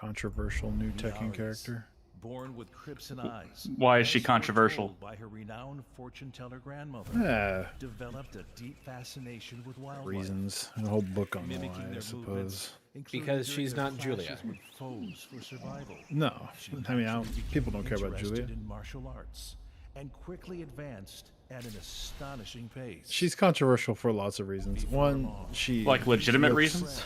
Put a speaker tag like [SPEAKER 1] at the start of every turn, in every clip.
[SPEAKER 1] controversial new Tekken character.
[SPEAKER 2] Born with crimson eyes.
[SPEAKER 3] Why is she controversial?
[SPEAKER 2] By her renowned fortune teller grandmother. Developed a deep fascination with wildlife.
[SPEAKER 1] Reasons. A whole book on why, I suppose.
[SPEAKER 4] Because she's not Julia.
[SPEAKER 2] With foes for survival.
[SPEAKER 1] No, I mean, people don't care about Julia.
[SPEAKER 2] In martial arts and quickly advanced at an astonishing pace.
[SPEAKER 1] She's controversial for lots of reasons. One, she
[SPEAKER 3] like legitimate reasons.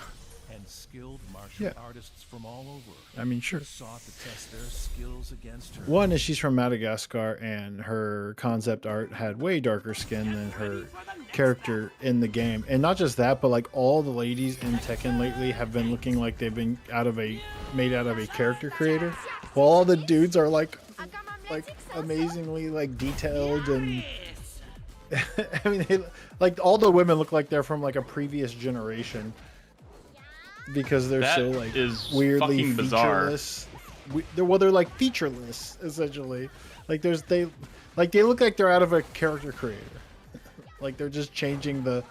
[SPEAKER 2] And skilled martial artists from all over.
[SPEAKER 1] I mean, sure.
[SPEAKER 2] Sought to test their skills against her.
[SPEAKER 1] One is she's from Madagascar, and her concept art had way darker skin than her character in the game. And not just that, but like all the ladies in Tekken lately have been looking like they've been made out of a character creator, while all the dudes are like amazingly like detailed and. I mean, like all the women look like they're from like a previous generation. Because they're so like weirdly featureless. They're like featureless essentially. Like they look like they're out of a character creator. Like they're just changing the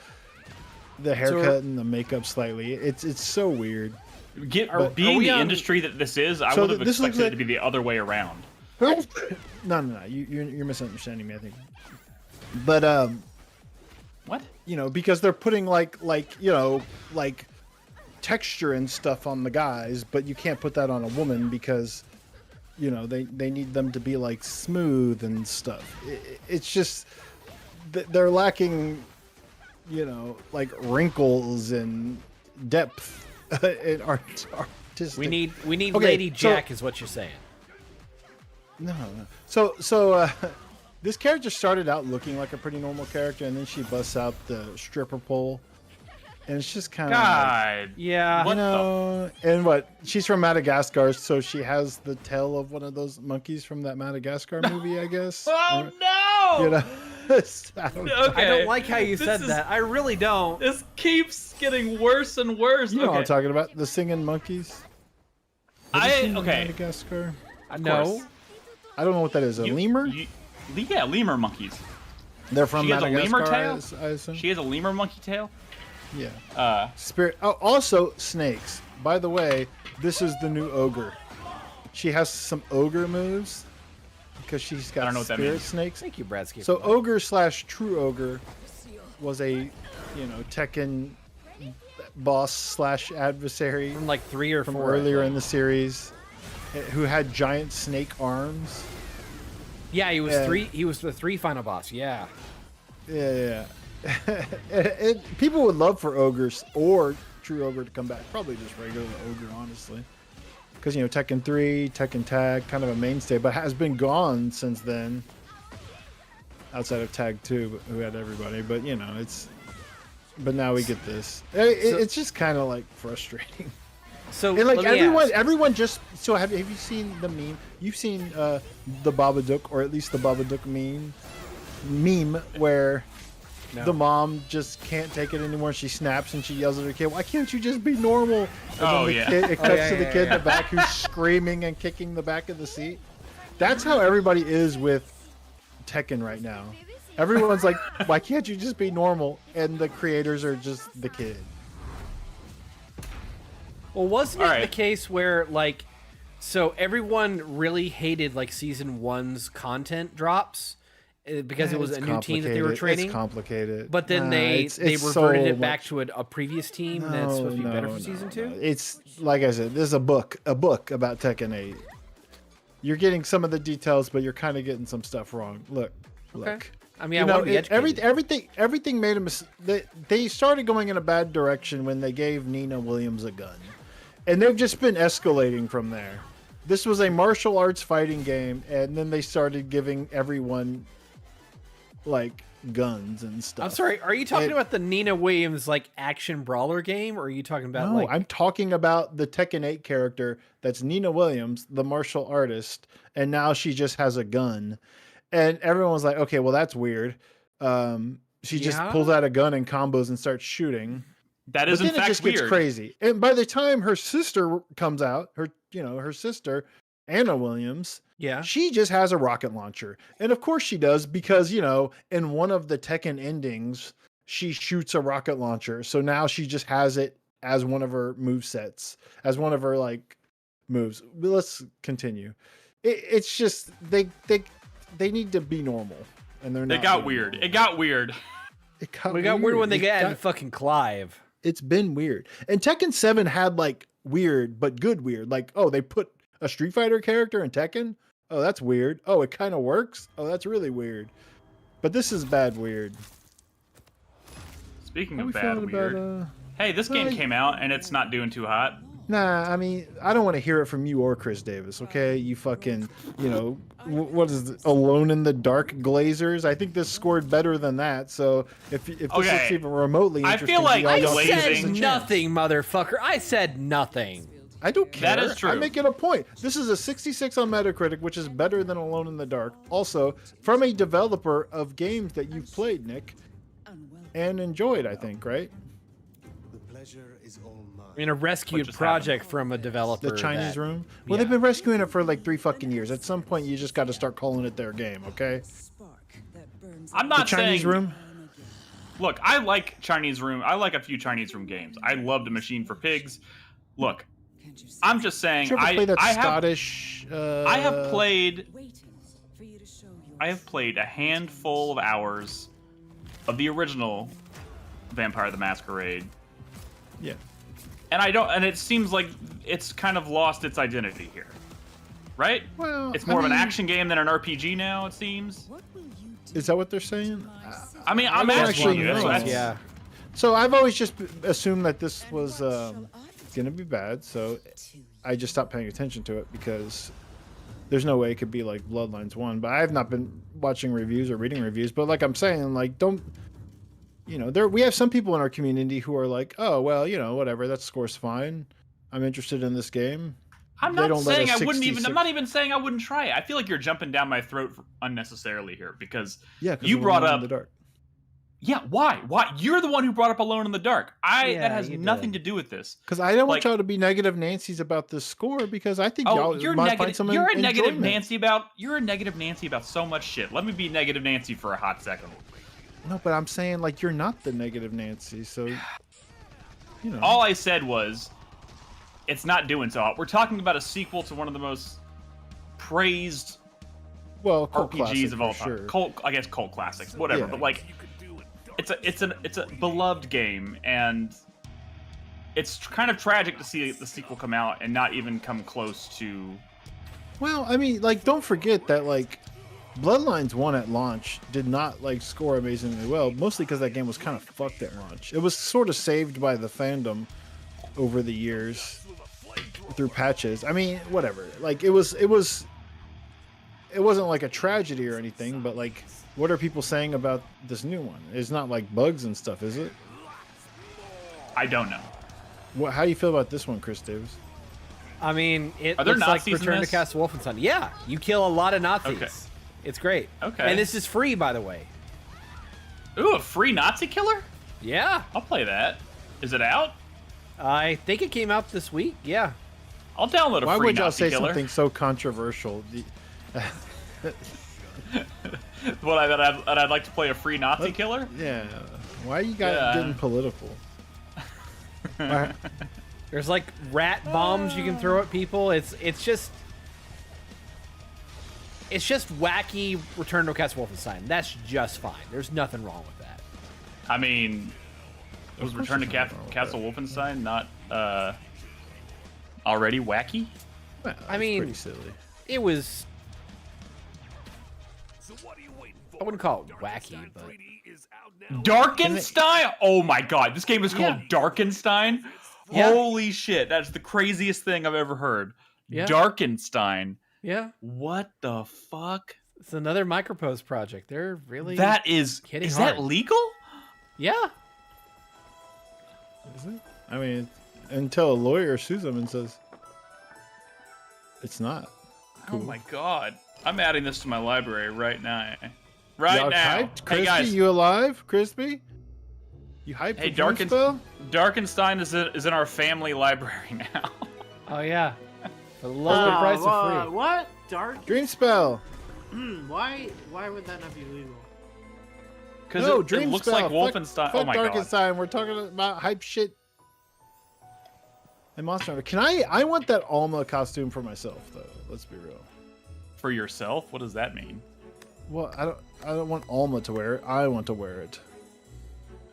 [SPEAKER 1] haircut and the makak slightly. It's so weird.
[SPEAKER 3] Being the industry that this is, I would have expected it to be the other way around.
[SPEAKER 1] No. You're misunderstanding me, I think. But
[SPEAKER 3] what?
[SPEAKER 1] You know, because they're putting like texture and stuff on the guys, but you can't put that on a woman because you know they need them to be like smooth and stuff. It's just they're lacking, you know, like wrinkles and depth in artistic.
[SPEAKER 4] We need Lady Jack is what you're saying.
[SPEAKER 1] No. So this character started out looking like a pretty normal character, and then she busts out the stripper pole. And it's just kind of
[SPEAKER 3] God,
[SPEAKER 4] yeah.
[SPEAKER 3] What
[SPEAKER 1] and she's from Madagascar, so she has the tail of one of those monkeys from that Madagascar movie, I guess.
[SPEAKER 3] Oh no!
[SPEAKER 1] You know,
[SPEAKER 4] I don't like how you said that. I really don't.
[SPEAKER 3] This keeps getting worse and worse.
[SPEAKER 1] You know what I'm talking about? The singing monkeys. Madagascar.
[SPEAKER 4] No,
[SPEAKER 1] I don't know what that is. A lemur?
[SPEAKER 3] Yeah, lemur monkeys.
[SPEAKER 1] They're from
[SPEAKER 3] She has
[SPEAKER 1] Madagascar.
[SPEAKER 3] a lemur tail.
[SPEAKER 1] I assume.
[SPEAKER 3] She has a lemur monkey tail.
[SPEAKER 1] Yeah. Spirit. Oh, also snakes. By the way, this is the new ogre. She has some ogre moves because she's got spirit snakes.
[SPEAKER 4] Thank you, Bradsky.
[SPEAKER 1] So ogre / true ogre was a, Tekken boss / adversary
[SPEAKER 4] from like 3 or 4
[SPEAKER 1] earlier in the series, who had giant snake arms.
[SPEAKER 4] Yeah, he was 3. He was the 3 final boss. Yeah.
[SPEAKER 1] Yeah. People would love for ogres or true ogre to come back. Probably just regular ogre, honestly, because Tekken 3, Tekken Tag, kind of a mainstay, but has been gone since then. Outside of Tag 2, who had everybody, but but now we get this. It's just kind of like frustrating.
[SPEAKER 4] So
[SPEAKER 1] and like everyone just. So have you seen the meme? You've seen the Babadook, or at least the Babadook meme where. No. The mom just can't take it anymore. She snaps and she yells at her kid, "Why can't you just be normal?" And it cuts to the kid in the back who's screaming and kicking the back of the seat. That's how everybody is with Tekken right now. Everyone's like, "Why can't you just be normal?" And the creators are just the kid.
[SPEAKER 4] Well, wasn't it the case where so everyone really hated season 1's content drops? Because it was a new team that they were training.
[SPEAKER 1] It's complicated.
[SPEAKER 4] But then they reverted it back to a previous team that's supposed to be better for season 2?
[SPEAKER 1] It's like I said, there's a book about Tekken 8. You're getting some of the details, but you're kind of getting some stuff wrong. Look.
[SPEAKER 4] I mean, I want to be educated.
[SPEAKER 1] Everything made a mistake. They started going in a bad direction when they gave Nina Williams a gun. And they've just been escalating from there. This was a martial arts fighting game, and then they started giving everyone guns and stuff.
[SPEAKER 4] I'm sorry, are you talking about the Nina Williams action brawler game, or are you talking about
[SPEAKER 1] No, I'm talking about the Tekken 8 character that's Nina Williams, the martial artist, and now she just has a gun. And everyone was like, okay, well that's weird. She just pulls out a gun and combos and starts shooting.
[SPEAKER 3] That is in fact
[SPEAKER 1] it just gets crazy. And by the time her sister comes out, her sister, Anna Williams, she just has a rocket launcher. And of course she does, because, in one of the Tekken endings, she shoots a rocket launcher. So now she just has it as one of her movesets, as one of her moves. But let's continue. It's just they need to be normal, and they're not.
[SPEAKER 3] They got weird.
[SPEAKER 1] Normal.
[SPEAKER 3] It got weird.
[SPEAKER 4] We got weird when they got fucking Clive.
[SPEAKER 1] It's been weird. And Tekken 7 had like weird, but good weird. Like, oh, they put a Street Fighter character in Tekken? Oh, that's weird. Oh, it kind of works? Oh, that's really weird. But this is bad weird.
[SPEAKER 3] Speaking of bad weird. Hey, this game came out and it's not doing too hot.
[SPEAKER 1] Nah, I mean, I don't want to hear it from you or Chris Davis, okay? You fucking, you know, what is it? Alone in the Dark Glazers? I think this scored better than that. So if this is even remotely interesting,
[SPEAKER 3] I feel like
[SPEAKER 4] I said nothing, motherfucker. I said nothing.
[SPEAKER 1] I don't care.
[SPEAKER 3] That is true.
[SPEAKER 1] I'm making a point. This is a 66 on Metacritic, which is better than Alone in the Dark. Also, from a developer of games that you've played, Nick, and enjoyed, I think, right?
[SPEAKER 5] The pleasure is all mine.
[SPEAKER 4] I mean, a rescued project from a developer.
[SPEAKER 1] The Chinese Room? Well, they've been rescuing it for like 3 fucking years. At some point, you just got to start calling it their game, okay?
[SPEAKER 3] I'm not
[SPEAKER 1] the Chinese
[SPEAKER 3] saying...
[SPEAKER 1] Room?
[SPEAKER 3] Look, I like Chinese Room. I like a few Chinese Room games. I loved A Machine for Pigs. Look, I'm just saying. I have played a handful of hours of the original Vampire the Masquerade.
[SPEAKER 1] Yeah.
[SPEAKER 3] And it seems like it's kind of lost its identity here. Right?
[SPEAKER 1] Well,
[SPEAKER 3] it's more of an action game than an RPG now, it seems.
[SPEAKER 1] Is that what they're saying?
[SPEAKER 3] I mean, I'm asking you.
[SPEAKER 4] Yeah.
[SPEAKER 1] So I've always just assumed that this was going to be bad, so I just stopped paying attention to it because there's no way it could be like Bloodlines 1. But I have not been watching reviews or reading reviews. But like I'm saying, like don't, you know, we have some people in our community who are like, oh, well, you know, whatever, that score's fine. I'm interested in this game.
[SPEAKER 3] I'm not saying I wouldn't even. I'm not even saying I wouldn't try it. I feel like you're jumping down my throat unnecessarily here because you brought up.
[SPEAKER 1] The dark.
[SPEAKER 3] Yeah, why? Why? You're the one who brought up Alone in the Dark. That has nothing to do with this.
[SPEAKER 1] Because I don't want y'all to be negative Nancy's about this score because I think y'all might find some
[SPEAKER 3] You're a negative Nancy about so much shit. Let me be negative Nancy for a hot second.
[SPEAKER 1] No, but I'm saying like you're not the negative Nancy, so you know.
[SPEAKER 3] All I said was it's not doing so hot. We're talking about a sequel to one of the most praised RPGs of all time.
[SPEAKER 1] Sure.
[SPEAKER 3] I guess cult classics, whatever. Yeah. But like, it's a beloved game, and it's kind of tragic to see the sequel come out and not even come close to.
[SPEAKER 1] Well, I mean, like, don't forget that like Bloodlines 1 at launch did not like score amazingly well, mostly because that game was kind of fucked at launch. It was sort of saved by the fandom over the years through patches. I mean, whatever. Like it wasn't like a tragedy or anything, but like what are people saying about this new one? It's not like bugs and stuff, is it?
[SPEAKER 3] I don't know.
[SPEAKER 1] How do you feel about this one, Chris Davis?
[SPEAKER 4] I mean, it looks like Return to Castle Wolfenstein. Yeah, you kill a lot of Nazis.
[SPEAKER 3] Okay.
[SPEAKER 4] It's great.
[SPEAKER 3] Okay.
[SPEAKER 4] And this is free, by the way.
[SPEAKER 3] Ooh, a free Nazi killer?
[SPEAKER 4] Yeah.
[SPEAKER 3] I'll play that. Is it out?
[SPEAKER 4] I think it came out this week. Yeah.
[SPEAKER 3] I'll download a free Nazi killer.
[SPEAKER 1] Why would y'all say something so controversial?
[SPEAKER 3] I'd like to play a free Nazi killer?
[SPEAKER 1] Yeah. Why are you guys getting political?
[SPEAKER 4] There's like rat bombs you can throw at people. It's just wacky Return to Castle Wolfenstein. That's just fine. There's nothing wrong with that.
[SPEAKER 3] I mean, was Return to Castle Wolfenstein not already wacky?
[SPEAKER 1] Well,
[SPEAKER 4] I mean,
[SPEAKER 1] pretty silly.
[SPEAKER 4] It was. I wouldn't call it wacky, but
[SPEAKER 3] Darkenstein. Oh my god, this game is called Darkenstein.
[SPEAKER 4] Yeah.
[SPEAKER 3] Holy shit, that's the craziest thing I've ever heard.
[SPEAKER 4] Yeah.
[SPEAKER 3] Darkenstein.
[SPEAKER 4] Yeah.
[SPEAKER 3] What the fuck?
[SPEAKER 4] It's another Microprose project. They're really
[SPEAKER 3] is
[SPEAKER 4] hard.
[SPEAKER 3] That legal?
[SPEAKER 4] Yeah.
[SPEAKER 1] Is it? I mean, until a lawyer sues them and says it's not.
[SPEAKER 3] Cool. Oh my god. I'm adding this to my library right now. Right now.
[SPEAKER 1] Hyped? Crispy, hey guys, you alive, Crispy? You hyped?
[SPEAKER 3] Hey, Darkenstein is in our family library now.
[SPEAKER 4] Oh yeah. For the lowest price of free.
[SPEAKER 6] What?
[SPEAKER 1] Dreamspell.
[SPEAKER 6] Why would that not be legal?
[SPEAKER 3] Because it looks like Wolfenstein.
[SPEAKER 1] Fuck
[SPEAKER 3] oh my
[SPEAKER 1] Darkenstein. God. We're talking about hype shit. And Monster Hunter. Can I want that Alma costume for myself though. Let's be real.
[SPEAKER 3] For yourself? What does that mean?
[SPEAKER 1] Well, I don't want Alma to wear it. I want to wear it.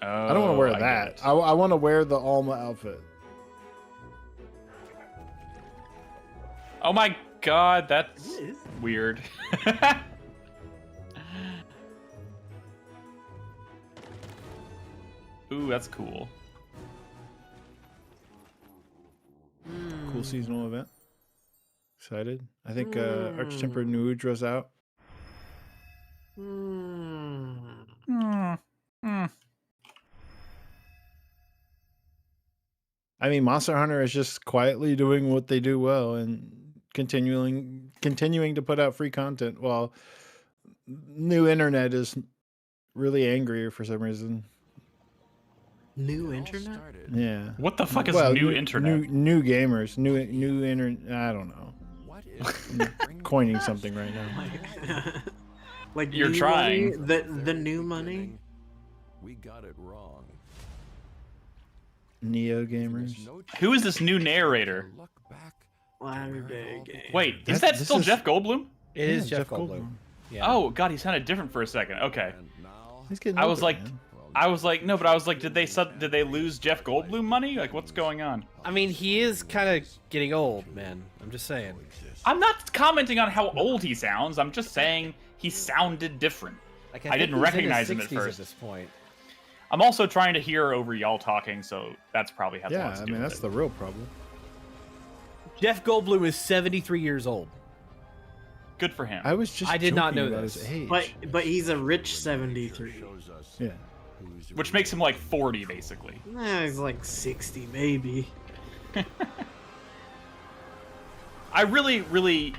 [SPEAKER 3] Oh,
[SPEAKER 1] I don't want to wear
[SPEAKER 3] I
[SPEAKER 1] that.
[SPEAKER 3] get it.
[SPEAKER 1] I want to wear the Alma outfit.
[SPEAKER 3] Oh my god, that's weird. Ooh, that's cool.
[SPEAKER 1] Cool seasonal event. Excited. I think Arch-Tempered Nudra's out. I mean, Monster Hunter is just quietly doing what they do well and continuing to put out free content while new internet is really angry for some reason.
[SPEAKER 6] New internet?
[SPEAKER 1] Yeah.
[SPEAKER 3] What the fuck is
[SPEAKER 1] Well,
[SPEAKER 3] new internet?
[SPEAKER 1] New gamers, new internet. I don't know. I'm coining something right now.
[SPEAKER 6] Like
[SPEAKER 3] You're
[SPEAKER 6] new
[SPEAKER 3] trying.
[SPEAKER 6] money? The new money?
[SPEAKER 7] We got it wrong.
[SPEAKER 1] Neo gamers.
[SPEAKER 3] Who is this new narrator?
[SPEAKER 7] Look back.
[SPEAKER 6] Latter day game.
[SPEAKER 3] Wait, is that
[SPEAKER 1] this
[SPEAKER 3] still
[SPEAKER 1] is-
[SPEAKER 3] Jeff Goldblum?
[SPEAKER 4] It is
[SPEAKER 1] Yeah,
[SPEAKER 4] Jeff Goldblum. Yeah.
[SPEAKER 3] Oh god, he sounded different for a second. Okay.
[SPEAKER 7] And now,
[SPEAKER 1] He's getting
[SPEAKER 3] I was
[SPEAKER 1] older,
[SPEAKER 3] like,
[SPEAKER 1] man.
[SPEAKER 3] no, but I was like, did they lose Jeff Goldblum money? Like, what's going on?
[SPEAKER 4] I mean, he is kind of getting old, man. I'm just saying.
[SPEAKER 3] I'm not commenting on how old he sounds. I'm just saying he sounded different.
[SPEAKER 4] Like,
[SPEAKER 3] I
[SPEAKER 4] think
[SPEAKER 3] didn't
[SPEAKER 4] he's in his
[SPEAKER 3] recognize him at
[SPEAKER 4] 60s
[SPEAKER 3] first.
[SPEAKER 4] this point.
[SPEAKER 3] I'm also trying to hear over y'all talking, so that's probably has a lot
[SPEAKER 1] Yeah,
[SPEAKER 3] to
[SPEAKER 1] I
[SPEAKER 3] do
[SPEAKER 1] mean
[SPEAKER 3] with
[SPEAKER 1] that's
[SPEAKER 3] it.
[SPEAKER 1] the real problem.
[SPEAKER 4] Jeff Goldblum is 73 years old.
[SPEAKER 3] Good for him.
[SPEAKER 1] I was just
[SPEAKER 4] I did not
[SPEAKER 1] joking
[SPEAKER 4] know
[SPEAKER 1] about
[SPEAKER 4] this.
[SPEAKER 1] his age.
[SPEAKER 6] But he's a rich 73.
[SPEAKER 7] shows us
[SPEAKER 1] Yeah.
[SPEAKER 7] who's
[SPEAKER 3] Which makes him like 40, basically.
[SPEAKER 6] He's like 60 maybe.
[SPEAKER 3] I really,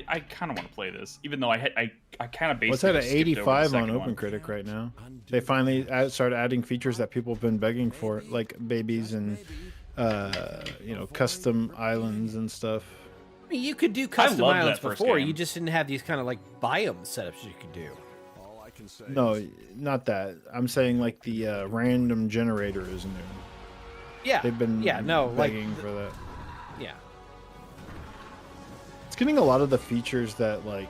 [SPEAKER 3] I kind of want to play this, even though I kind of basically.
[SPEAKER 1] What's that at
[SPEAKER 3] just skipped over the
[SPEAKER 1] 85 on
[SPEAKER 3] second one.
[SPEAKER 1] OpenCritic right now? They finally started adding features that people have been begging for, like babies and custom islands and stuff.
[SPEAKER 4] I mean, you could do custom
[SPEAKER 3] loved
[SPEAKER 4] islands
[SPEAKER 3] that first
[SPEAKER 4] before.
[SPEAKER 3] game.
[SPEAKER 4] You just didn't have these kind of like biome setups you could do.
[SPEAKER 7] all I can say.
[SPEAKER 1] No, not that. I'm saying like the random generator is new.
[SPEAKER 4] Yeah.
[SPEAKER 1] They've been begging for that.
[SPEAKER 4] Yeah.
[SPEAKER 1] It's getting a lot of the features that like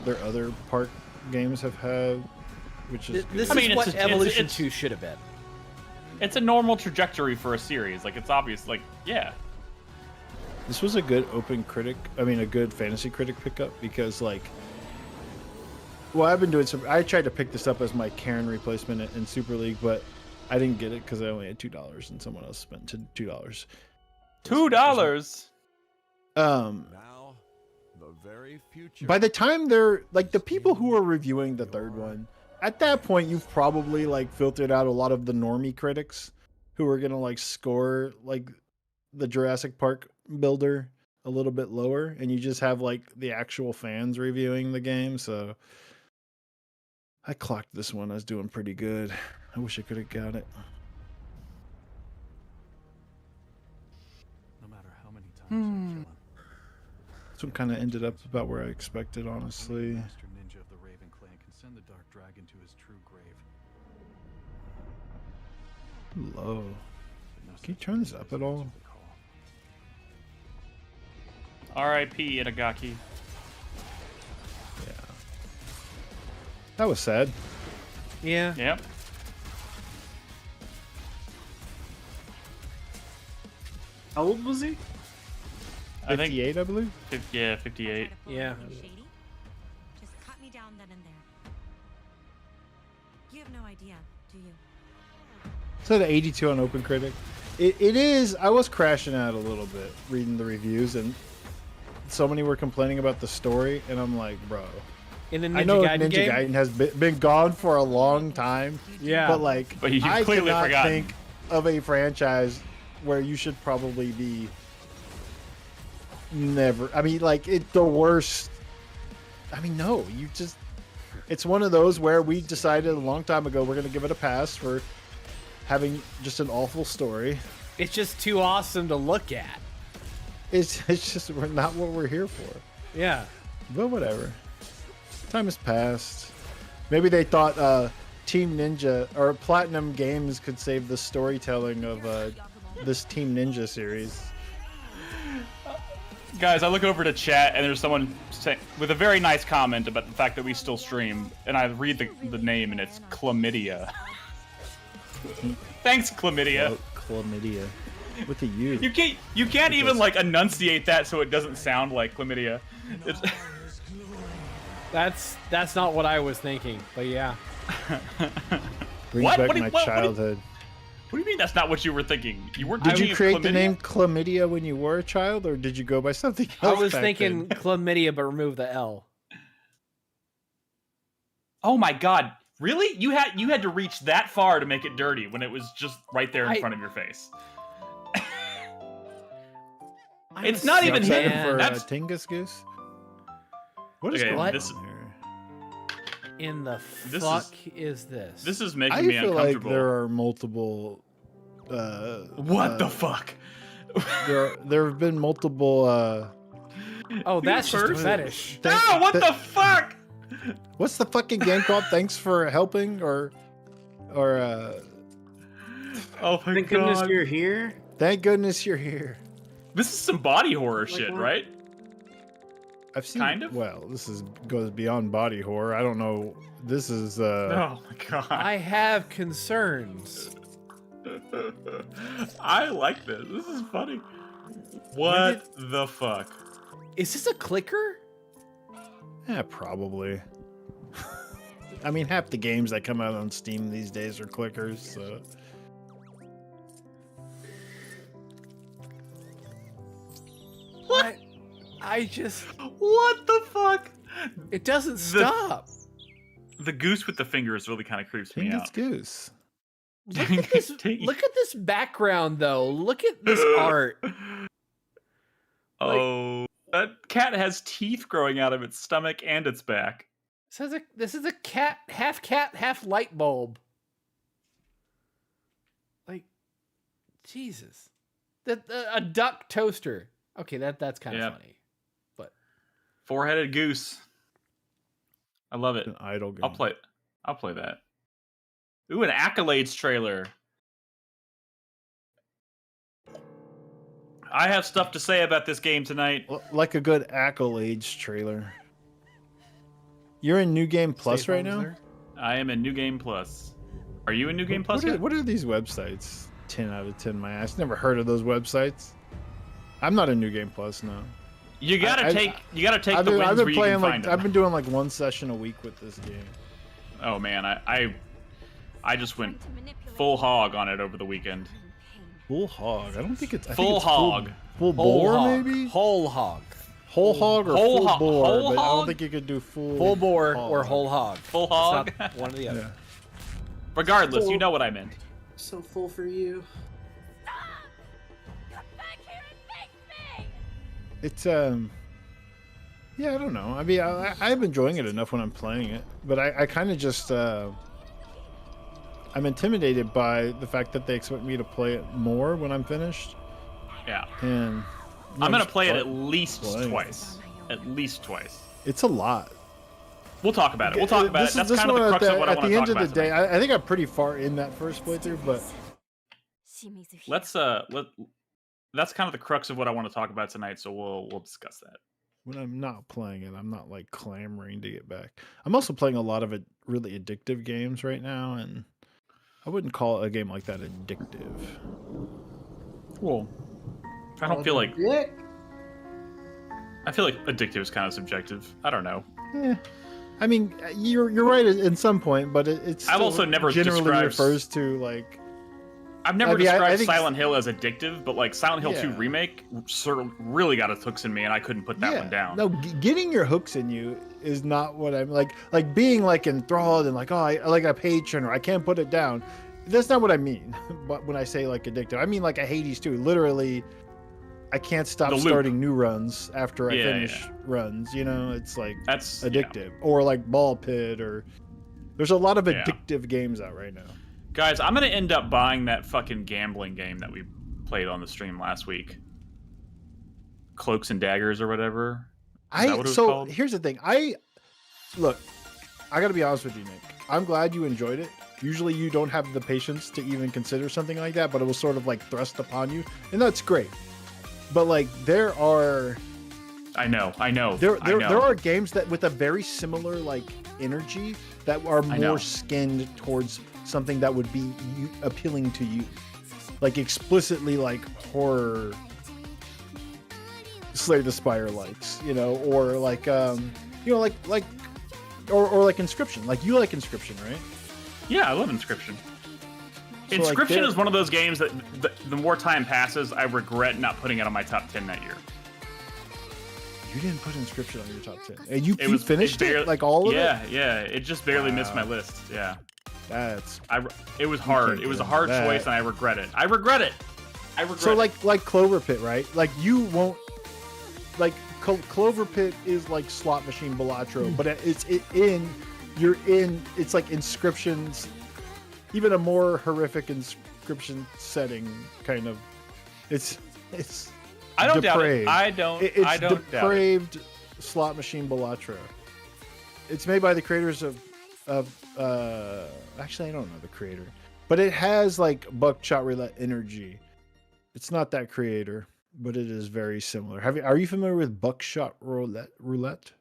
[SPEAKER 1] their other park games have had, which is
[SPEAKER 4] This
[SPEAKER 1] good.
[SPEAKER 3] I mean,
[SPEAKER 4] is what
[SPEAKER 3] it's-
[SPEAKER 4] Evolution
[SPEAKER 3] it's-
[SPEAKER 4] 2 should have been.
[SPEAKER 3] It's a normal trajectory for a series. Like, it's obvious. Like, yeah.
[SPEAKER 1] This was a good a good fantasy critic pickup because like, well, I've been doing I tried to pick this up as my Karen replacement in Super League, but I didn't get it because I only had $2 and someone else spent $2.
[SPEAKER 3] $2.
[SPEAKER 7] Now, the very future.
[SPEAKER 1] By the time they're like the people who are reviewing the third one, at that point you've probably like filtered out a lot of the normie critics who are gonna like score like the Jurassic Park builder a little bit lower, and you just have like the actual fans reviewing the game. So I clocked this one. I was doing pretty good. I wish I could have got it.
[SPEAKER 2] No matter how many times I kill him,
[SPEAKER 1] This one kind of ended up about where I expected, honestly.
[SPEAKER 2] Master Ninja of the Raven Clan can send the Dark Dragon to his true grave.
[SPEAKER 1] Low.
[SPEAKER 2] But no
[SPEAKER 1] Can you
[SPEAKER 2] such
[SPEAKER 1] turn this
[SPEAKER 2] thing
[SPEAKER 1] up
[SPEAKER 2] as
[SPEAKER 1] at all?
[SPEAKER 2] answer the call.
[SPEAKER 3] R.I.P. Itagaki.
[SPEAKER 1] Yeah. That was sad.
[SPEAKER 4] Yeah.
[SPEAKER 3] Yep.
[SPEAKER 6] How old was he?
[SPEAKER 3] I think
[SPEAKER 1] 58, I believe.
[SPEAKER 3] 58.
[SPEAKER 4] Yeah.
[SPEAKER 8] Just cut me down then and there. You have no idea, do you?
[SPEAKER 1] So the 82 on OpenCritic. It is. I was crashing out a little bit reading the reviews, and so many were complaining about the story, and I'm like, bro.
[SPEAKER 4] In the Ninja
[SPEAKER 1] I know
[SPEAKER 4] Gaiden
[SPEAKER 1] Ninja
[SPEAKER 4] game?
[SPEAKER 1] Gaiden has been gone for a long time,
[SPEAKER 4] Yeah.
[SPEAKER 1] but like,
[SPEAKER 3] But you've
[SPEAKER 1] I
[SPEAKER 3] clearly
[SPEAKER 1] cannot
[SPEAKER 3] forgotten.
[SPEAKER 1] think of a franchise where you should probably be never. I mean, like the worst. I mean, no, you just. It's one of those where we decided a long time ago we're going to give it a pass for having just an awful story.
[SPEAKER 4] It's just too awesome to look at.
[SPEAKER 1] It's just we're not what we're here for.
[SPEAKER 4] Yeah.
[SPEAKER 1] But whatever. Time has passed. Maybe they thought Team Ninja or Platinum Games could save the storytelling of this Team Ninja series.
[SPEAKER 3] Guys, I look over to chat and there's someone with a very nice comment about the fact that we still stream, and I read the name and it's Chlamydia. Thanks, Chlamydia.
[SPEAKER 1] Chlamydia. With a U.
[SPEAKER 3] You can't even like enunciate that so it doesn't sound like chlamydia. It's...
[SPEAKER 4] That's not what I was thinking, but yeah.
[SPEAKER 1] Brings back my childhood.
[SPEAKER 3] What do you mean that's not what you were thinking? You weren't.
[SPEAKER 1] Did you create the name chlamydia when you were a child, or did you go by something else?
[SPEAKER 4] I was thinking chlamydia, but remove the L.
[SPEAKER 3] Oh my God! Really? You had to reach that far to make it dirty when it was just right there in front of your face. It's not even hidden
[SPEAKER 1] for
[SPEAKER 3] that's
[SPEAKER 1] Tingus Goose. What is
[SPEAKER 3] okay,
[SPEAKER 1] going
[SPEAKER 3] this,
[SPEAKER 1] on here?
[SPEAKER 4] In the fuck is this?
[SPEAKER 3] This is making me uncomfortable.
[SPEAKER 1] I feel like there are multiple.
[SPEAKER 3] What the fuck?
[SPEAKER 1] there have been multiple.
[SPEAKER 4] Oh, that's just a fetish.
[SPEAKER 3] Oh, what the fuck?
[SPEAKER 1] What's the fucking game called? Thanks for helping, or.
[SPEAKER 3] Oh my
[SPEAKER 6] Thank
[SPEAKER 3] God!
[SPEAKER 6] goodness you're here.
[SPEAKER 1] Thank goodness you're here.
[SPEAKER 3] This is some body horror shit,
[SPEAKER 6] what?
[SPEAKER 3] right?
[SPEAKER 1] I've seen.
[SPEAKER 3] Kind of?
[SPEAKER 1] Well, goes beyond body horror. I don't know. This is.
[SPEAKER 3] Oh my God!
[SPEAKER 4] I have concerns.
[SPEAKER 3] I like this. This is funny. What the fuck?
[SPEAKER 4] Is this a clicker?
[SPEAKER 1] Yeah, probably. I mean, half the games that come out on Steam these days are clickers, so.
[SPEAKER 4] What? I just.
[SPEAKER 3] What the fuck?
[SPEAKER 4] It doesn't stop.
[SPEAKER 3] The goose with the fingers really kind of creeps me out.
[SPEAKER 1] It's Goose.
[SPEAKER 4] Look at this. Look at this background, though. Look at this art.
[SPEAKER 3] Oh, that cat has teeth growing out of its stomach and its back.
[SPEAKER 4] This is a cat, half light bulb. Like, Jesus, a duck toaster. Okay, that's kind of funny, but
[SPEAKER 3] four-headed goose. I love it.
[SPEAKER 1] An idle game.
[SPEAKER 3] I'll play that. Ooh, an Accolades trailer. I have stuff to say about this game tonight.
[SPEAKER 1] Like a good Accolades trailer. You're in New Game Plus right now?
[SPEAKER 3] I am in New Game Plus. Are you in New Game Plus yet?
[SPEAKER 1] What are these websites? 10 out of 10, my ass. Never heard of those websites. I'm not in New Game Plus, no.
[SPEAKER 3] You gotta take the wins where you can find them.
[SPEAKER 1] I've been doing like one session a week with this game.
[SPEAKER 3] Oh man, I just went full hog on it over the weekend.
[SPEAKER 1] Full hog? I don't think it's
[SPEAKER 3] full hog.
[SPEAKER 1] Full bore, maybe?
[SPEAKER 4] Whole hog.
[SPEAKER 1] Whole hog or full bore?
[SPEAKER 3] Whole
[SPEAKER 1] but I
[SPEAKER 3] hog?
[SPEAKER 1] don't think you could do
[SPEAKER 4] full bore
[SPEAKER 1] hog.
[SPEAKER 4] or whole hog.
[SPEAKER 3] Full hog?
[SPEAKER 4] It's not one or the other.
[SPEAKER 1] Yeah.
[SPEAKER 3] Regardless, you know what I meant.
[SPEAKER 6] So full for you.
[SPEAKER 1] It's yeah, I don't know. I mean, I'm enjoying it enough when I'm playing it, but I kind of just I'm intimidated by the fact that they expect me to play it more when I'm finished.
[SPEAKER 3] Yeah.
[SPEAKER 1] And
[SPEAKER 3] I'm gonna play it at least twice. At least twice.
[SPEAKER 1] It's a lot.
[SPEAKER 3] We'll talk about it. We'll talk about it. That's kind of the crux of what I want to talk about. At the end of the day,
[SPEAKER 1] I think I'm pretty far in that first playthrough, but
[SPEAKER 3] let's that's kind of the crux of what I want to talk about tonight. So we'll discuss that.
[SPEAKER 1] When I'm not playing it, I'm not like clamoring to get back. I'm also playing a lot of really addictive games right now, and I wouldn't call a game like that addictive.
[SPEAKER 3] Well, I don't feel like. I feel like addictive is kind of subjective. I don't know.
[SPEAKER 1] Yeah. I mean, you're right in some point, but it's.
[SPEAKER 3] I've also never
[SPEAKER 1] generally refers to like.
[SPEAKER 3] I've never described Silent Hill as addictive, but like Silent Hill 2 Remake sort of really got its hooks in me, and I couldn't put that one down.
[SPEAKER 1] No, getting your hooks in you is not what I'm like being like enthralled and like, oh, I like a patron or I can't put it down. That's not what I mean. But when I say like addictive, I mean like a Hades 2. Literally, I can't stop starting new runs after I finish runs. You know, it's like that's addictive. Or like Ball Pit, or there's a lot of addictive games out right now.
[SPEAKER 3] Guys, I'm gonna end up buying that fucking gambling game that we played on the stream last week. Cloaks and Daggers or whatever. Is that what it was called?
[SPEAKER 1] Here's the thing. I gotta be honest with you, Nick. I'm glad you enjoyed it. Usually you don't have the patience to even consider something like that, but it was sort of like thrust upon you, and that's great. But like there are
[SPEAKER 3] I know.
[SPEAKER 1] there are games that with a very similar like energy that are more skinned towards something that would be appealing to you, like explicitly like horror Slay the Spire likes, you know, or like you know, like or like Inscription. Like you like Inscription, right?
[SPEAKER 3] Yeah, I love Inscription.
[SPEAKER 1] So,
[SPEAKER 3] Inscription
[SPEAKER 1] like,
[SPEAKER 3] is one of those games that the more time passes, I regret not putting it on my top 10 that year.
[SPEAKER 1] You didn't put Inscription on your top 10. And you finished it? Like all of it?
[SPEAKER 3] Yeah. It just barely missed my list. Yeah. It was hard. It was a hard choice, and I regret it. I regret it.
[SPEAKER 1] So like Clover Pit, right? Like you won't like Clover Pit is like Slot Machine Balatro, but it's like Inscription's, even a more horrific Inscription setting kind of. It's
[SPEAKER 3] I don't
[SPEAKER 1] depraved.
[SPEAKER 3] doubt it. I don't
[SPEAKER 1] depraved
[SPEAKER 3] doubt it.
[SPEAKER 1] Slot Machine Balatro. It's made by the creators of actually I don't know the creator, but it has like Buckshot Roulette energy. It's not that creator, but it is very similar. Are you familiar with Buckshot Roulette?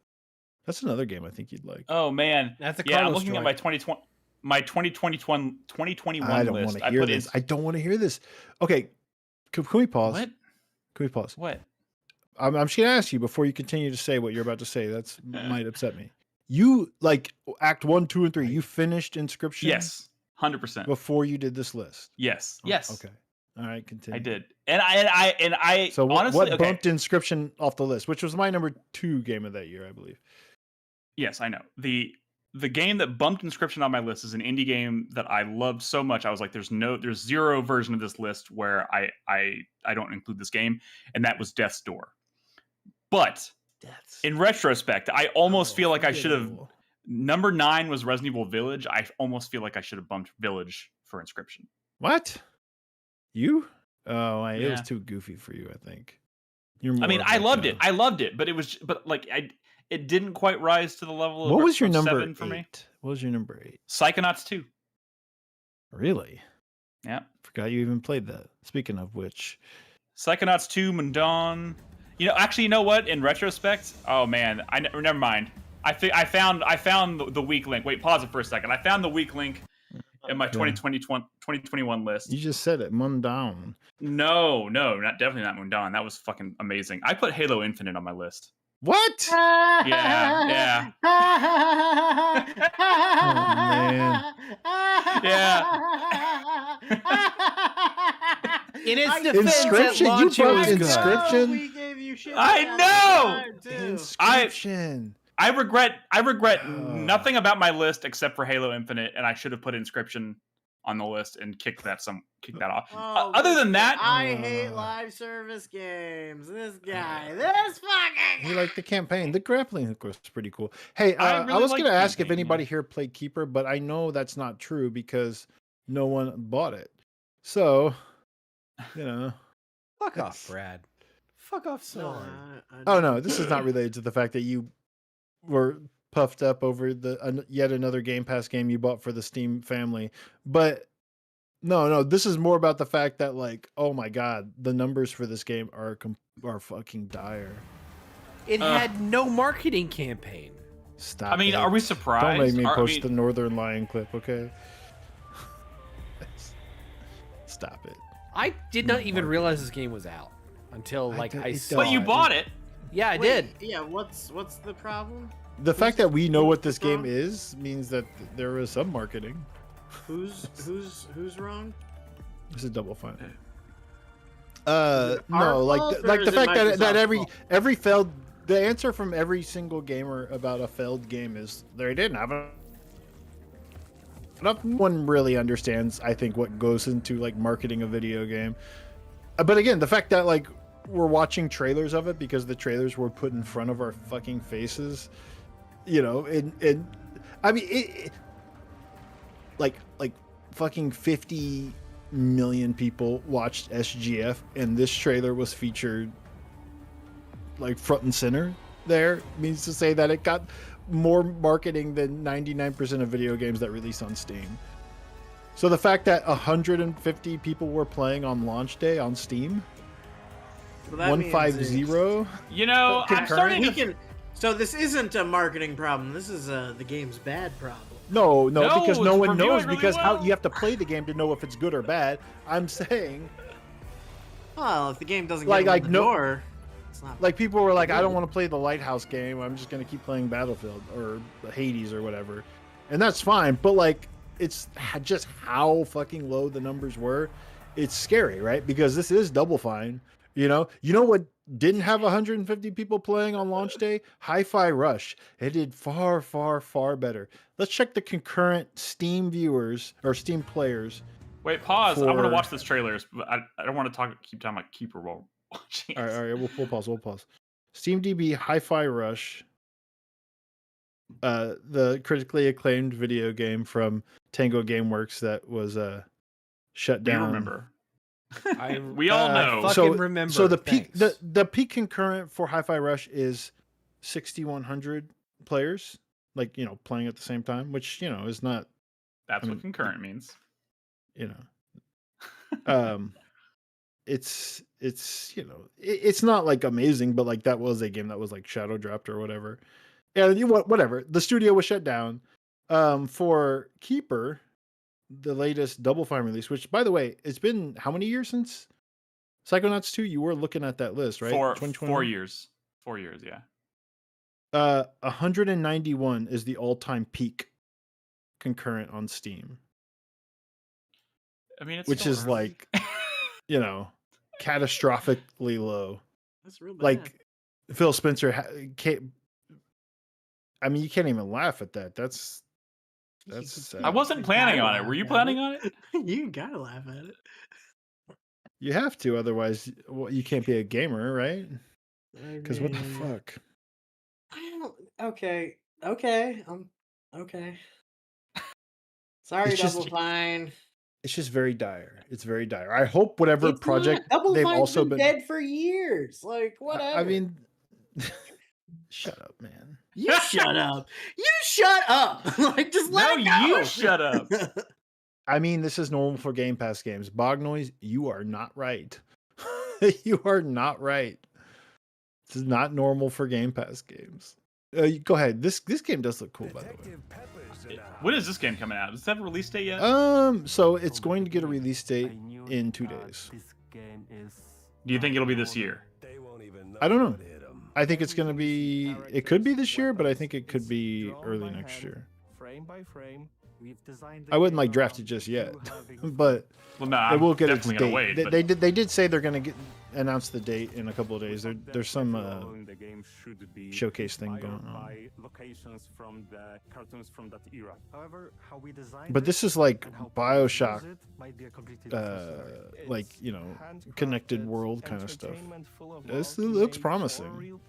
[SPEAKER 1] That's another game I think you'd like.
[SPEAKER 3] Oh man,
[SPEAKER 4] that's a
[SPEAKER 3] I'm looking at my 2021
[SPEAKER 1] I don't
[SPEAKER 3] list.
[SPEAKER 1] want to hear this. I don't want to hear this. Okay, can we pause?
[SPEAKER 3] What?
[SPEAKER 1] Can we pause?
[SPEAKER 3] What?
[SPEAKER 1] I'm just gonna ask you before you continue to say what you're about to say. That's might upset me. You like Act 1, 2, and 3. You finished Inscription.
[SPEAKER 3] Yes, 100%.
[SPEAKER 1] Before you did this list.
[SPEAKER 3] Yes.
[SPEAKER 1] Okay. All right. Continue.
[SPEAKER 3] I did, and I.
[SPEAKER 1] So
[SPEAKER 3] honestly,
[SPEAKER 1] what bumped Inscription off the list, which was my number 2 game of that year, I believe.
[SPEAKER 3] Yes, I know. The game that bumped Inscription on my list is an indie game that I loved so much. I was like, there's zero version of this list where I don't include this game, and that was Death's Door. But in retrospect, I almost feel like I should have. Number 9 was Resident Evil Village. I almost feel like I should have bumped Village for Inscription.
[SPEAKER 1] What? You? Oh, it was too goofy for you, I think.
[SPEAKER 3] I loved it. I loved it, but it didn't quite rise to the level of.
[SPEAKER 1] What was your number
[SPEAKER 3] 7 for me?
[SPEAKER 1] What was your number 8?
[SPEAKER 3] Psychonauts 2.
[SPEAKER 1] Really?
[SPEAKER 3] Yeah.
[SPEAKER 1] Forgot you even played that. Speaking of which,
[SPEAKER 3] Psychonauts 2, Mundawn. You know what? In retrospect, oh man, never mind. I found the weak link. Wait, pause it for a second. I found the weak link in my 2021 list.
[SPEAKER 1] You just said it, Mundawn.
[SPEAKER 3] No, definitely not Mundawn. That was fucking amazing. I put Halo Infinite on my list.
[SPEAKER 1] What?
[SPEAKER 3] Yeah.
[SPEAKER 1] Oh man.
[SPEAKER 3] Yeah.
[SPEAKER 4] In its defense,
[SPEAKER 1] Inscription. You brought Inscription.
[SPEAKER 6] We gave you shit.
[SPEAKER 3] I know.
[SPEAKER 1] Inscription.
[SPEAKER 3] I regret nothing about my list except for Halo Infinite, and I should have put Inscription on the list and kicked that off. Other than that,
[SPEAKER 6] I hate live service games. This fucking.
[SPEAKER 1] You like the campaign. The grappling hook was pretty cool. Hey,
[SPEAKER 3] I
[SPEAKER 1] I
[SPEAKER 3] really
[SPEAKER 1] was
[SPEAKER 3] like
[SPEAKER 1] going to
[SPEAKER 3] the
[SPEAKER 1] ask if
[SPEAKER 3] campaign,
[SPEAKER 1] anybody here played Keeper, but I know that's not true because no one bought it. So,
[SPEAKER 4] Fuck off, Brad. Fuck off so hard.
[SPEAKER 1] Oh no, this is not related to the fact that you were puffed up over yet another Game Pass game you bought for the Steam family. But no, this is more about the fact that like, oh my god, the numbers for this game are fucking dire.
[SPEAKER 4] It had no marketing campaign.
[SPEAKER 1] Stop.
[SPEAKER 3] I mean, are we surprised?
[SPEAKER 1] Don't make me post the Northern Lion clip, okay? Stop it.
[SPEAKER 4] I did not even realize this game was out until I saw.
[SPEAKER 3] But you bought it.
[SPEAKER 4] Yeah, I did.
[SPEAKER 6] Yeah, what's the problem?
[SPEAKER 1] The fact that we know what this game is means that there is some marketing.
[SPEAKER 6] Who's wrong?
[SPEAKER 1] It's a double fine. No, like the fact that every failed, the answer from every single gamer about a failed game is they didn't have a. No one really understands, I think, what goes into like marketing a video game. But again, the fact that like we're watching trailers of it because the trailers were put in front of our fucking faces, and I mean, like fucking 50 million people watched SGF, and this trailer was featured like front and center. There means to say that it got more marketing than 99% of video games that release on Steam. So the fact that 150 people were playing on launch day on Steam,
[SPEAKER 6] Well, that means
[SPEAKER 1] 150.
[SPEAKER 3] You know, I'm starting to.
[SPEAKER 6] So this isn't a marketing problem. This is the game's bad problem.
[SPEAKER 1] No,
[SPEAKER 3] No,
[SPEAKER 1] because no
[SPEAKER 3] it's
[SPEAKER 1] one
[SPEAKER 3] reviewing
[SPEAKER 1] knows
[SPEAKER 3] really
[SPEAKER 1] because how
[SPEAKER 3] well.
[SPEAKER 1] you have to play the game to know if it's good or bad. I'm saying,
[SPEAKER 6] Well, if the game doesn't
[SPEAKER 1] Like-
[SPEAKER 6] get
[SPEAKER 1] like
[SPEAKER 6] in the
[SPEAKER 1] no-
[SPEAKER 6] door, it's not.
[SPEAKER 1] like people were like, I don't want to play the Lighthouse game. I'm just gonna keep playing Battlefield or Hades or whatever, and that's fine. But like, it's just how fucking low the numbers were. It's scary, right? Because this is Double Fine. You know what didn't have 150 people playing on launch day? Hi-Fi Rush. It did far, far, far better. Let's check the concurrent Steam viewers or Steam players.
[SPEAKER 3] Wait, pause. I want to
[SPEAKER 1] for-
[SPEAKER 3] watch this trailer. But I don't want to keep talking about Keeper while watching.
[SPEAKER 1] All right, we'll pause. SteamDB Hi-Fi Rush. The critically acclaimed video game from Tango Gameworks that was shut
[SPEAKER 3] We
[SPEAKER 1] down.
[SPEAKER 3] remember.
[SPEAKER 4] I
[SPEAKER 3] We all know.
[SPEAKER 4] fucking remember.
[SPEAKER 1] So the peak
[SPEAKER 4] Thanks.
[SPEAKER 1] the peak concurrent for Hi-Fi Rush is 6,100 players, like playing at the same time, which is not
[SPEAKER 3] That's what concurrent means.
[SPEAKER 1] it's it's not like amazing, but like that was a game that was like shadow dropped or whatever. And whatever. The studio was shut down. For Keeper, the latest Double Fine release, which by the way, it's been how many years since Psychonauts 2? You were looking at that list, right?
[SPEAKER 3] 4 years. 4 years, yeah.
[SPEAKER 1] 191 is the all-time peak concurrent on Steam.
[SPEAKER 3] I mean, it's
[SPEAKER 1] Which
[SPEAKER 3] still
[SPEAKER 1] is
[SPEAKER 3] early.
[SPEAKER 1] like, catastrophically low.
[SPEAKER 6] That's real bad.
[SPEAKER 1] Like Phil Spencer can't. I mean, you can't even laugh at that. That's sad.
[SPEAKER 3] I wasn't planning on it. Were you planning on it?
[SPEAKER 6] You gotta laugh at it.
[SPEAKER 1] You have to, otherwise, you can't be a gamer, right? Because what the fuck?
[SPEAKER 6] I don't. Okay. Okay. Okay. Sorry,
[SPEAKER 1] It's just-
[SPEAKER 6] Double Fine.
[SPEAKER 1] It's just very dire. It's very dire. I hope whatever
[SPEAKER 6] It's
[SPEAKER 1] project
[SPEAKER 6] not. Double
[SPEAKER 1] they've
[SPEAKER 6] Fine's
[SPEAKER 1] also
[SPEAKER 6] been dead for years. Like whatever.
[SPEAKER 1] I mean, shut up, man.
[SPEAKER 6] you shut up. You shut up. Like just let
[SPEAKER 3] No,
[SPEAKER 6] it go.
[SPEAKER 3] you shut up.
[SPEAKER 1] I mean, this is normal for Game Pass games. Bog Noise, you are not right. You are not right. This is not normal for Game Pass games. Go ahead. This game does look cool, by the way.
[SPEAKER 3] When is this game coming out? Does it have a release date yet?
[SPEAKER 1] So it's going to get a release date in 2 days.
[SPEAKER 3] Do you think it'll be this year?
[SPEAKER 1] I don't know. I think it's going to be. It could be this year, but I think it could be early next year. I wouldn't like draft it just yet, but
[SPEAKER 3] Well, no,
[SPEAKER 1] it
[SPEAKER 3] I'm
[SPEAKER 1] will get its
[SPEAKER 3] definitely gonna
[SPEAKER 1] date.
[SPEAKER 3] wait.
[SPEAKER 1] They did say they're going to announce the date in a couple of days. There's some showcase thing going on. But this is like BioShock, like connected world kind of stuff. This looks promising.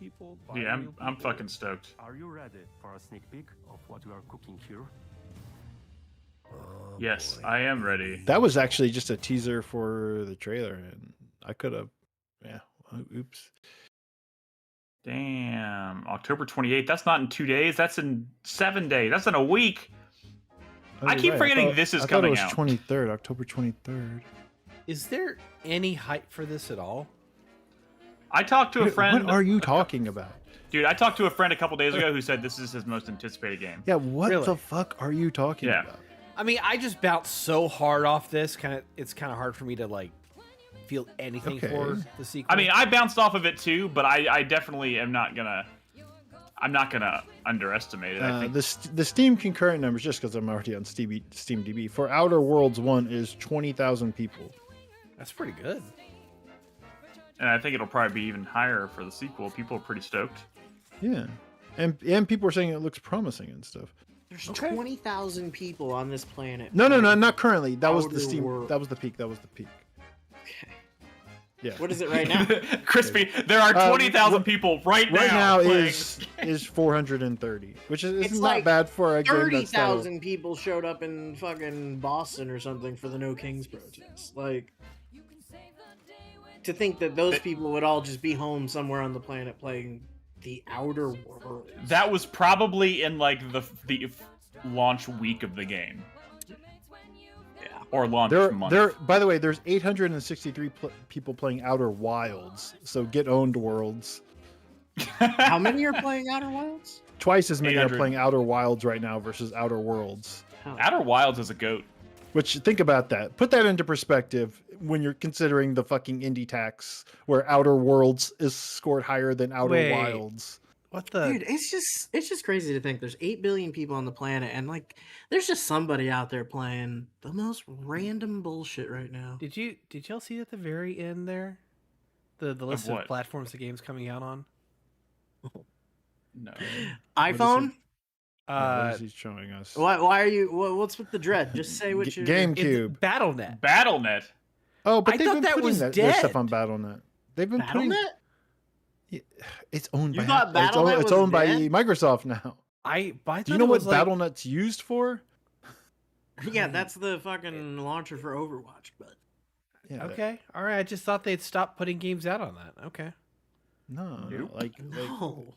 [SPEAKER 3] Yeah, I'm fucking stoked.
[SPEAKER 9] Are you ready for a sneak peek of what we are cooking here?
[SPEAKER 3] Yes, I am ready.
[SPEAKER 1] That was actually just a teaser for the trailer, and I could have, oops.
[SPEAKER 3] Damn, October 28th. That's not in 2 days. That's in 7 days. That's in a week. I keep forgetting this is coming out.
[SPEAKER 1] I thought it was 23rd, October 23rd.
[SPEAKER 4] Is there any hype for this at all?
[SPEAKER 3] I talked to a friend.
[SPEAKER 1] What are you talking about?
[SPEAKER 3] Dude, I talked to a friend a couple days ago who said this is his most anticipated game.
[SPEAKER 1] Yeah, what
[SPEAKER 4] Really?
[SPEAKER 1] the fuck are you talking
[SPEAKER 3] Yeah.
[SPEAKER 1] about?
[SPEAKER 4] I mean, I just bounced so hard off this. It's kind of hard for me to like feel anything
[SPEAKER 1] Okay.
[SPEAKER 4] for the sequel.
[SPEAKER 3] I mean, I bounced off of it too, but I definitely am not gonna. I'm not gonna underestimate it. I think
[SPEAKER 1] The Steam concurrent numbers, just because I'm already on SteamDB, for Outer Worlds 1 is 20,000 people.
[SPEAKER 4] that's pretty good.
[SPEAKER 3] and I think it'll probably be even higher for the sequel. People are pretty stoked.
[SPEAKER 1] Yeah, and people are saying it looks promising and stuff.
[SPEAKER 6] There's 20,000 people on this planet.
[SPEAKER 1] No, not currently. That was the
[SPEAKER 6] Outer
[SPEAKER 1] Steam.
[SPEAKER 6] World.
[SPEAKER 1] That was the peak.
[SPEAKER 6] Okay.
[SPEAKER 1] Yeah.
[SPEAKER 6] What is it right now?
[SPEAKER 3] Crispy, there are 20,000 people right now.
[SPEAKER 1] Right now
[SPEAKER 3] playing.
[SPEAKER 1] is 430, which is
[SPEAKER 6] It's
[SPEAKER 1] not
[SPEAKER 6] like
[SPEAKER 1] bad for a game that's
[SPEAKER 6] 30,000 people showed up in fucking Boston or something for the No Kings protest. Like, to think that those people would all just be home somewhere on the planet playing the Outer Worlds.
[SPEAKER 3] That was probably in like the launch week of the game.
[SPEAKER 6] Yeah.
[SPEAKER 3] or launch month.
[SPEAKER 1] By the way, there's 863 people playing Outer Wilds. So get owned, Worlds.
[SPEAKER 6] How many are playing Outer Wilds?
[SPEAKER 1] Twice as many are
[SPEAKER 3] 800.
[SPEAKER 1] playing Outer Wilds right now versus Outer Worlds.
[SPEAKER 3] Outer Wilds is a goat.
[SPEAKER 1] Which, think about that. Put that into perspective when you're considering the fucking indie tax, where Outer Worlds is scored higher than Outer Wilds.
[SPEAKER 4] What the
[SPEAKER 6] Dude, it's just crazy to think there's 8 billion people on the planet, and like there's just somebody out there playing the most random bullshit right now.
[SPEAKER 4] Did y'all see at the very end there? The list of platforms the game's coming out on?
[SPEAKER 3] No.
[SPEAKER 6] iPhone?
[SPEAKER 1] What is he showing us?
[SPEAKER 6] Why are you? What's with the dread? Just say what you.
[SPEAKER 1] GameCube.
[SPEAKER 4] It's BattleNet.
[SPEAKER 3] BattleNet.
[SPEAKER 1] Oh, but
[SPEAKER 4] I
[SPEAKER 1] they've
[SPEAKER 4] thought
[SPEAKER 1] been
[SPEAKER 4] that
[SPEAKER 1] putting
[SPEAKER 4] was
[SPEAKER 1] their
[SPEAKER 4] dead.
[SPEAKER 1] stuff on BattleNet. They've been putting.
[SPEAKER 6] BattleNet?
[SPEAKER 1] It's owned
[SPEAKER 6] You
[SPEAKER 1] by.
[SPEAKER 6] thought BattleNet
[SPEAKER 1] it's
[SPEAKER 6] was
[SPEAKER 1] owned by
[SPEAKER 6] dead?
[SPEAKER 1] Microsoft now. Do you know what BattleNet's used for?
[SPEAKER 6] Yeah, that's the fucking launcher for Overwatch. But
[SPEAKER 1] Yeah.
[SPEAKER 4] Okay, all right. I just thought they'd stop putting games out on that. Okay.
[SPEAKER 1] No,
[SPEAKER 3] Nope.
[SPEAKER 6] no,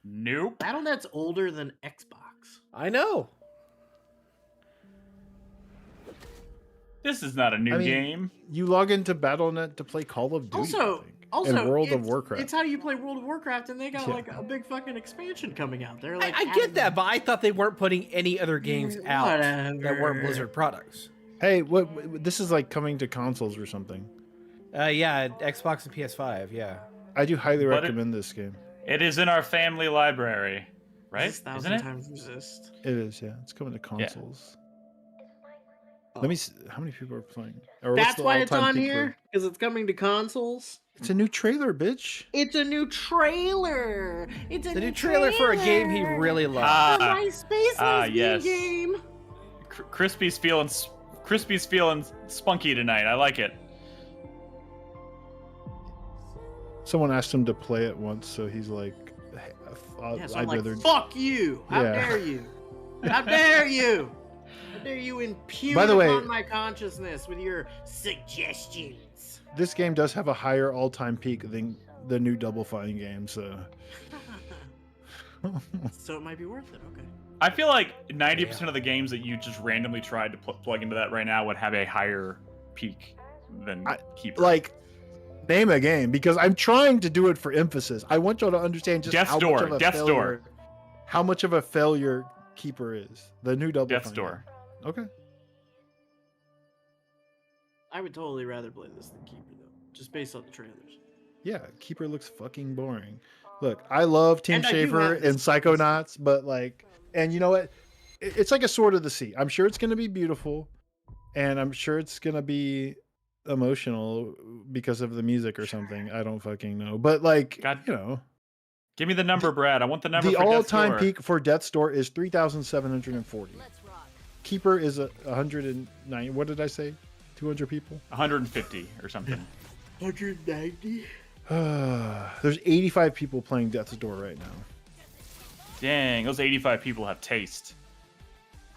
[SPEAKER 3] Nope.
[SPEAKER 6] BattleNet's older than Xbox.
[SPEAKER 4] I know.
[SPEAKER 3] This is not a new game.
[SPEAKER 1] You log into BattleNet to play Call of Duty.
[SPEAKER 6] Also,
[SPEAKER 1] and World of
[SPEAKER 6] it's-
[SPEAKER 1] Warcraft.
[SPEAKER 6] It's how you play World of Warcraft, and they got like a big fucking expansion coming out. They're like,
[SPEAKER 4] I get that, but I thought they weren't putting any other games out that
[SPEAKER 6] Whatever.
[SPEAKER 4] weren't Blizzard products.
[SPEAKER 1] Hey, what? This is like coming to consoles or something.
[SPEAKER 4] Yeah, Xbox and PS5. Yeah.
[SPEAKER 1] I do highly
[SPEAKER 3] But
[SPEAKER 1] recommend this game.
[SPEAKER 3] It is in our family library, right?
[SPEAKER 6] This
[SPEAKER 3] Isn't it?
[SPEAKER 6] times resist.
[SPEAKER 1] It is, yeah. It's coming to consoles. Let me see how many people are playing. Or what's
[SPEAKER 6] That's
[SPEAKER 1] the
[SPEAKER 6] why it's
[SPEAKER 1] all-time
[SPEAKER 6] on
[SPEAKER 1] peak
[SPEAKER 6] here, because it's coming to consoles.
[SPEAKER 1] It's a new trailer, bitch.
[SPEAKER 6] It's a new trailer. It's a
[SPEAKER 4] The new trailer for a game he really loves.
[SPEAKER 3] Ah,
[SPEAKER 6] My space lesbian
[SPEAKER 3] yes.
[SPEAKER 6] game.
[SPEAKER 3] Crispy's feeling spunky tonight. I like it.
[SPEAKER 1] Someone asked him to play it once, so he's like,
[SPEAKER 6] Yeah, so
[SPEAKER 1] I'd
[SPEAKER 6] I'm like,
[SPEAKER 1] rather.
[SPEAKER 6] fuck you. How
[SPEAKER 1] Yeah.
[SPEAKER 6] dare you? How dare you? How dare you impugn
[SPEAKER 1] By the way-
[SPEAKER 6] upon my consciousness with your suggestions?
[SPEAKER 1] This game does have a higher all-time peak than the new Double Fine game, so.
[SPEAKER 6] So it might be worth it. Okay.
[SPEAKER 3] I feel like 90% of the games that you just randomly tried to plug into that right now would have a higher peak than Keeper.
[SPEAKER 1] Like, name a game, because I'm trying to do it for emphasis. I want y'all to understand just
[SPEAKER 3] Death's
[SPEAKER 1] how
[SPEAKER 3] Door,
[SPEAKER 1] much of a
[SPEAKER 3] Death's
[SPEAKER 1] failure,
[SPEAKER 3] Door.
[SPEAKER 1] how much of a failure Keeper is. The new Double
[SPEAKER 3] Death's
[SPEAKER 1] Fine
[SPEAKER 3] Door.
[SPEAKER 1] game. Okay.
[SPEAKER 6] I would totally rather play this than Keeper, though, just based on the trailers.
[SPEAKER 1] Yeah, Keeper looks fucking boring. Look, I love Tim
[SPEAKER 6] And I do
[SPEAKER 1] Schafer
[SPEAKER 6] have this-
[SPEAKER 1] and Psychonauts, but like, and you know what? It's like a Sword of the Sea. I'm sure it's gonna be beautiful, and I'm sure it's gonna be emotional because of the music or something. I don't fucking know, but like, you know,
[SPEAKER 3] Give me the number, Brad. I want the number.
[SPEAKER 1] the
[SPEAKER 3] for Death's
[SPEAKER 1] all-time
[SPEAKER 3] Door.
[SPEAKER 1] peak for Death's Door is 3,740. Keeper is 109. What did I say? 200 people.
[SPEAKER 3] 150 or something.
[SPEAKER 6] 190.
[SPEAKER 1] There's 85 people playing Death's Door right now.
[SPEAKER 3] Dang, those 85 people have taste.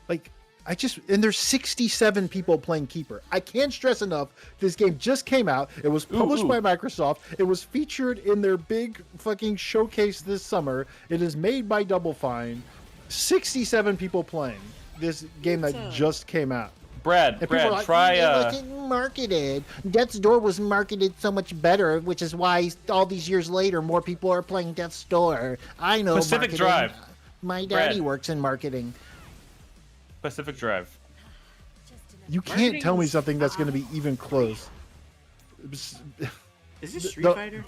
[SPEAKER 1] Like, and there's 67 people playing Keeper. I can't stress enough, this game just came out. It was published by Microsoft. It was featured in their big fucking showcase this summer. It is made by Double Fine. 67 people playing this game that just came out.
[SPEAKER 3] Brad,
[SPEAKER 1] And people are like,
[SPEAKER 3] try.
[SPEAKER 10] It wasn't marketed. Death's Door was marketed so much better, which is why all these years later, more people are playing Death's Door. I know
[SPEAKER 3] Pacific
[SPEAKER 10] marketing.
[SPEAKER 3] Drive.
[SPEAKER 10] My daddy
[SPEAKER 3] Brad.
[SPEAKER 10] works in marketing.
[SPEAKER 3] Pacific Drive.
[SPEAKER 1] You can't tell me something that's going to be even close.
[SPEAKER 6] Is this Street
[SPEAKER 1] The-
[SPEAKER 6] Fighter?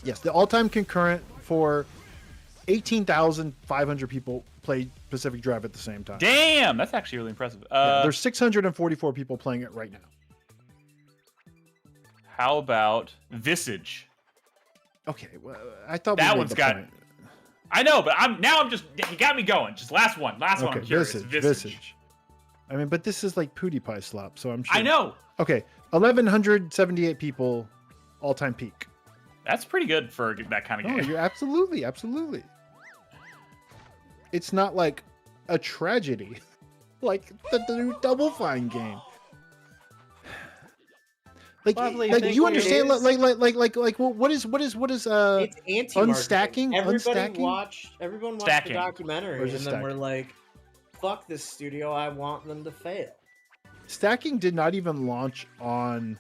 [SPEAKER 1] Yes, the all-time concurrent for 18,500 people played Pacific Drive at the same time.
[SPEAKER 3] Damn, that's actually really impressive.
[SPEAKER 1] There's 644 people playing it right now.
[SPEAKER 3] How about Visage?
[SPEAKER 1] Okay, well, I thought
[SPEAKER 3] That
[SPEAKER 1] we made
[SPEAKER 3] one's
[SPEAKER 1] the
[SPEAKER 3] got.
[SPEAKER 1] point.
[SPEAKER 3] I know, but I'm just. You got me going. Just last one. Last one. I'm
[SPEAKER 1] Okay,
[SPEAKER 3] curious.
[SPEAKER 1] Visage. I mean, but this is like PewDiePie slop, so I'm sure.
[SPEAKER 3] I know.
[SPEAKER 1] Okay, 1,178 people, all-time peak.
[SPEAKER 3] That's pretty good for that kind of
[SPEAKER 1] No,
[SPEAKER 3] game.
[SPEAKER 1] you're absolutely. It's not like a tragedy, like the new Double Fine game. Like,
[SPEAKER 6] Lovely,
[SPEAKER 1] like
[SPEAKER 6] thank
[SPEAKER 1] you
[SPEAKER 6] you.
[SPEAKER 1] understand?
[SPEAKER 6] It is-
[SPEAKER 1] Like, what is
[SPEAKER 6] It's anti
[SPEAKER 1] unstacking?
[SPEAKER 6] Everybody
[SPEAKER 1] Unstacking?
[SPEAKER 6] watched. Everyone watched
[SPEAKER 3] Stacking.
[SPEAKER 6] the documentary,
[SPEAKER 1] Or is
[SPEAKER 6] and
[SPEAKER 1] it
[SPEAKER 6] then we're
[SPEAKER 1] stacking?
[SPEAKER 6] like, fuck this studio. I want them to fail.
[SPEAKER 1] Stacking did not even launch on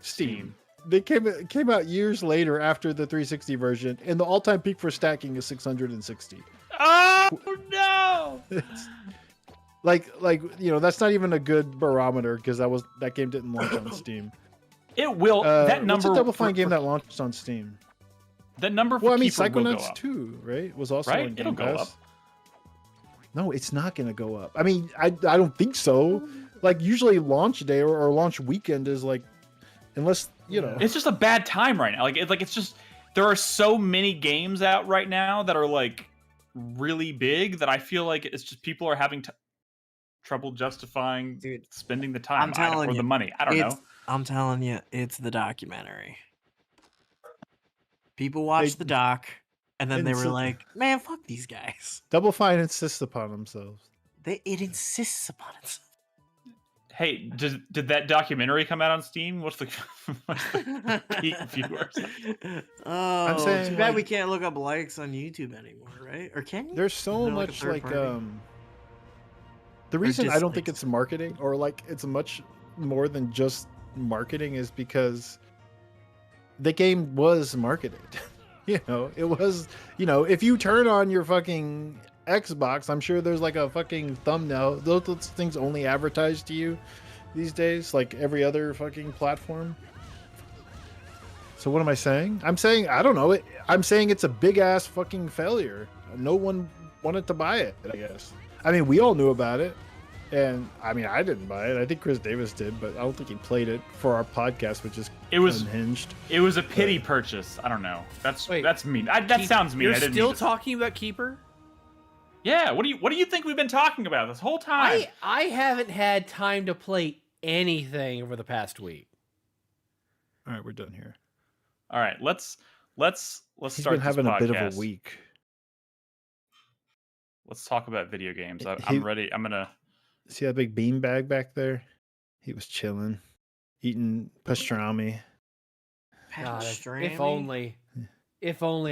[SPEAKER 1] Steam. They came out years later after the 360 version, and the all-time peak for stacking is 660.
[SPEAKER 3] Oh no!
[SPEAKER 1] like that's not even a good barometer because that game didn't launch on Steam.
[SPEAKER 3] It will. That number.
[SPEAKER 1] What's a Double Fine game that launched on Steam?
[SPEAKER 3] That number for Keeper will go up.
[SPEAKER 1] Psychonauts 2, right? Was also
[SPEAKER 3] Right?
[SPEAKER 1] on Game
[SPEAKER 3] It'll go
[SPEAKER 1] Pass.
[SPEAKER 3] up.
[SPEAKER 1] No, it's not going to go up. I mean, I don't think so. Like usually launch day or launch weekend is like, unless
[SPEAKER 3] it's just a bad time right now. It's just there are so many games out right now that are like really big that I feel like it's just people are having trouble justifying spending the time or the money. I don't know.
[SPEAKER 6] I'm telling you, it's the documentary. People watched the doc, and then they were like, "Man, fuck these guys."
[SPEAKER 1] Double Fine insists upon themselves.
[SPEAKER 6] It insists upon itself.
[SPEAKER 3] Hey, did that documentary come out on Steam? What's the peak viewers?
[SPEAKER 6] Oh,
[SPEAKER 1] I'm saying,
[SPEAKER 6] too bad we can't look up likes on YouTube anymore, right? Or can you?
[SPEAKER 1] There's so much the reason I don't think it's marketing or like it's much more than just marketing is because the game was marketed. It was, if you turn on your fucking Xbox, I'm sure there's like a fucking thumbnail. Those things only advertise to you these days, like every other fucking platform. So what am I saying? I'm saying, I don't know. I'm saying it's a big ass fucking failure. No one wanted to buy it, I guess. I mean, we all knew about it. And I mean, I didn't buy it. I think Chris Davis did, but I don't think he played it for our podcast, which is unhinged.
[SPEAKER 3] It was a pity purchase. I don't know. That's mean. That sounds mean.
[SPEAKER 4] You're still talking about Keeper?
[SPEAKER 3] Yeah. What do you think we've been talking about this whole time?
[SPEAKER 4] I haven't had time to play anything over the past week.
[SPEAKER 1] All right, we're done here.
[SPEAKER 3] All right, let's
[SPEAKER 1] He's
[SPEAKER 3] start.
[SPEAKER 1] Been having
[SPEAKER 3] this
[SPEAKER 1] a bit of a week.
[SPEAKER 3] Let's talk about video games. I'm ready. I'm gonna.
[SPEAKER 1] See that big beanbag back there? He was chilling, eating pastrami.
[SPEAKER 4] God, if only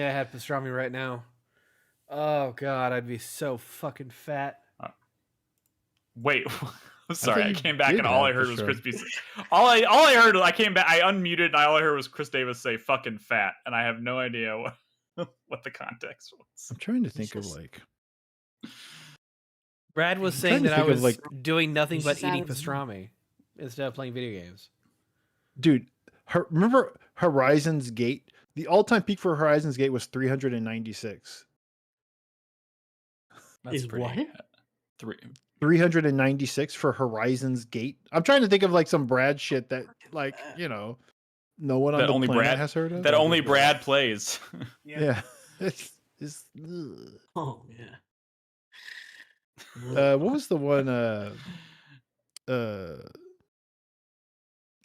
[SPEAKER 4] I had pastrami right now. Oh God, I'd be so fucking fat.
[SPEAKER 3] Wait, sorry, I came back and all I heard was crispy. All I heard, I came back, I unmuted, and all I heard was Chris Davis say "fucking fat," and I have no idea what the context was.
[SPEAKER 1] I'm trying to think of like.
[SPEAKER 4] Brad was saying that I was doing nothing but eating pastrami instead of playing video games.
[SPEAKER 1] Dude, remember Horizon's Gate? The all-time peak for Horizon's Gate was 396.
[SPEAKER 6] That's pretty.
[SPEAKER 3] What?
[SPEAKER 1] 396 for Horizon's Gate. I'm trying to think of like some Brad shit that like, no one on the planet has heard of.
[SPEAKER 3] That only Brad plays.
[SPEAKER 1] Yeah. It's
[SPEAKER 6] oh yeah.
[SPEAKER 1] What was the one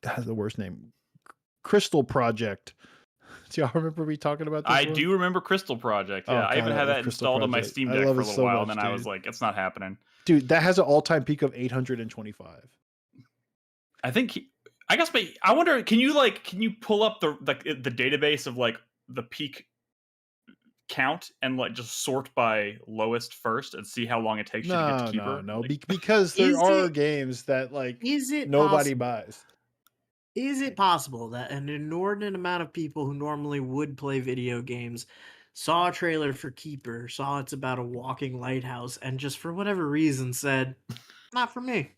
[SPEAKER 1] has the worst name? Crystal Project. Do y'all remember me talking about this?
[SPEAKER 3] I do remember Crystal Project. Yeah, I even had that installed on my Steam Deck for a little while, and then I was like, it's not happening.
[SPEAKER 1] Dude, that has an all-time peak of 825.
[SPEAKER 3] I think I guess, but I wonder, can you pull up the database of like the peak count and like just sort by lowest first and see how long it takes you to get to Keeper?
[SPEAKER 1] No, because there are games that like nobody buys.
[SPEAKER 6] Is it possible that an inordinate amount of people who normally would play video games saw a trailer for Keeper, saw it's about a walking lighthouse, and just for whatever reason said, not for me?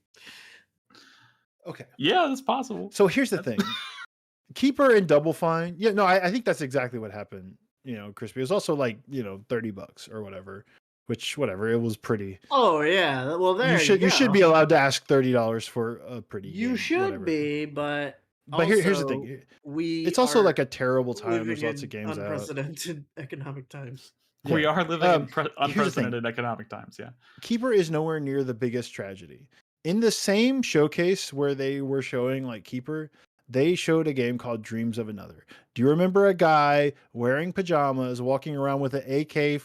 [SPEAKER 1] Okay.
[SPEAKER 3] Yeah, that's possible.
[SPEAKER 1] So here's the thing. Keeper and Double Fine. Yeah, no, I think that's exactly what happened. Crispy. It was also like, $30 or whatever. Which, whatever, it was pretty.
[SPEAKER 6] Oh yeah, well there
[SPEAKER 1] you should be allowed to ask $30 for a pretty.
[SPEAKER 6] You
[SPEAKER 1] game,
[SPEAKER 6] should
[SPEAKER 1] whatever.
[SPEAKER 6] be, but
[SPEAKER 1] here's the thing. It's also like a terrible time. There's lots of games
[SPEAKER 6] unprecedented economic times.
[SPEAKER 3] Yeah. We are living in unprecedented economic times. Yeah.
[SPEAKER 1] Keeper is nowhere near the biggest tragedy. In the same showcase where they were showing like Keeper, they showed a game called Dreams of Another. Do you remember a guy wearing pajamas, walking around with an AK,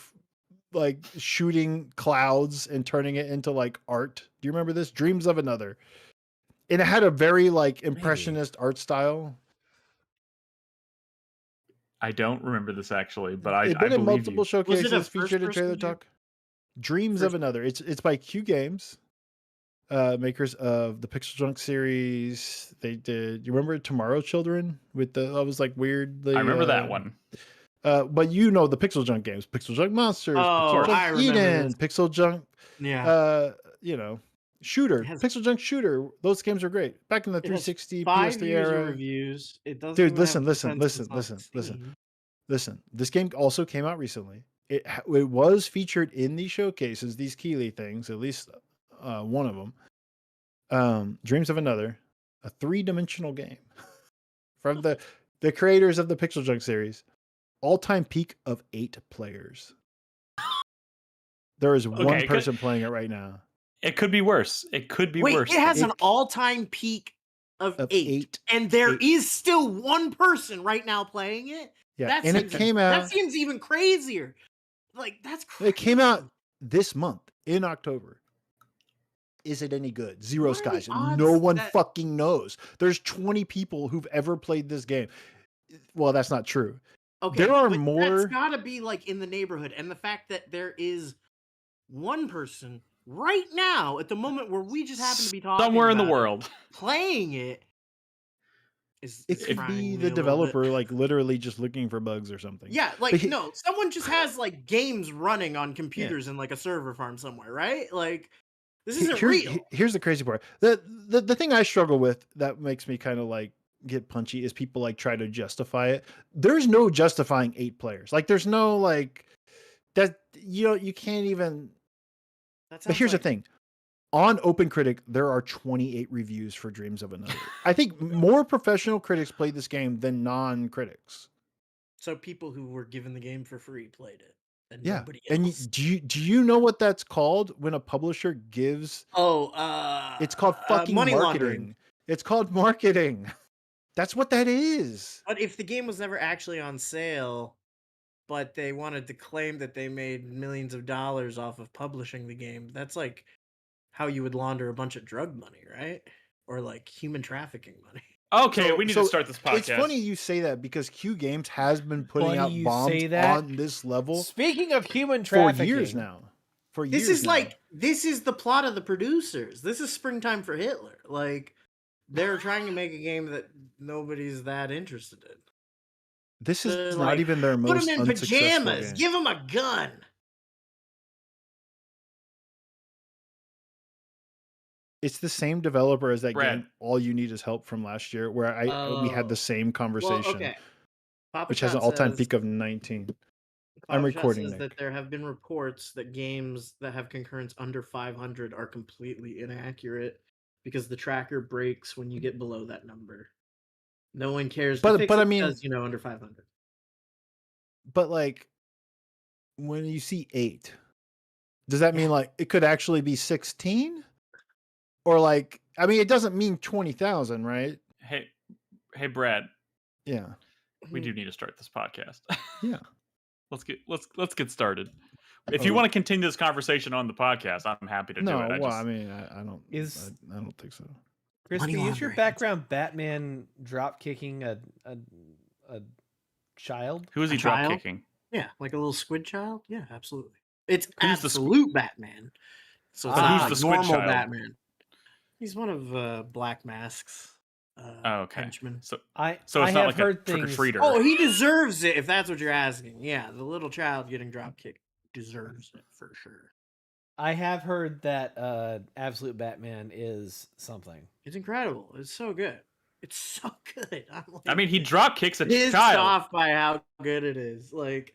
[SPEAKER 1] like shooting clouds and turning it into like art? Do you remember this? Dreams of Another. And it had a very like impressionist art style.
[SPEAKER 3] I don't remember this actually, but I
[SPEAKER 1] been in multiple
[SPEAKER 3] you.
[SPEAKER 1] showcases featured in Trailer Talk. Dreams of Another. It's by Q Games, makers of the Pixel Junk series. They did. You remember Tomorrow Children with that was like weirdly.
[SPEAKER 3] I remember that one.
[SPEAKER 1] But you know the Pixel Junk games, Pixel Junk Monsters, Pixel Junk
[SPEAKER 6] I remember
[SPEAKER 1] Eden,
[SPEAKER 6] this.
[SPEAKER 1] Pixel Junk.
[SPEAKER 6] Yeah.
[SPEAKER 1] You know, Shooter, Pixel Junk Shooter. Those games are great. Back in the 360 PS3 era.
[SPEAKER 6] Reviews. It doesn't.
[SPEAKER 1] Dude,
[SPEAKER 6] even
[SPEAKER 1] listen.
[SPEAKER 6] have
[SPEAKER 1] Listen. This game also came out recently. It was featured in these showcases, these Keeley things, at least one of them. Dreams of Another, a 3-dimensional game from the creators of the Pixel Junk series. All-time peak of 8 players. There is one person playing it right now.
[SPEAKER 3] It could be worse. It could be worse.
[SPEAKER 6] It has an all-time peak of 8, and there is still one person right now playing it.
[SPEAKER 1] Yeah, and it came out.
[SPEAKER 6] That seems even crazier. Like, that's crazy.
[SPEAKER 1] It came out this month in October. Is it any good? Zero skies. No one fucking knows. There's 20 people who've ever played this game. Well, that's not true.
[SPEAKER 6] Okay,
[SPEAKER 1] there are
[SPEAKER 6] but
[SPEAKER 1] more.
[SPEAKER 6] That's gotta be like in the neighborhood, and the fact that there is one person right now at the moment where we just happen to be talking
[SPEAKER 3] somewhere in the
[SPEAKER 6] about
[SPEAKER 3] world
[SPEAKER 6] playing it.
[SPEAKER 1] It could be the developer, like literally just looking for bugs or something.
[SPEAKER 6] Yeah, like no, someone just has like games running on computers in like a server farm somewhere, right? Like this isn't real.
[SPEAKER 1] Here's the crazy part. The thing I struggle with that makes me kind of like get punchy is people like try to justify it. There's no justifying 8 players. Like there's no like that. You can't even. But here's the thing. On OpenCritic, there are 28 reviews for Dreams of Another. I think more professional critics played this game than non-critics.
[SPEAKER 6] So people who were given the game for free played it, and
[SPEAKER 1] yeah.
[SPEAKER 6] nobody else.
[SPEAKER 1] And do you know what that's called when a publisher gives? It's called fucking
[SPEAKER 6] money
[SPEAKER 1] marketing.
[SPEAKER 6] Laundering.
[SPEAKER 1] It's called marketing. That's what that is.
[SPEAKER 6] But if the game was never actually on sale, but they wanted to claim that they made millions of dollars off of publishing the game, that's like how you would launder a bunch of drug money, right? Or like human trafficking money.
[SPEAKER 3] Okay, we need to start this podcast.
[SPEAKER 1] It's funny you say that because Q Games has been putting out bombs on this level.
[SPEAKER 4] Speaking of human trafficking,
[SPEAKER 1] for years now.
[SPEAKER 6] This is the plot of the producers. This is Springtime for Hitler. Like they're trying to make a game that nobody's that interested in.
[SPEAKER 1] This is not even their most
[SPEAKER 6] put him in pajamas.
[SPEAKER 1] Game.
[SPEAKER 6] Give him a gun.
[SPEAKER 1] It's the same developer as that game. All You Need Is Help from last year, where we had the same conversation, which has an all-time peak of 19. I'm recording.
[SPEAKER 6] Says that there have been reports that games that have concurrence under 500 are completely inaccurate because the tracker breaks when you get below that number. No one cares.
[SPEAKER 1] But I mean,
[SPEAKER 6] because, under 500.
[SPEAKER 1] But like, when you see 8, does that mean like it could actually be 16? Or like, I mean, it doesn't mean 20,000, right?
[SPEAKER 3] Hey, Brad.
[SPEAKER 1] Yeah,
[SPEAKER 3] we do need to start this podcast.
[SPEAKER 1] Yeah,
[SPEAKER 3] let's get started. If you want to continue this conversation on the podcast, I'm happy to do it.
[SPEAKER 1] I don't think so.
[SPEAKER 4] Crispy, is your background Batman drop kicking a child?
[SPEAKER 3] Who is he drop kicking?
[SPEAKER 6] Yeah, like a little squid child. Yeah, absolutely. It's absolute Batman. So it's not
[SPEAKER 3] who's the
[SPEAKER 6] normal
[SPEAKER 3] squid child?
[SPEAKER 6] Batman. He's one of Black Mask's henchmen.
[SPEAKER 3] So it's not like a trick-or-treater.
[SPEAKER 6] Oh, he deserves it if that's what you're asking. Yeah, the little child getting drop kicked deserves it for sure.
[SPEAKER 4] I have heard that Absolute Batman is something.
[SPEAKER 6] It's incredible. It's so good. It's so good.
[SPEAKER 3] I mean, he drop kicks a
[SPEAKER 6] pissed
[SPEAKER 3] child.
[SPEAKER 6] Off by how good it is. Like,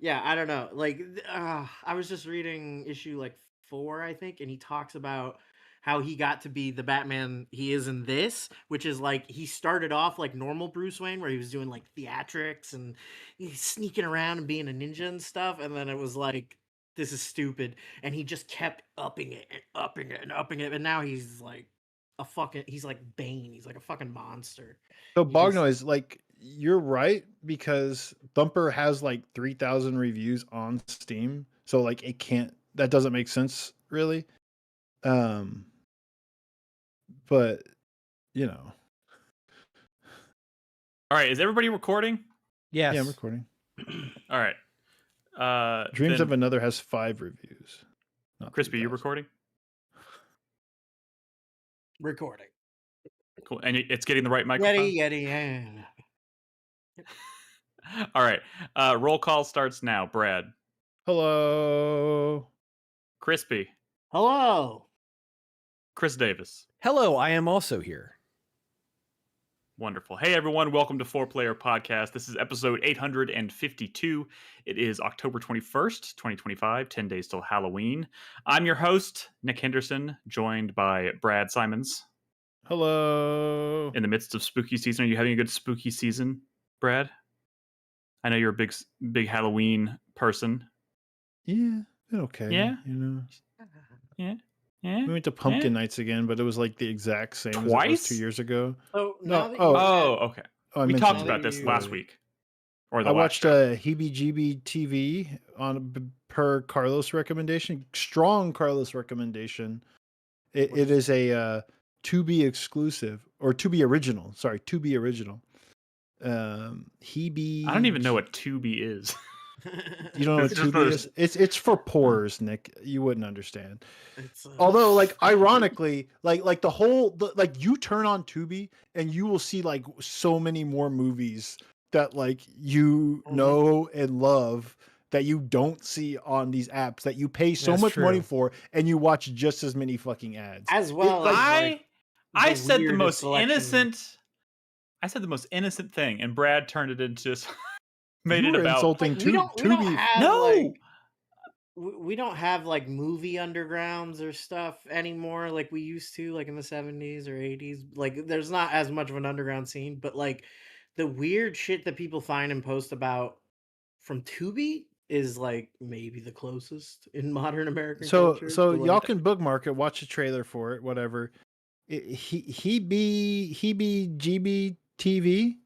[SPEAKER 6] yeah, I don't know. Like, I was just reading issue like 4, I think, and he talks about how he got to be the Batman he is in this, which is like he started off like normal Bruce Wayne, where he was doing like theatrics and he's sneaking around and being a ninja and stuff, and then it was like, this is stupid, and he just kept upping it and upping it and upping it, and now he's like he's like Bane. He's like a fucking monster.
[SPEAKER 1] So Bognoise, like, you're right, because Thumper has like 3,000 reviews on Steam, so like that doesn't make sense really. But
[SPEAKER 3] All right, is everybody recording?
[SPEAKER 4] Yes.
[SPEAKER 1] Yeah, I'm recording.
[SPEAKER 3] All right.
[SPEAKER 1] Dreams of Another has 5 reviews.
[SPEAKER 3] Crispy, you recording?
[SPEAKER 6] Recording.
[SPEAKER 3] Cool. And it's getting the right microphone?
[SPEAKER 6] Yeti, yeah.
[SPEAKER 3] All right. Roll call starts now. Brad.
[SPEAKER 1] Hello.
[SPEAKER 3] Crispy.
[SPEAKER 6] Hello.
[SPEAKER 3] Chris Davis.
[SPEAKER 4] Hello, I am also here.
[SPEAKER 3] Wonderful. Hey, everyone. Welcome to 4Player Podcast. This is episode 852. It is October 21st, 2025, 10 days till Halloween. I'm your host, Nick Henderson, joined by Brad Simons.
[SPEAKER 1] Hello.
[SPEAKER 3] In the midst of spooky season. Are you having a good spooky season, Brad? I know you're a big Halloween person.
[SPEAKER 1] Yeah, okay.
[SPEAKER 3] Yeah?
[SPEAKER 1] You know.
[SPEAKER 3] Yeah. Yeah.
[SPEAKER 1] We went to Pumpkin Nights again, but it was like the exact same as it was 2 years ago.
[SPEAKER 6] Oh,
[SPEAKER 1] No,
[SPEAKER 3] okay.
[SPEAKER 1] I
[SPEAKER 3] We
[SPEAKER 1] mentioned
[SPEAKER 3] talked
[SPEAKER 1] it.
[SPEAKER 3] about this last week. Or the
[SPEAKER 1] I
[SPEAKER 3] last
[SPEAKER 1] watched
[SPEAKER 3] show.
[SPEAKER 1] Heebie-Jeebie TV per Carlos recommendation. Strong Carlos recommendation. It is a Tubi exclusive or Tubi original. Sorry, Tubi original. Heebie.
[SPEAKER 3] I don't even know what Tubi is.
[SPEAKER 1] You don't know what
[SPEAKER 3] It's just
[SPEAKER 1] Tubi is? It's for poors, Nick. You wouldn't understand. Although, like, ironically, like the whole like you turn on Tubi and you will see like so many more movies that like you know and love that you don't see on these apps that you pay so much money for, and you watch just as many fucking ads.
[SPEAKER 6] As well as
[SPEAKER 3] I said the most
[SPEAKER 6] selection.
[SPEAKER 3] innocent. I said the most innocent thing, and Brad turned it into made
[SPEAKER 1] You
[SPEAKER 3] it
[SPEAKER 1] were
[SPEAKER 3] about
[SPEAKER 1] insulting
[SPEAKER 6] we don't
[SPEAKER 1] Tubi.
[SPEAKER 6] have,
[SPEAKER 3] No!
[SPEAKER 6] like, we don't have like movie undergrounds or stuff anymore like we used to, like in the 70s or 80s. Like there's not as much of an underground scene, but like the weird shit that people find and post about from Tubi is like maybe the closest in modern American culture.
[SPEAKER 1] So
[SPEAKER 6] to, like,
[SPEAKER 1] y'all can bookmark it, watch the trailer for it, whatever. Heebie-Jeebie TV,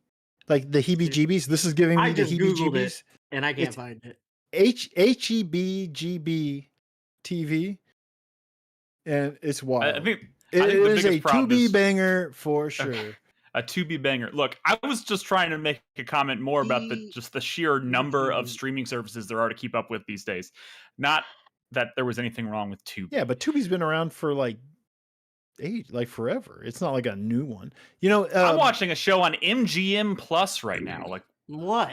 [SPEAKER 1] like the heebie-jeebies. This is giving
[SPEAKER 6] I
[SPEAKER 1] me the
[SPEAKER 6] just Googled
[SPEAKER 1] heebie-jeebies.
[SPEAKER 6] it and I can't
[SPEAKER 1] It's
[SPEAKER 6] find it.
[SPEAKER 1] HEBGB TV, and it's wild.
[SPEAKER 3] I think
[SPEAKER 1] it
[SPEAKER 3] the
[SPEAKER 1] is
[SPEAKER 3] biggest
[SPEAKER 1] a
[SPEAKER 3] problem
[SPEAKER 1] Tubi
[SPEAKER 3] is
[SPEAKER 1] banger for sure.
[SPEAKER 3] a Tubi banger. Look, I was just trying to make a comment more about just the sheer number of streaming services there are to keep up with these days. Not that there was anything wrong with Tubi.
[SPEAKER 1] Yeah, but Tubi's been around for like forever. It's not like a new one. You know,
[SPEAKER 3] I'm watching a show on MGM Plus right now. Like
[SPEAKER 6] what?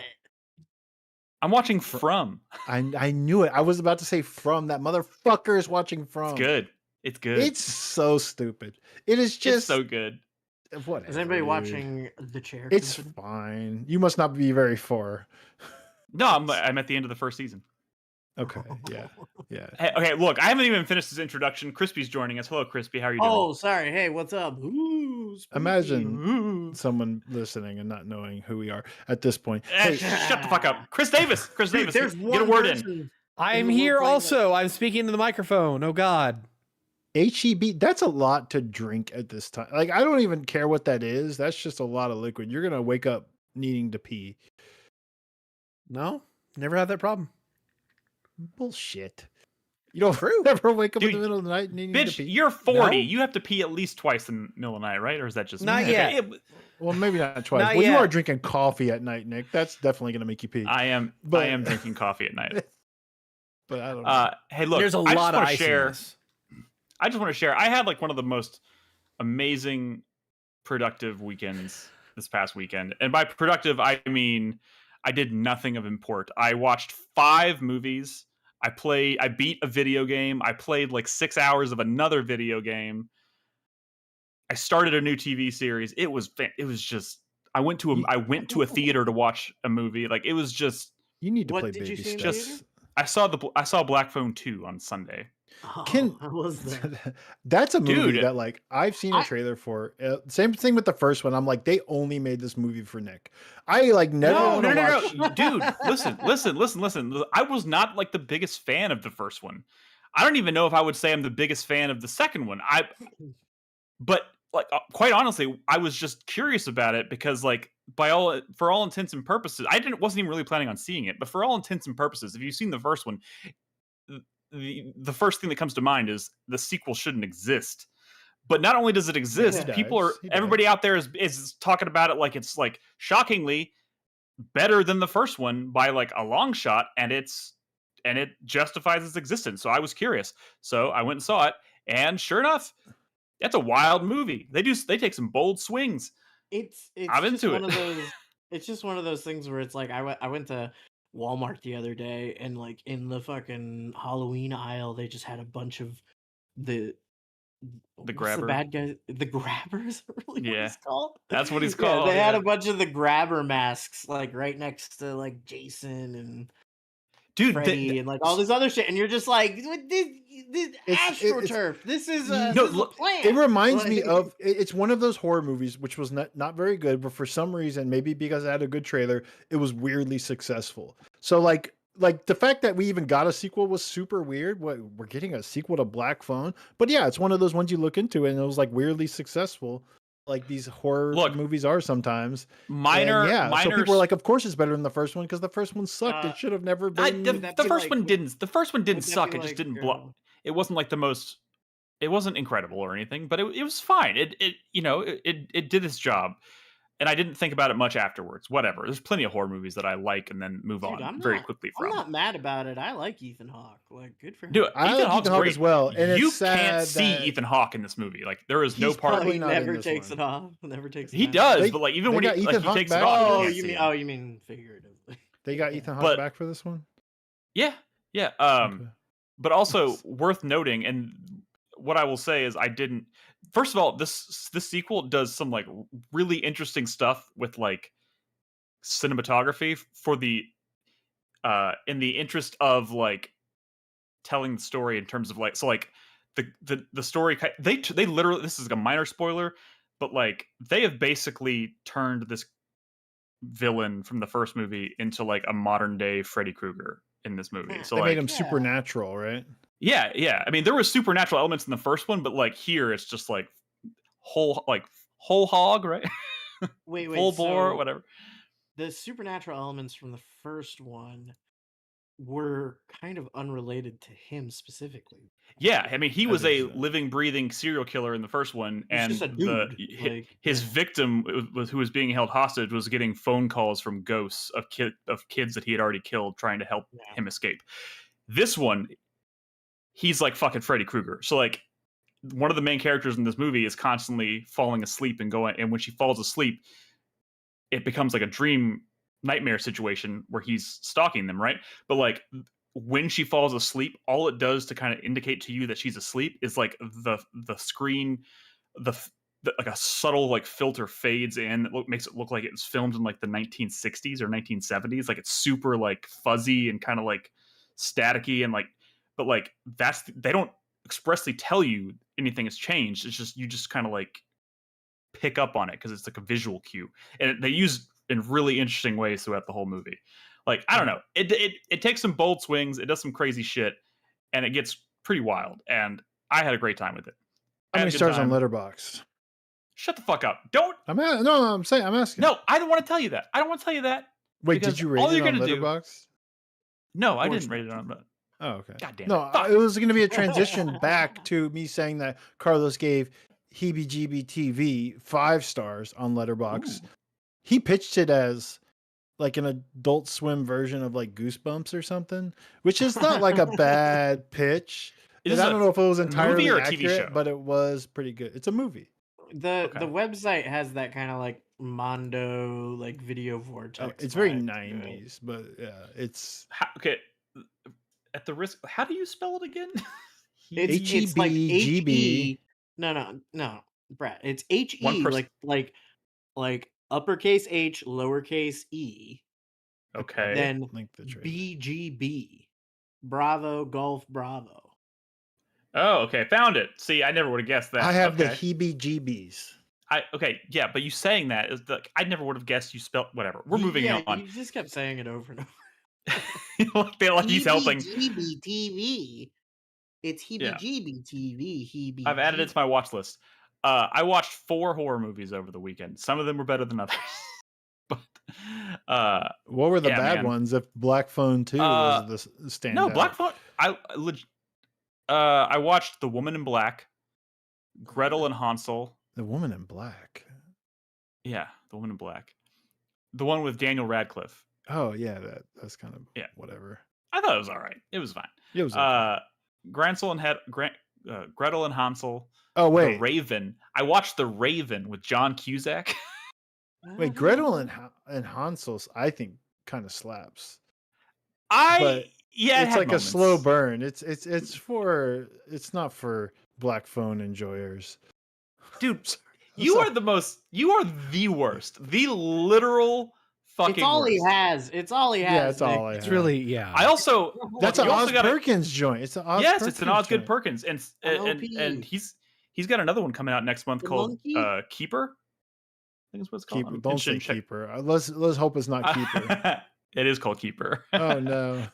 [SPEAKER 3] I'm watching From.
[SPEAKER 1] I knew it. I was about to say From. That motherfucker is watching From.
[SPEAKER 3] It's good. It's good.
[SPEAKER 1] It's so stupid. It is just
[SPEAKER 3] it's so good.
[SPEAKER 1] Whatever.
[SPEAKER 6] Is anybody watching The Chair?
[SPEAKER 1] It's fine. You must not be very far.
[SPEAKER 3] No, I'm at the end of the first season.
[SPEAKER 1] Okay. Yeah. Yeah.
[SPEAKER 3] Hey, okay, look, I haven't even finished his introduction. Crispy's joining us. Hello, Crispy. How are you doing?
[SPEAKER 6] Oh, sorry. Hey, what's up? Ooh, spooky.
[SPEAKER 1] Imagine someone listening and not knowing who we are at this point. Hey,
[SPEAKER 3] shut the fuck up. Chris Davis. Chris Davis.
[SPEAKER 6] There's
[SPEAKER 3] get a word in.
[SPEAKER 4] I'm here also. I'm speaking to the microphone. Oh God.
[SPEAKER 1] HEB, that's a lot to drink at this time. Like, I don't even care what that is. That's just a lot of liquid. You're going to wake up needing to pee.
[SPEAKER 4] No, never had that problem.
[SPEAKER 1] Bullshit. You don't ever wake up in the middle of the night needing to
[SPEAKER 3] Bitch,
[SPEAKER 1] pee?
[SPEAKER 3] you're 40.
[SPEAKER 4] No?
[SPEAKER 3] You have to pee at least twice in the middle of the night, right? Or is that just
[SPEAKER 4] Not
[SPEAKER 3] me?
[SPEAKER 4] yet.
[SPEAKER 1] Well, maybe not twice.
[SPEAKER 4] Not
[SPEAKER 1] Well, you
[SPEAKER 4] yet.
[SPEAKER 1] are drinking coffee at night, Nick. That's definitely going to make you pee.
[SPEAKER 3] I am drinking coffee at night.
[SPEAKER 1] But I don't know.
[SPEAKER 3] Hey, look,
[SPEAKER 4] There's a
[SPEAKER 3] I just
[SPEAKER 4] lot of
[SPEAKER 3] wanna
[SPEAKER 4] ice in
[SPEAKER 3] share.
[SPEAKER 4] this.
[SPEAKER 3] I just want to share. I had like one of the most amazing productive weekends this past weekend. And by productive, I mean I did nothing of import. I watched 5 movies. I beat a video game. I played like 6 hours of another video game. I started a new TV series. It was just I went to a theater to watch a movie. Like it was just
[SPEAKER 1] you need to
[SPEAKER 6] What
[SPEAKER 1] play
[SPEAKER 6] did
[SPEAKER 1] baby
[SPEAKER 6] you see in
[SPEAKER 1] steps.
[SPEAKER 6] theater?
[SPEAKER 3] I saw Black Phone 2 on Sunday.
[SPEAKER 6] Oh, how was that?
[SPEAKER 1] That's a movie
[SPEAKER 3] Dude.
[SPEAKER 1] that like I've seen a trailer for. Same thing with the first one. I'm like, they only made this movie for Nick. I like never want to watch.
[SPEAKER 3] No. Dude, listen. I was not like the biggest fan of the first one. I don't even know if I would say I'm the biggest fan of the second one. But like quite honestly, I was just curious about it because like for all intents and purposes, wasn't even really planning on seeing it, but for all intents and purposes, if you've seen the first one, the first thing that comes to mind is the sequel shouldn't exist. But not only does it exist, everybody out there is talking about it like it's like shockingly better than the first one by like a long shot, and it's and it justifies its existence. So I was curious. So I went and saw it, and sure enough, that's a wild movie. They take some bold swings.
[SPEAKER 6] It's
[SPEAKER 3] I'm
[SPEAKER 6] just
[SPEAKER 3] into
[SPEAKER 6] one
[SPEAKER 3] it.
[SPEAKER 6] of those. It's just one of those things where it's like I went to Walmart the other day, and like in the fucking Halloween aisle, they just had a bunch of the what's the
[SPEAKER 3] grabber.
[SPEAKER 6] bad guy, the grabbers. Really, what
[SPEAKER 3] Yeah.
[SPEAKER 6] it's called?
[SPEAKER 3] That's what it's
[SPEAKER 6] Yeah,
[SPEAKER 3] called.
[SPEAKER 6] they had
[SPEAKER 3] yeah.
[SPEAKER 6] a bunch of the grabber masks, like right next to like Jason and
[SPEAKER 3] Dude,
[SPEAKER 6] Freddy and like all this other shit, and you're just like, this AstroTurf. This is a plant.
[SPEAKER 1] It reminds me
[SPEAKER 6] Like-
[SPEAKER 1] of it's one of those horror movies which was not very good, but for some reason, maybe because it had a good trailer, it was weirdly successful. So like the fact that we even got a sequel was super weird. What, we're getting a sequel to Black Phone, but yeah, it's one of those ones you look into and it was like weirdly successful, like these horror movies are sometimes. So people were like, of course it's better than the first one because the first one sucked. It should have never been.
[SPEAKER 3] The first one didn't suck. It just didn't blow. It wasn't like the most. It wasn't incredible or anything, but it was fine. It did its job, and I didn't think about it much afterwards. Whatever. There's plenty of horror movies that I like and then move on very quickly from.
[SPEAKER 6] I'm not mad about it. I like Ethan Hawke. Like, good for him.
[SPEAKER 3] Dude, Ethan Hawke's great
[SPEAKER 1] as well. And
[SPEAKER 3] you
[SPEAKER 1] it's sad
[SPEAKER 3] can't see
[SPEAKER 1] that
[SPEAKER 3] Ethan Hawke in this movie. Like, there is no part of
[SPEAKER 6] He
[SPEAKER 3] it.
[SPEAKER 6] never takes it off. Never takes it
[SPEAKER 3] He
[SPEAKER 6] off.
[SPEAKER 3] does, but like even when he takes it off,
[SPEAKER 6] Oh,
[SPEAKER 3] you
[SPEAKER 6] you
[SPEAKER 3] can't see him.
[SPEAKER 6] mean figuratively?
[SPEAKER 1] They got Ethan Hawke back for this one.
[SPEAKER 3] Yeah. But also worth noting, and what I will say is, I didn't. First of all, this sequel does some like really interesting stuff with like cinematography for the in the interest of like telling the story in terms of like the story. They literally, this is like a minor spoiler, but like they have basically turned this villain from the first movie into like a modern day Freddy Krueger in this movie. So
[SPEAKER 1] they
[SPEAKER 3] like,
[SPEAKER 1] made him supernatural, right?
[SPEAKER 3] Yeah. I mean, there was supernatural elements in the first one, but like here, it's just like whole hog, right?
[SPEAKER 6] Wait,
[SPEAKER 3] full bore, whatever.
[SPEAKER 6] The supernatural elements from the first one were kind of unrelated to him specifically.
[SPEAKER 3] Yeah, I mean, he was a living, breathing serial killer in the first one, and
[SPEAKER 6] just a dude.
[SPEAKER 3] His victim, who was being held hostage, was getting phone calls from ghosts of kids that he had already killed, trying to help him escape. This one, he's like fucking Freddy Krueger. So like, one of the main characters in this movie is constantly falling asleep and when she falls asleep, it becomes like a dream nightmare situation where he's stalking them, right? But like, when she falls asleep, all it does to kind of indicate to you that she's asleep is like the screen, like a subtle like filter fades in that makes it look like it's filmed in like the 1960s or 1970s. Like, it's super like fuzzy and kind of like staticky and like, but like they don't expressly tell you anything has changed. It's just, you just kind of like pick up on it because it's like a visual cue, and they use in really interesting ways throughout the whole movie. Like, I don't know, it takes some bold swings, it does some crazy shit, and it gets pretty wild, and I had a great time with it.
[SPEAKER 1] How many stars on Letterboxd?
[SPEAKER 3] Shut the fuck up. Don't.
[SPEAKER 1] I'm asking.
[SPEAKER 3] No, I don't want to tell you that. I don't want to tell you that.
[SPEAKER 1] Wait, did you rate it on Letterboxd?
[SPEAKER 3] No, I didn't rate it on.
[SPEAKER 1] Oh, okay.
[SPEAKER 3] God damn it.
[SPEAKER 1] No, it was going to be a transition back to me saying that Carlos gave Heebie Jeebie TV 5 stars on Letterboxd. Ooh. He pitched it as like an Adult Swim version of like Goosebumps or something, which is not like a bad pitch. I don't know if it was entirely accurate, but it was pretty good. It's a movie.
[SPEAKER 6] The website has that kind of like Mondo like video vortex.
[SPEAKER 1] It's very 90s, but yeah, it's
[SPEAKER 3] okay. At the risk, how do you spell it again?
[SPEAKER 6] It's like H-E. No, Brad. It's H-E, like uppercase H, lowercase E.
[SPEAKER 3] Okay.
[SPEAKER 6] Then BGB. Bravo, Golf, Bravo.
[SPEAKER 3] Oh, okay. Found it. See, I never would have guessed that.
[SPEAKER 1] I have the heebie-jeebies.
[SPEAKER 3] Yeah, but you saying that is I never would have guessed you spelled whatever. We're moving on.
[SPEAKER 6] You just kept saying it over and over.
[SPEAKER 3] He's helping.
[SPEAKER 6] Heebie-jeebie TV. It's heebie-jeebie TV. Heebie.
[SPEAKER 3] I've added it to my watch list. I watched 4 horror movies over the weekend. Some of them were better than others. But
[SPEAKER 1] what were the bad ones? If Black Phone 2 was the standout.
[SPEAKER 3] No, Black Phone. I watched The Woman in Black, Gretel and Hansel.
[SPEAKER 1] The Woman in Black.
[SPEAKER 3] Yeah, The Woman in Black. The one with Daniel Radcliffe.
[SPEAKER 1] Oh yeah, that's kind of whatever.
[SPEAKER 3] I thought it was all right. It was fine.
[SPEAKER 1] It was okay.
[SPEAKER 3] Gretel and Hansel.
[SPEAKER 1] Oh wait,
[SPEAKER 3] The Raven. I watched The Raven with John Cusack.
[SPEAKER 1] wait, Gretel and Hansel's I think kind of slaps.
[SPEAKER 3] But
[SPEAKER 1] it's like a slow burn. It's not for black phone enjoyers.
[SPEAKER 3] Dude, you are the worst. The literal fucking
[SPEAKER 6] It's all
[SPEAKER 3] worst.
[SPEAKER 6] he has. It's all he has.
[SPEAKER 1] Yeah, it's
[SPEAKER 6] Nick.
[SPEAKER 1] all I have.
[SPEAKER 4] It's really, yeah.
[SPEAKER 3] I also
[SPEAKER 1] That's an Oz Perkins joint. It's an Oz
[SPEAKER 3] yes,
[SPEAKER 1] Perkins
[SPEAKER 3] it's an Osgood
[SPEAKER 1] joint.
[SPEAKER 3] Perkins, and he's got another one coming out next month
[SPEAKER 6] The
[SPEAKER 3] called
[SPEAKER 6] monkey?
[SPEAKER 3] Keeper. I think it's what it's called.
[SPEAKER 1] Keeper. Don't say Keeper. Let's hope it's not Keeper.
[SPEAKER 3] It is called Keeper.
[SPEAKER 1] Oh no.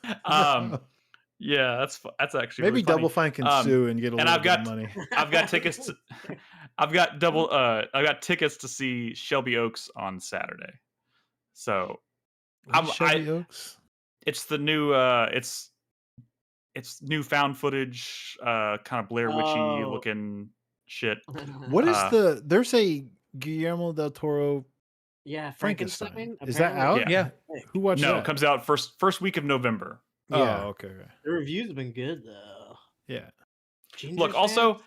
[SPEAKER 3] Yeah, that's actually
[SPEAKER 1] maybe
[SPEAKER 3] really funny.
[SPEAKER 1] Double Fine can sue and get a little bit of money.
[SPEAKER 3] I've got tickets to I've got tickets to see Shelby Oaks on Saturday. So
[SPEAKER 1] Shelby Oaks?
[SPEAKER 3] It's the new it's new footage, kind of Blair Witchy looking shit.
[SPEAKER 1] What is there's a Guillermo del Toro Frankenstein. Is that out?
[SPEAKER 3] Yeah.
[SPEAKER 1] Who watched that?
[SPEAKER 3] No, it comes out first week of November.
[SPEAKER 1] Yeah. Oh, okay.
[SPEAKER 6] The reviews have been good though.
[SPEAKER 1] Yeah.
[SPEAKER 3] Look, also,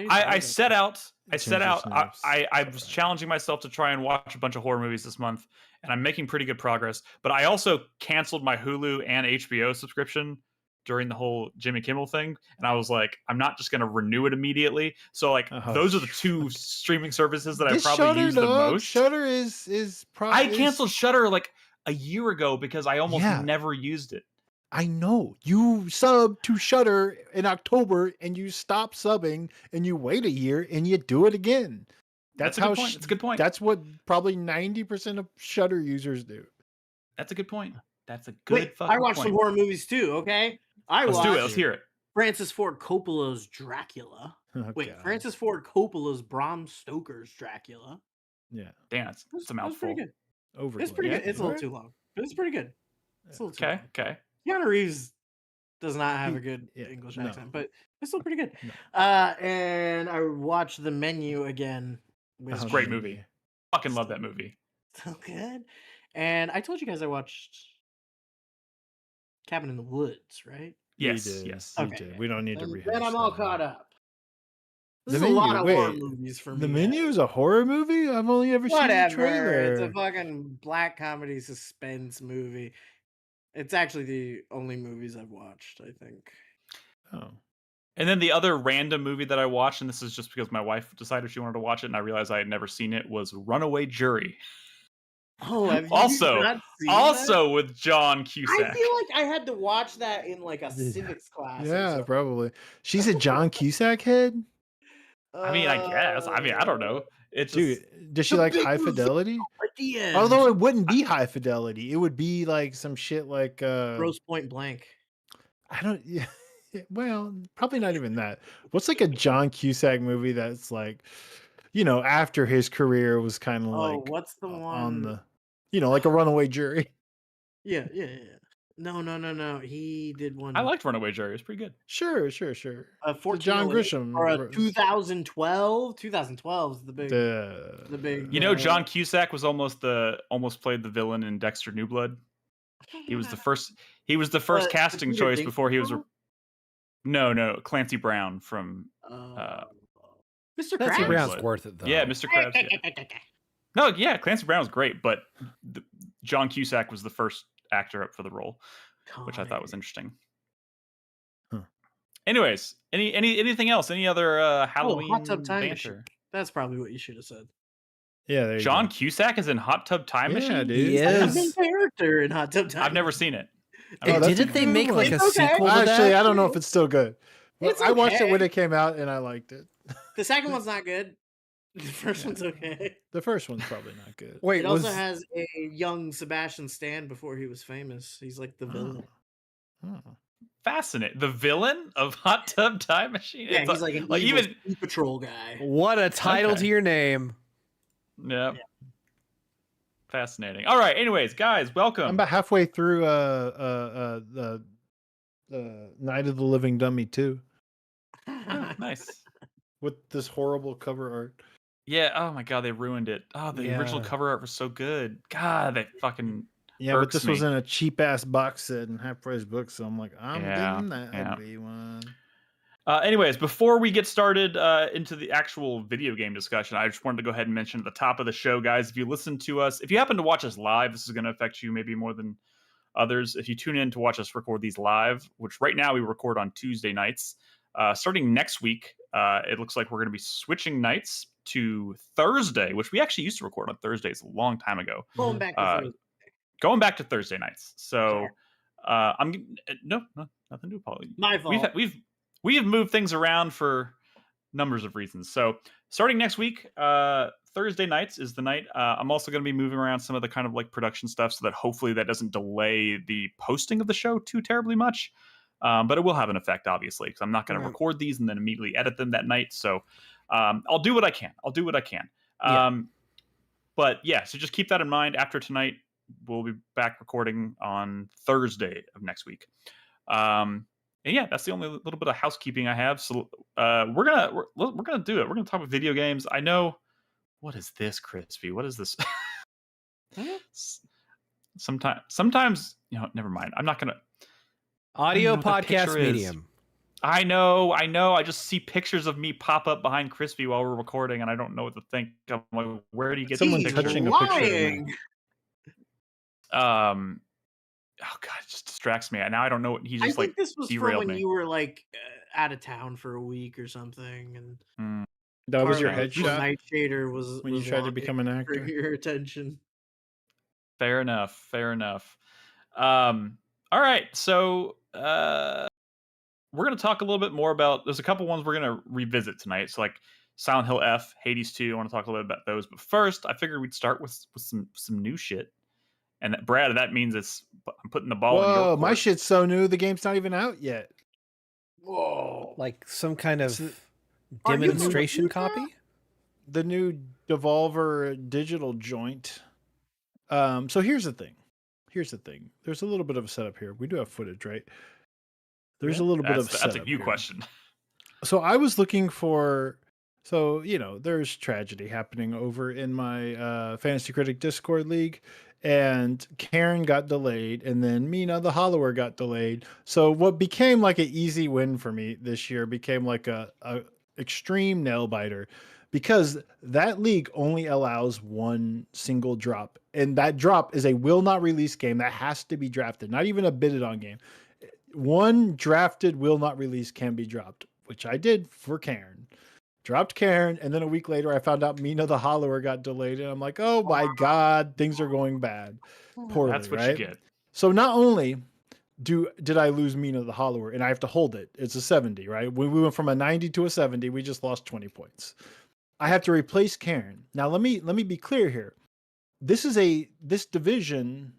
[SPEAKER 3] I set out.
[SPEAKER 1] Ginger snaps.
[SPEAKER 3] I was challenging myself to try and watch a bunch of horror movies this month, and I'm making pretty good progress. But I also canceled my Hulu and HBO subscription during the whole Jimmy Kimmel thing, and I was like, I'm not just going to renew it immediately. So like, those are the two streaming services that I probably use the most.
[SPEAKER 1] Shudder is probably.
[SPEAKER 3] I canceled Shudder like a year ago because I almost never used it.
[SPEAKER 1] I know. You sub to Shudder in October and you stop subbing and you wait a year and you do it again. That's
[SPEAKER 3] a good point. That's a good point.
[SPEAKER 1] That's what probably 90% of Shudder users do.
[SPEAKER 3] That's a good point. That's a good fucking
[SPEAKER 6] I watched
[SPEAKER 3] point.
[SPEAKER 6] some horror movies too, okay?
[SPEAKER 3] Let's do it. Let's hear it.
[SPEAKER 6] Francis Ford Coppola's Dracula.
[SPEAKER 1] Oh,
[SPEAKER 6] Wait,
[SPEAKER 1] God.
[SPEAKER 6] Francis Ford Coppola's Bram Stoker's Dracula.
[SPEAKER 1] Yeah.
[SPEAKER 3] Damn, it's a mouthful.
[SPEAKER 6] Pretty good.
[SPEAKER 1] Over.
[SPEAKER 6] It's pretty good. It's a little too long, but it's pretty good. It's a little too long.
[SPEAKER 3] Okay.
[SPEAKER 6] Keanu Reeves does not have a good English accent, but it's still pretty good.
[SPEAKER 1] No.
[SPEAKER 6] And I watched The Menu again.
[SPEAKER 3] It's a great movie. Fucking love that movie.
[SPEAKER 6] So good. And I told you guys I watched Cabin in the Woods, right?
[SPEAKER 3] Yes.
[SPEAKER 1] You did.
[SPEAKER 3] Yes.
[SPEAKER 1] You did. We don't need to rehash.
[SPEAKER 6] Then I'm all
[SPEAKER 1] that.
[SPEAKER 6] caught up.
[SPEAKER 1] The
[SPEAKER 6] This is
[SPEAKER 1] Menu,
[SPEAKER 6] a lot of horror
[SPEAKER 1] wait,
[SPEAKER 6] movies for me.
[SPEAKER 1] The Menu is a horror movie? I've only ever seen the
[SPEAKER 6] Whatever.
[SPEAKER 1] trailer.
[SPEAKER 6] It's a fucking black comedy suspense movie. It's actually the only movies I've watched, I think.
[SPEAKER 1] Oh.
[SPEAKER 3] And then the other random movie that I watched, and this is just because my wife decided she wanted to watch it, and I realized I had never seen it, was Runaway Jury.
[SPEAKER 6] Oh, have you
[SPEAKER 3] also
[SPEAKER 6] not seen that?
[SPEAKER 3] with John Cusack.
[SPEAKER 6] I feel like I had to watch that in like a civics class.
[SPEAKER 1] Yeah, probably. She's a John Cusack head?
[SPEAKER 3] I mean, I guess. I mean, I don't know. It's
[SPEAKER 1] Dude, does she like High Fidelity?
[SPEAKER 6] At the end.
[SPEAKER 1] Although it wouldn't be High Fidelity. It would be like some shit like
[SPEAKER 6] Gross Point Blank.
[SPEAKER 1] I don't yeah. Well, probably not even that. What's like a John Cusack movie that's like, after his career was kind of like
[SPEAKER 6] what's the one
[SPEAKER 1] on the like a Runaway Jury.
[SPEAKER 6] Yeah. No. He did one.
[SPEAKER 3] I liked Runaway Jury. It's pretty good.
[SPEAKER 1] Sure. John Grisham
[SPEAKER 6] or 2012. 2012 is the big. The big.
[SPEAKER 3] John Cusack was almost played the villain in Dexter New Blood. He was the first. He was the first casting choice before he was. No, Clancy Brown from.
[SPEAKER 6] Mr.
[SPEAKER 4] Clancy
[SPEAKER 6] Krabs.
[SPEAKER 4] Brown's worth it though.
[SPEAKER 3] Yeah, Mr. Krabs. Yeah. No, yeah, Clancy Brown was great, but John Cusack was the first actor up for the role, which I thought was interesting.
[SPEAKER 1] Huh.
[SPEAKER 3] Anyways, anything else? Any other Halloween
[SPEAKER 6] Hot Tub Time
[SPEAKER 3] banter?
[SPEAKER 6] Machine. That's probably what you should have said.
[SPEAKER 1] Yeah, there you
[SPEAKER 3] John
[SPEAKER 1] go.
[SPEAKER 3] Cusack is in Hot Tub Time Machine?
[SPEAKER 1] Yeah, dude.
[SPEAKER 4] Yes.
[SPEAKER 6] He's the main character in Hot Tub Time.
[SPEAKER 3] I've never seen it.
[SPEAKER 1] Oh, that's
[SPEAKER 4] Didn't
[SPEAKER 1] a
[SPEAKER 4] they
[SPEAKER 1] good
[SPEAKER 4] make
[SPEAKER 1] one.
[SPEAKER 4] like a
[SPEAKER 6] It's okay.
[SPEAKER 4] sequel to
[SPEAKER 1] Actually,
[SPEAKER 4] that?
[SPEAKER 1] I don't know if it's still good. But
[SPEAKER 6] It's
[SPEAKER 1] I watched it
[SPEAKER 6] okay.
[SPEAKER 1] when it came out and I liked it.
[SPEAKER 6] The second one's not good. The first one's okay.
[SPEAKER 1] The first one's probably not good.
[SPEAKER 4] Wait,
[SPEAKER 6] It also has a young Sebastian Stan before he was famous. He's like the villain.
[SPEAKER 1] Oh.
[SPEAKER 3] Fascinating. The villain of Hot Tub Time Machine?
[SPEAKER 6] Yeah,
[SPEAKER 3] It's
[SPEAKER 6] he's like an evil Sea Patrol guy.
[SPEAKER 4] What a title
[SPEAKER 3] Okay.
[SPEAKER 4] to your name.
[SPEAKER 3] Yeah. Fascinating. All right. Anyways, guys, welcome.
[SPEAKER 1] I'm about halfway through the Night of the Living Dummy 2
[SPEAKER 3] Oh, nice.
[SPEAKER 1] with this horrible cover art.
[SPEAKER 3] Yeah. Oh my God, they ruined it. Oh, the original
[SPEAKER 4] Yeah.
[SPEAKER 3] cover art was so good. God, they fucking.
[SPEAKER 1] Yeah, but this was
[SPEAKER 3] me.
[SPEAKER 1] in a cheap ass box set and half price book, so I'm like, I'm
[SPEAKER 3] Yeah,
[SPEAKER 1] getting that
[SPEAKER 3] yeah.
[SPEAKER 1] ugly one.
[SPEAKER 3] Anyways, before we get started into the actual video game discussion, I just wanted to go ahead and mention at the top of the show, guys, if you listen to us, if you happen to watch us live, this is going to affect you maybe more than others. If you tune in to watch us record these live, which right now we record on Tuesday nights, starting next week, it looks like we're going to be switching nights to Thursday, which we actually used to record on Thursdays a long time ago.
[SPEAKER 6] Going back to Thursday.
[SPEAKER 3] Going back to Thursday nights. So no, nothing to apologize.
[SPEAKER 6] My fault.
[SPEAKER 3] We have moved things around for numbers of reasons. So starting next week, Thursday nights is the night. I'm also going to be moving around some of the kind of like production stuff so that hopefully that doesn't delay the posting of the show too terribly much. But it will have an effect, obviously, because I'm not going to record these and then immediately edit them that night. So I'll do what I can. But yeah, so just keep that in mind. After tonight, we'll be back recording on Thursday of next week. And yeah, that's the only little bit of housekeeping I have. So we're gonna do it. We're gonna talk about video games. I know. What is this, Crispy? What is this? Sometimes never mind. I'm not gonna.
[SPEAKER 4] Audio podcast medium.
[SPEAKER 3] I know. I just see pictures of me pop up behind Crispy while we're recording, and I don't know what to think. I'm like, where do you get
[SPEAKER 1] someone
[SPEAKER 3] these
[SPEAKER 1] touching
[SPEAKER 3] pictures?
[SPEAKER 1] a picture of me?
[SPEAKER 3] Oh god, it just distracts me. Now I don't know what he just
[SPEAKER 6] I think this was
[SPEAKER 3] derailed
[SPEAKER 6] from when
[SPEAKER 3] me.
[SPEAKER 6] you were like out of town for a week or something, and
[SPEAKER 1] that was your
[SPEAKER 6] Carlos
[SPEAKER 1] headshot.
[SPEAKER 6] Nightshader was
[SPEAKER 1] when you tried to become an actor.
[SPEAKER 6] For your attention.
[SPEAKER 3] Fair enough. All right, so we're gonna talk a little bit more about. There's a couple ones we're gonna revisit tonight. So like Silent Hill F, Hades 2. I want to talk a little bit about those. But first, I figured we'd start with some new shit. And that, Brad, that means I'm putting the ball in your court.
[SPEAKER 1] My shit's so new, the game's not even out yet.
[SPEAKER 6] Whoa.
[SPEAKER 4] Like some kind of demonstration copy?
[SPEAKER 1] The new Devolver digital joint. So here's the thing. There's a little bit of a setup here. We do have footage, right? There's a little bit of setup.
[SPEAKER 3] That's a you question.
[SPEAKER 1] So I was looking for... So, there's tragedy happening over in my Fantasy Critic Discord league. And Karen got delayed, and then Mina the Hollower got delayed. So what became like an easy win for me this year became like a extreme nail biter, because that league only allows one single drop, and that drop is a will not release game that has to be drafted, not even a bidded on game. One drafted will not release can be dropped, which I did for Karen. Dropped Karen, and then a week later I found out Mina the Hollower got delayed, and I'm like, oh my god, things are going bad. Poorly,
[SPEAKER 3] That's what
[SPEAKER 1] right?
[SPEAKER 3] you get.
[SPEAKER 1] So not only did I lose Mina the Hollower, and I have to hold it. It's a 70, right? When we went from a 90 to a 70, we just lost 20 points. I have to replace Karen. Now let me be clear here. This division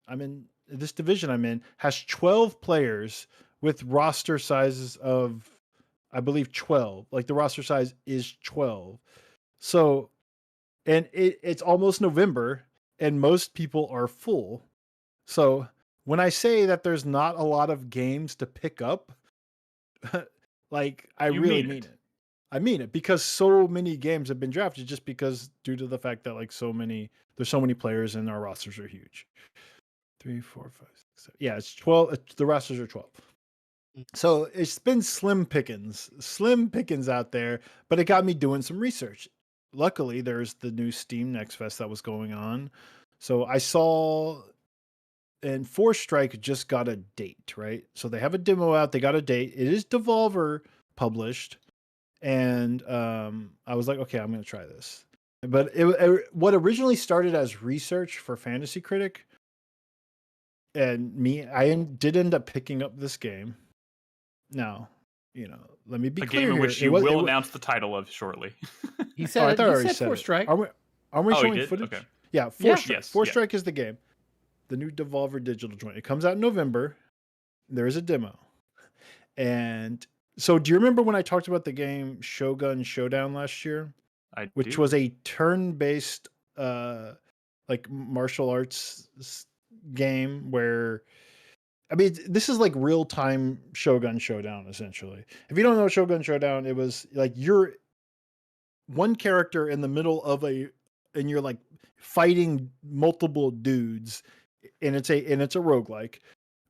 [SPEAKER 1] I'm in has 12 players with roster sizes of, I believe, 12. Like the roster size is 12. So, and it's almost November and most people are full. So when I say that there's not a lot of games to pick up, like I really mean it. I mean it, because so many games have been drafted just because due to the fact that like there's so many players and our rosters are huge. 3, 4, 5, 6, 7. Yeah, it's 12. The rosters are 12. So it's been slim pickings out there, but it got me doing some research. Luckily, there's the new Steam Next Fest that was going on. So I saw, and Forestrike just got a date, right? So they have a demo out, they got a date. It is Devolver published. And I was like, okay, I'm going to try this. But what originally started as research for Fantasy Critic, and I did end up picking up this game. Now, let me be clear.
[SPEAKER 3] A game in
[SPEAKER 1] here.
[SPEAKER 3] which you will announce the title of shortly.
[SPEAKER 4] He said,
[SPEAKER 1] I thought I already
[SPEAKER 4] said
[SPEAKER 1] said
[SPEAKER 4] Forestrike.
[SPEAKER 1] Are we showing footage?
[SPEAKER 3] Okay.
[SPEAKER 1] Yeah, Forestrike.
[SPEAKER 3] Yes,
[SPEAKER 1] Forestrike is the game. The new Devolver digital joint. It comes out in November. There is a demo. And so do you remember when I talked about the game Shogun Showdown last year? Which was a turn-based like martial arts game where, I mean, this is like real-time Shogun Showdown, essentially. If you don't know Shogun Showdown, it was like you're one character in the middle of and you're like fighting multiple dudes and it's a roguelike.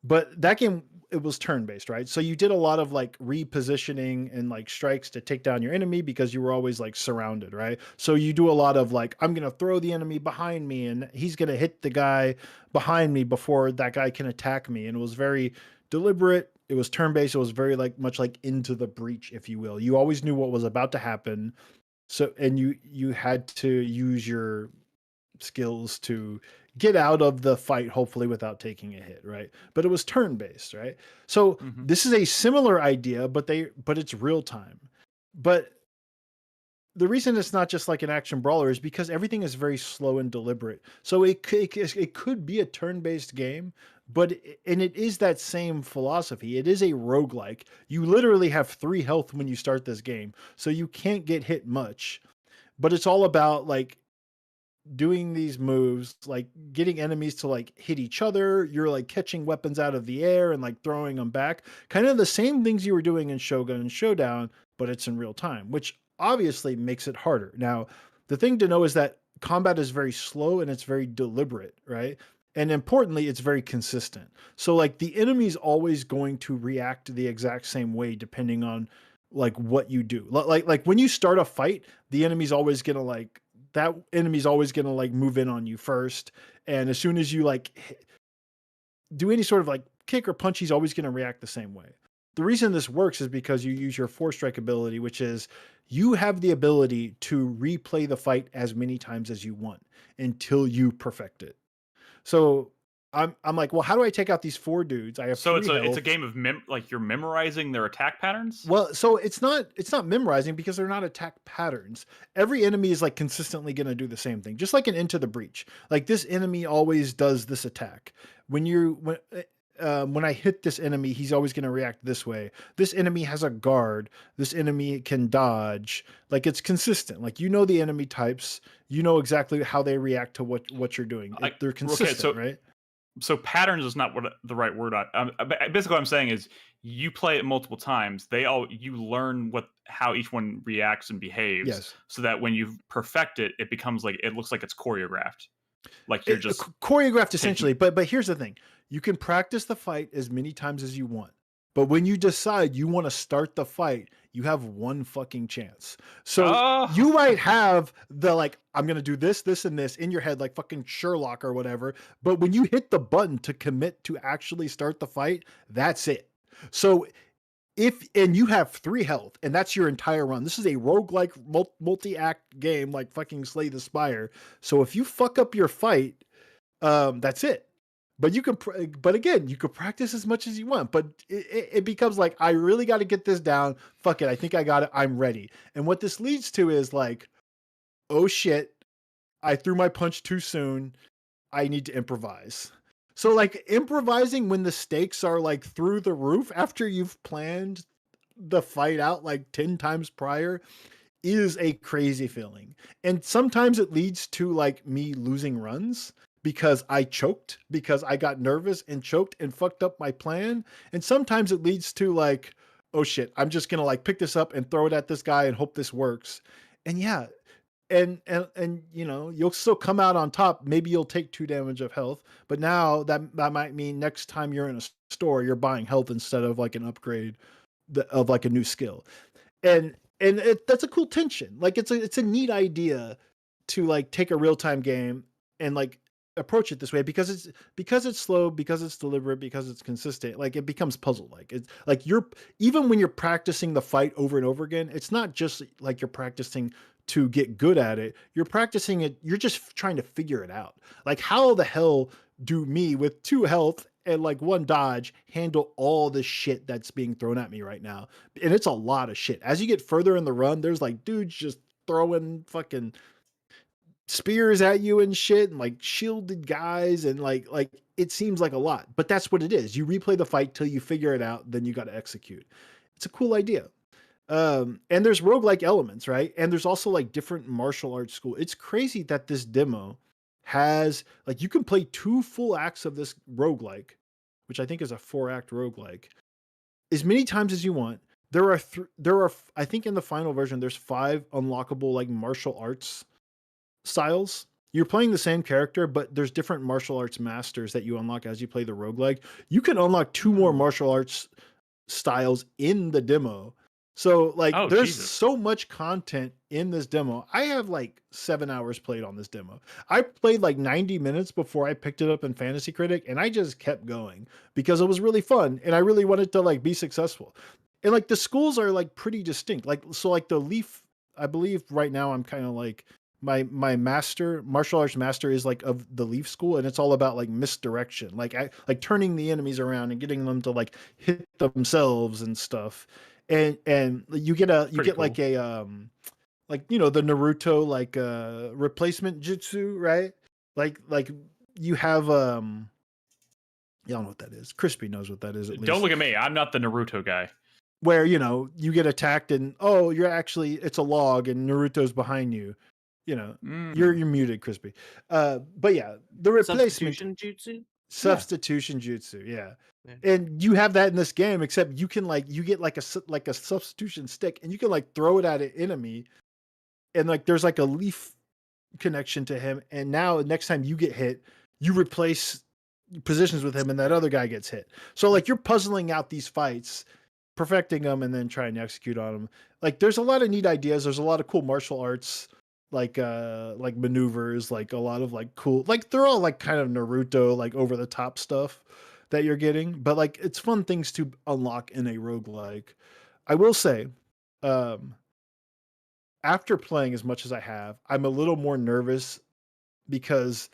[SPEAKER 1] But that game, it was turn-based, right? So you did a lot of like repositioning and like strikes to take down your enemy because you were always like surrounded, right? So you do a lot of like, I'm gonna throw the enemy behind me and he's gonna hit the guy behind me before that guy can attack me. And it was very deliberate. It was turn-based. It was very like much like Into the Breach, if you will. You always knew what was about to happen. So and you had to use your skills to get out of the fight, hopefully without taking a hit, right? But it was turn-based, right? So this is a similar idea, but it's real time. But the reason it's not just like an action brawler is because everything is very slow and deliberate. So it could be a turn-based game, and it is that same philosophy. It is a roguelike. You literally have 3 health when you start this game, so you can't get hit much. But it's all about like doing these moves, like getting enemies to like hit each other. You're like catching weapons out of the air and like throwing them back. Kind of the same things you were doing in Shogun and Showdown, but it's in real time, which obviously makes it harder. Now, the thing to know is that combat is very slow and it's very deliberate, right? And importantly, it's very consistent. So like the enemy's always going to react the exact same way depending on like what you do. Like when you start a fight, the enemy's always going to like that enemy's always going to like move in on you first. And as soon as you like do any sort of like kick or punch, he's always going to react the same way. The reason this works is because you use your Forestrike ability, which is you have the ability to replay the fight as many times as you want until you perfect it. So I'm like, well, how do I take out these 4 dudes? I have
[SPEAKER 3] so
[SPEAKER 1] 3
[SPEAKER 3] it's a game of like you're memorizing their attack patterns.
[SPEAKER 1] Well, so it's not memorizing because they're not attack patterns. Every enemy is like consistently going to do the same thing, just like an Into the Breach. Like this enemy always does this attack. When I hit this enemy, he's always going to react this way. This enemy has a guard. This enemy can dodge. Like it's consistent. Like you know the enemy types. You know exactly how they react to what you're doing. They're consistent, right?
[SPEAKER 3] So patterns is not what the right word. Basically, what I'm saying is you play it multiple times. You learn how each one reacts and behaves.
[SPEAKER 1] Yes.
[SPEAKER 3] So that when you perfect it, it becomes like it looks like it's choreographed. Like you're just
[SPEAKER 1] choreographed essentially. But here's the thing: you can practice the fight as many times as you want. But when you decide you want to start the fight, you have 1 fucking chance. So you might have the like, I'm going to do this, this, and this in your head, like fucking Sherlock or whatever. But when you hit the button to commit to actually start the fight, that's it. So and you have 3 health and that's your entire run. This is a roguelike multi-act game like fucking Slay the Spire. So if you fuck up your fight, that's it. But again, you could practice as much as you want, but it becomes like, I really got to get this down. Fuck it. I think I got it. I'm ready. And what this leads to is like, oh shit, I threw my punch too soon. I need to improvise. So like improvising when the stakes are like through the roof after you've planned the fight out like 10 times prior is a crazy feeling. And sometimes it leads to like me losing runs because I choked, because I got nervous and choked and fucked up my plan. And sometimes it leads to like, oh shit, I'm just going to like pick this up and throw it at this guy and hope this works. And yeah, and you know, you'll still come out on top. Maybe you'll take 2 damage of health, but now that might mean next time you're in a store, you're buying health instead of like an upgrade of like a new skill. And that's a cool tension. Like it's a neat idea to like take a real-time game and like approach it this way because it's slow, because it's deliberate, because it's consistent. Like it becomes puzzle like. It's like even when you're practicing the fight over and over again, it's not just like you're practicing to get good at it. You're practicing it, you're just trying to figure it out. Like how the hell do me with 2 health and like 1 dodge handle all the shit that's being thrown at me right now? And it's a lot of shit. As you get further in the run, there's like dudes just throwing fucking spears at you and shit and like shielded guys and like it seems like a lot, but that's what it is. You replay the fight till you figure it out, then you got to execute. It's a cool idea. And there's roguelike elements, right? And there's also like different martial arts school. It's crazy that this demo has like, you can play 2 full acts of this roguelike, which I think is a 4-act roguelike, as many times as you want. There are I think in the final version there's 5 unlockable like martial arts styles, you're playing the same character, but there's different martial arts masters that you unlock as you play the roguelike. You can unlock 2 more martial arts styles in the demo. So like there's
[SPEAKER 3] Jesus.
[SPEAKER 1] so much content in this demo. I have like 7 hours played on this demo. I played like 90 minutes before I picked it up in Fantasy Critic, and I just kept going because it was really fun and I really wanted to like be successful. And like the schools are like pretty distinct. Like so like the Leaf, I believe right now I'm kind of like my martial arts master is like of the Leaf school, and it's all about like misdirection, like like turning the enemies around and getting them to like hit themselves and stuff. And you get
[SPEAKER 3] cool.
[SPEAKER 1] like a like the Naruto like replacement jutsu, right? Like you have y'all know what that is. Crispy knows what that is at least.
[SPEAKER 3] Don't look at me. I'm not the Naruto guy.
[SPEAKER 1] Where you get attacked and you're actually, it's a log and Naruto's behind you. You're muted, Crispy. But yeah, the replacement substitution jutsu, yeah. And you have that in this game, except you can you get like a substitution stick, and you can like throw it at an enemy, and like there's like a leaf connection to him, and now next time you get hit, you replace positions with him, and that other guy gets hit. So like you're puzzling out these fights, perfecting them, and then trying to execute on them. Like there's a lot of neat ideas. There's a lot of cool martial arts like maneuvers, like a lot of like cool, like they're all like kind of Naruto, like over the top stuff that you're getting, but like it's fun things to unlock in a roguelike. I will say, after playing as much as I have, I'm a little more nervous because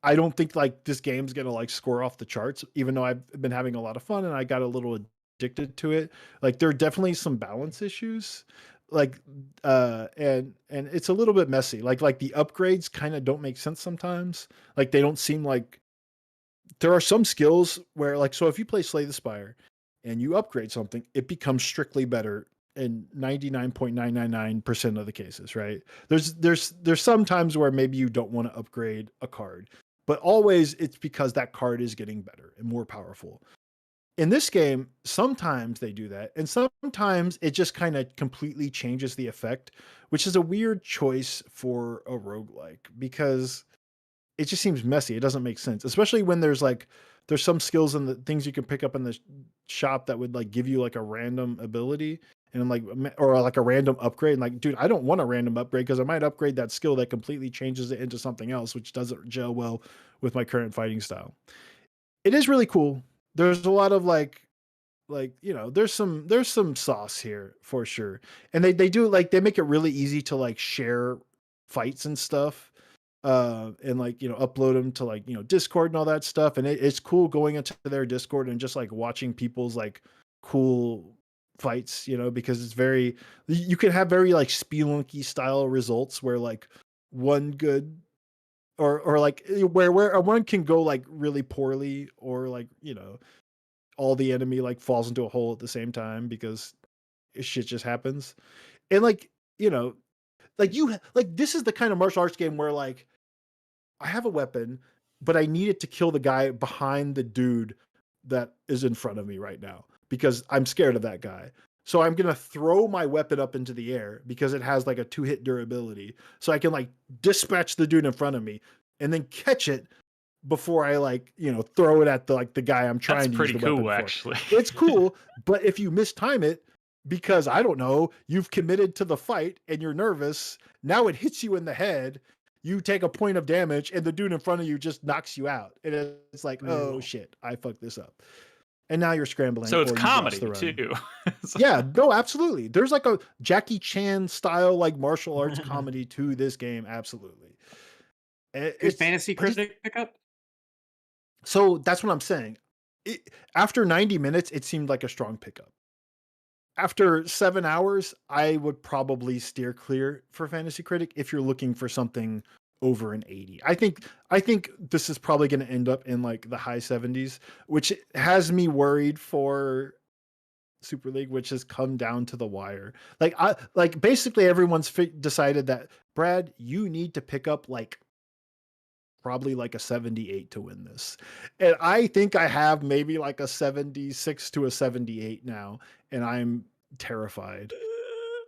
[SPEAKER 1] I don't think like this game's gonna like score off the charts, even though I've been having a lot of fun and I got a little addicted to it. Like there are definitely some balance issues, like and it's a little bit messy. Like the upgrades kind of don't make sense sometimes. Like they don't seem like, there are some skills where like, so if you play Slay the Spire and you upgrade something, it becomes strictly better in 99.999% of the cases, right? There's some times where maybe you don't want to upgrade a card, but always it's because that card is getting better and more powerful. In this game, sometimes they do that, and sometimes it just kind of completely changes the effect, which is a weird choice for a roguelike because it just seems messy. It doesn't make sense, especially when there's some skills and the things you can pick up in the shop that would like give you like a random ability and like, or like a random upgrade. And like, dude, I don't want a random upgrade because I might upgrade that skill that completely changes it into something else, which doesn't gel well with my current fighting style. It is really cool. There's a lot of like there's some sauce here for sure. And they do like, they make it really easy to like share fights and stuff. And like, upload them to like, Discord and all that stuff. And it's cool going into their Discord and just like watching people's like cool fights, because it's very, you can have very like Spelunky style results where like one good or like where one can go like really poorly, or like, all the enemy like falls into a hole at the same time because shit just happens. And like, like this is the kind of martial arts game where like, I have a weapon, but I need it to kill the guy behind the dude that is in front of me right now because I'm scared of that guy. So I'm going to throw my weapon up into the air because it has like a 2-hit durability. So I can like dispatch the dude in front of me and then catch it before I like, throw it at the guy I'm trying to use the weapon for.
[SPEAKER 3] That's pretty cool, actually.
[SPEAKER 1] It's cool, but if you mistime it, because I don't know, you've committed to the fight and you're nervous, now it hits you in the head, you take a point of damage, and the dude in front of you just knocks you out. And it's like, oh shit, I fucked this up. And now you're scrambling.
[SPEAKER 3] So it's comedy too.
[SPEAKER 1] Yeah, no, absolutely. There's like a Jackie Chan style like martial arts comedy to this game, absolutely.
[SPEAKER 6] It's Fantasy Critic pickup.
[SPEAKER 1] So that's what I'm saying. After 90 minutes, it seemed like a strong pickup. After 7 hours, I would probably steer clear for Fantasy Critic if you're looking for something over an 80. I think this is probably going to end up in like the high 70s, which has me worried for Super League, which has come down to the wire. Like basically everyone's decided that, Brad, you need to pick up like probably like a 78 to win this. And I think I have maybe like a 76 to a 78 now, and I'm terrified.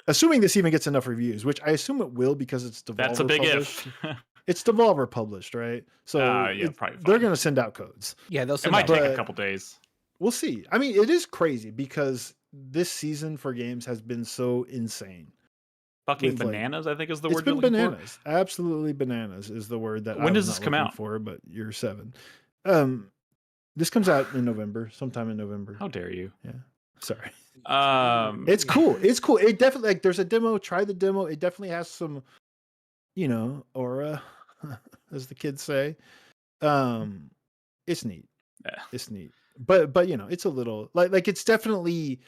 [SPEAKER 1] Assuming this even gets enough reviews, which I assume it will because it's Devolver
[SPEAKER 3] That's a big
[SPEAKER 1] published.
[SPEAKER 3] if.
[SPEAKER 1] it's Devolver published, right? So
[SPEAKER 3] yeah, probably
[SPEAKER 1] they're
[SPEAKER 3] fine.
[SPEAKER 1] going to send out codes.
[SPEAKER 4] Yeah, they'll
[SPEAKER 3] It
[SPEAKER 4] send
[SPEAKER 3] might
[SPEAKER 4] out.
[SPEAKER 3] take a couple days.
[SPEAKER 1] We'll see. I mean, it is crazy because this season for games has been so insane.
[SPEAKER 3] Fucking
[SPEAKER 1] with, like,
[SPEAKER 3] bananas, I think is the
[SPEAKER 1] It's
[SPEAKER 3] word you're
[SPEAKER 1] been
[SPEAKER 3] looking
[SPEAKER 1] bananas. Absolutely bananas is the word that
[SPEAKER 3] When
[SPEAKER 1] I
[SPEAKER 3] does
[SPEAKER 1] was
[SPEAKER 3] this
[SPEAKER 1] not
[SPEAKER 3] come
[SPEAKER 1] looking
[SPEAKER 3] out?
[SPEAKER 1] for, but you're 7. This comes out in November, sometime in November.
[SPEAKER 3] How dare you?
[SPEAKER 1] Yeah. Sorry.
[SPEAKER 3] It's
[SPEAKER 1] cool. It's cool. It definitely, like, there's a demo. Try the demo. It definitely has some, aura, as the kids say. It's neat.
[SPEAKER 3] Yeah.
[SPEAKER 1] It's neat. But it's a little like it's definitely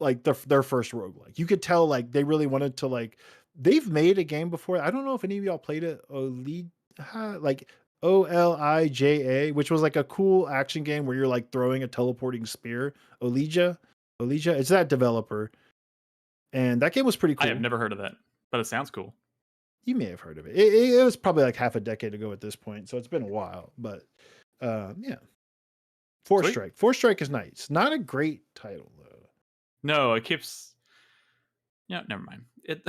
[SPEAKER 1] like their first roguelike. You could tell like they really wanted to like they've made a game before. I don't know if any of y'all played it. Like Olija, which was like a cool action game where you're like throwing a teleporting spear. Olija, it's that developer, and that game was pretty cool.
[SPEAKER 3] I have never heard of that, but it sounds cool.
[SPEAKER 1] You may have heard of it. It was probably like half a decade ago at this point, so it's been a while. But yeah, Forestrike is nice. Not a great title though.
[SPEAKER 3] No, it keeps. Yeah, never mind. It.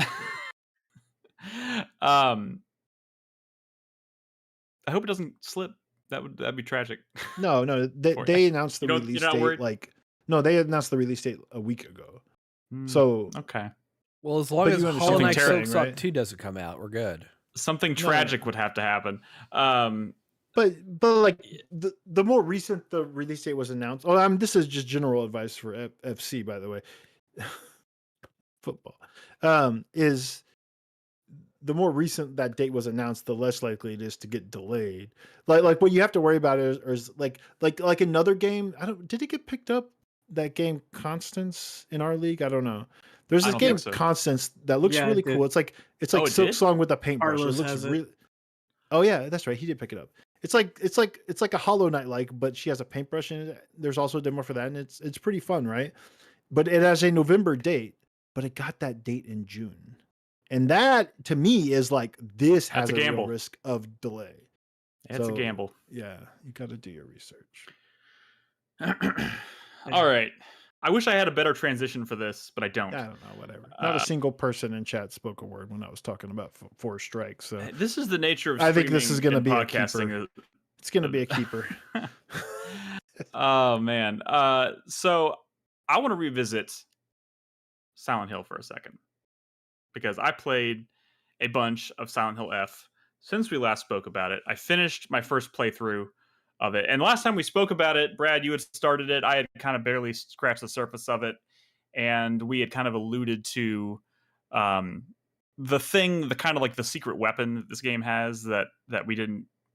[SPEAKER 3] I hope it doesn't slip. That'd be tragic.
[SPEAKER 1] No, they announced the release
[SPEAKER 3] you're not
[SPEAKER 1] date
[SPEAKER 3] worried?
[SPEAKER 1] they announced the release date a week ago.
[SPEAKER 3] Mm,
[SPEAKER 1] So
[SPEAKER 3] okay.
[SPEAKER 4] Well, as long
[SPEAKER 1] But
[SPEAKER 4] as
[SPEAKER 1] you understand
[SPEAKER 4] Hollow
[SPEAKER 1] what
[SPEAKER 4] Knight
[SPEAKER 1] I'm saying,
[SPEAKER 4] Silksong
[SPEAKER 1] right?
[SPEAKER 4] 2 doesn't come out, we're good.
[SPEAKER 3] Something tragic would have to happen.
[SPEAKER 1] But like the more recent the release date was announced. Oh, this is just general advice for FC, by the way. Football is the more recent that date was announced, the less likely it is to get delayed. Like what you have to worry about is like another game. Did it get picked up? That game Constance in our league? I don't know. There's this game Constance that looks really cool. It's like Silk Song with a paintbrush.
[SPEAKER 6] Carlos
[SPEAKER 1] it looks
[SPEAKER 6] has
[SPEAKER 1] really. Oh yeah, that's right. He did pick it up. It's like a Hollow Knight like, but she has a paintbrush in it. There's also a demo for that, and it's pretty fun, right? But it has a November date, but it got that date in June. And that to me is like this has
[SPEAKER 3] That's a gamble.
[SPEAKER 1] real risk of delay.
[SPEAKER 3] It's a gamble.
[SPEAKER 1] Yeah, you got to do your research.
[SPEAKER 3] All right. I wish I had a better transition for this, but I don't.
[SPEAKER 1] I don't know, whatever. Not a single person in chat spoke a word when I was talking about Forestrike. So
[SPEAKER 3] this is the nature of
[SPEAKER 1] I think this is going to be a keeper.
[SPEAKER 3] podcasting.
[SPEAKER 1] It's going to be a keeper.
[SPEAKER 3] Oh man. So I want to revisit Silent Hill for a second because I played a bunch of Silent Hill F since we last spoke about it. I finished my first playthrough of it, and last time we spoke about it, Brad, you had started it. I had kind of barely scratched the surface of it, and we had kind of alluded to the kind of like the secret weapon that this game has that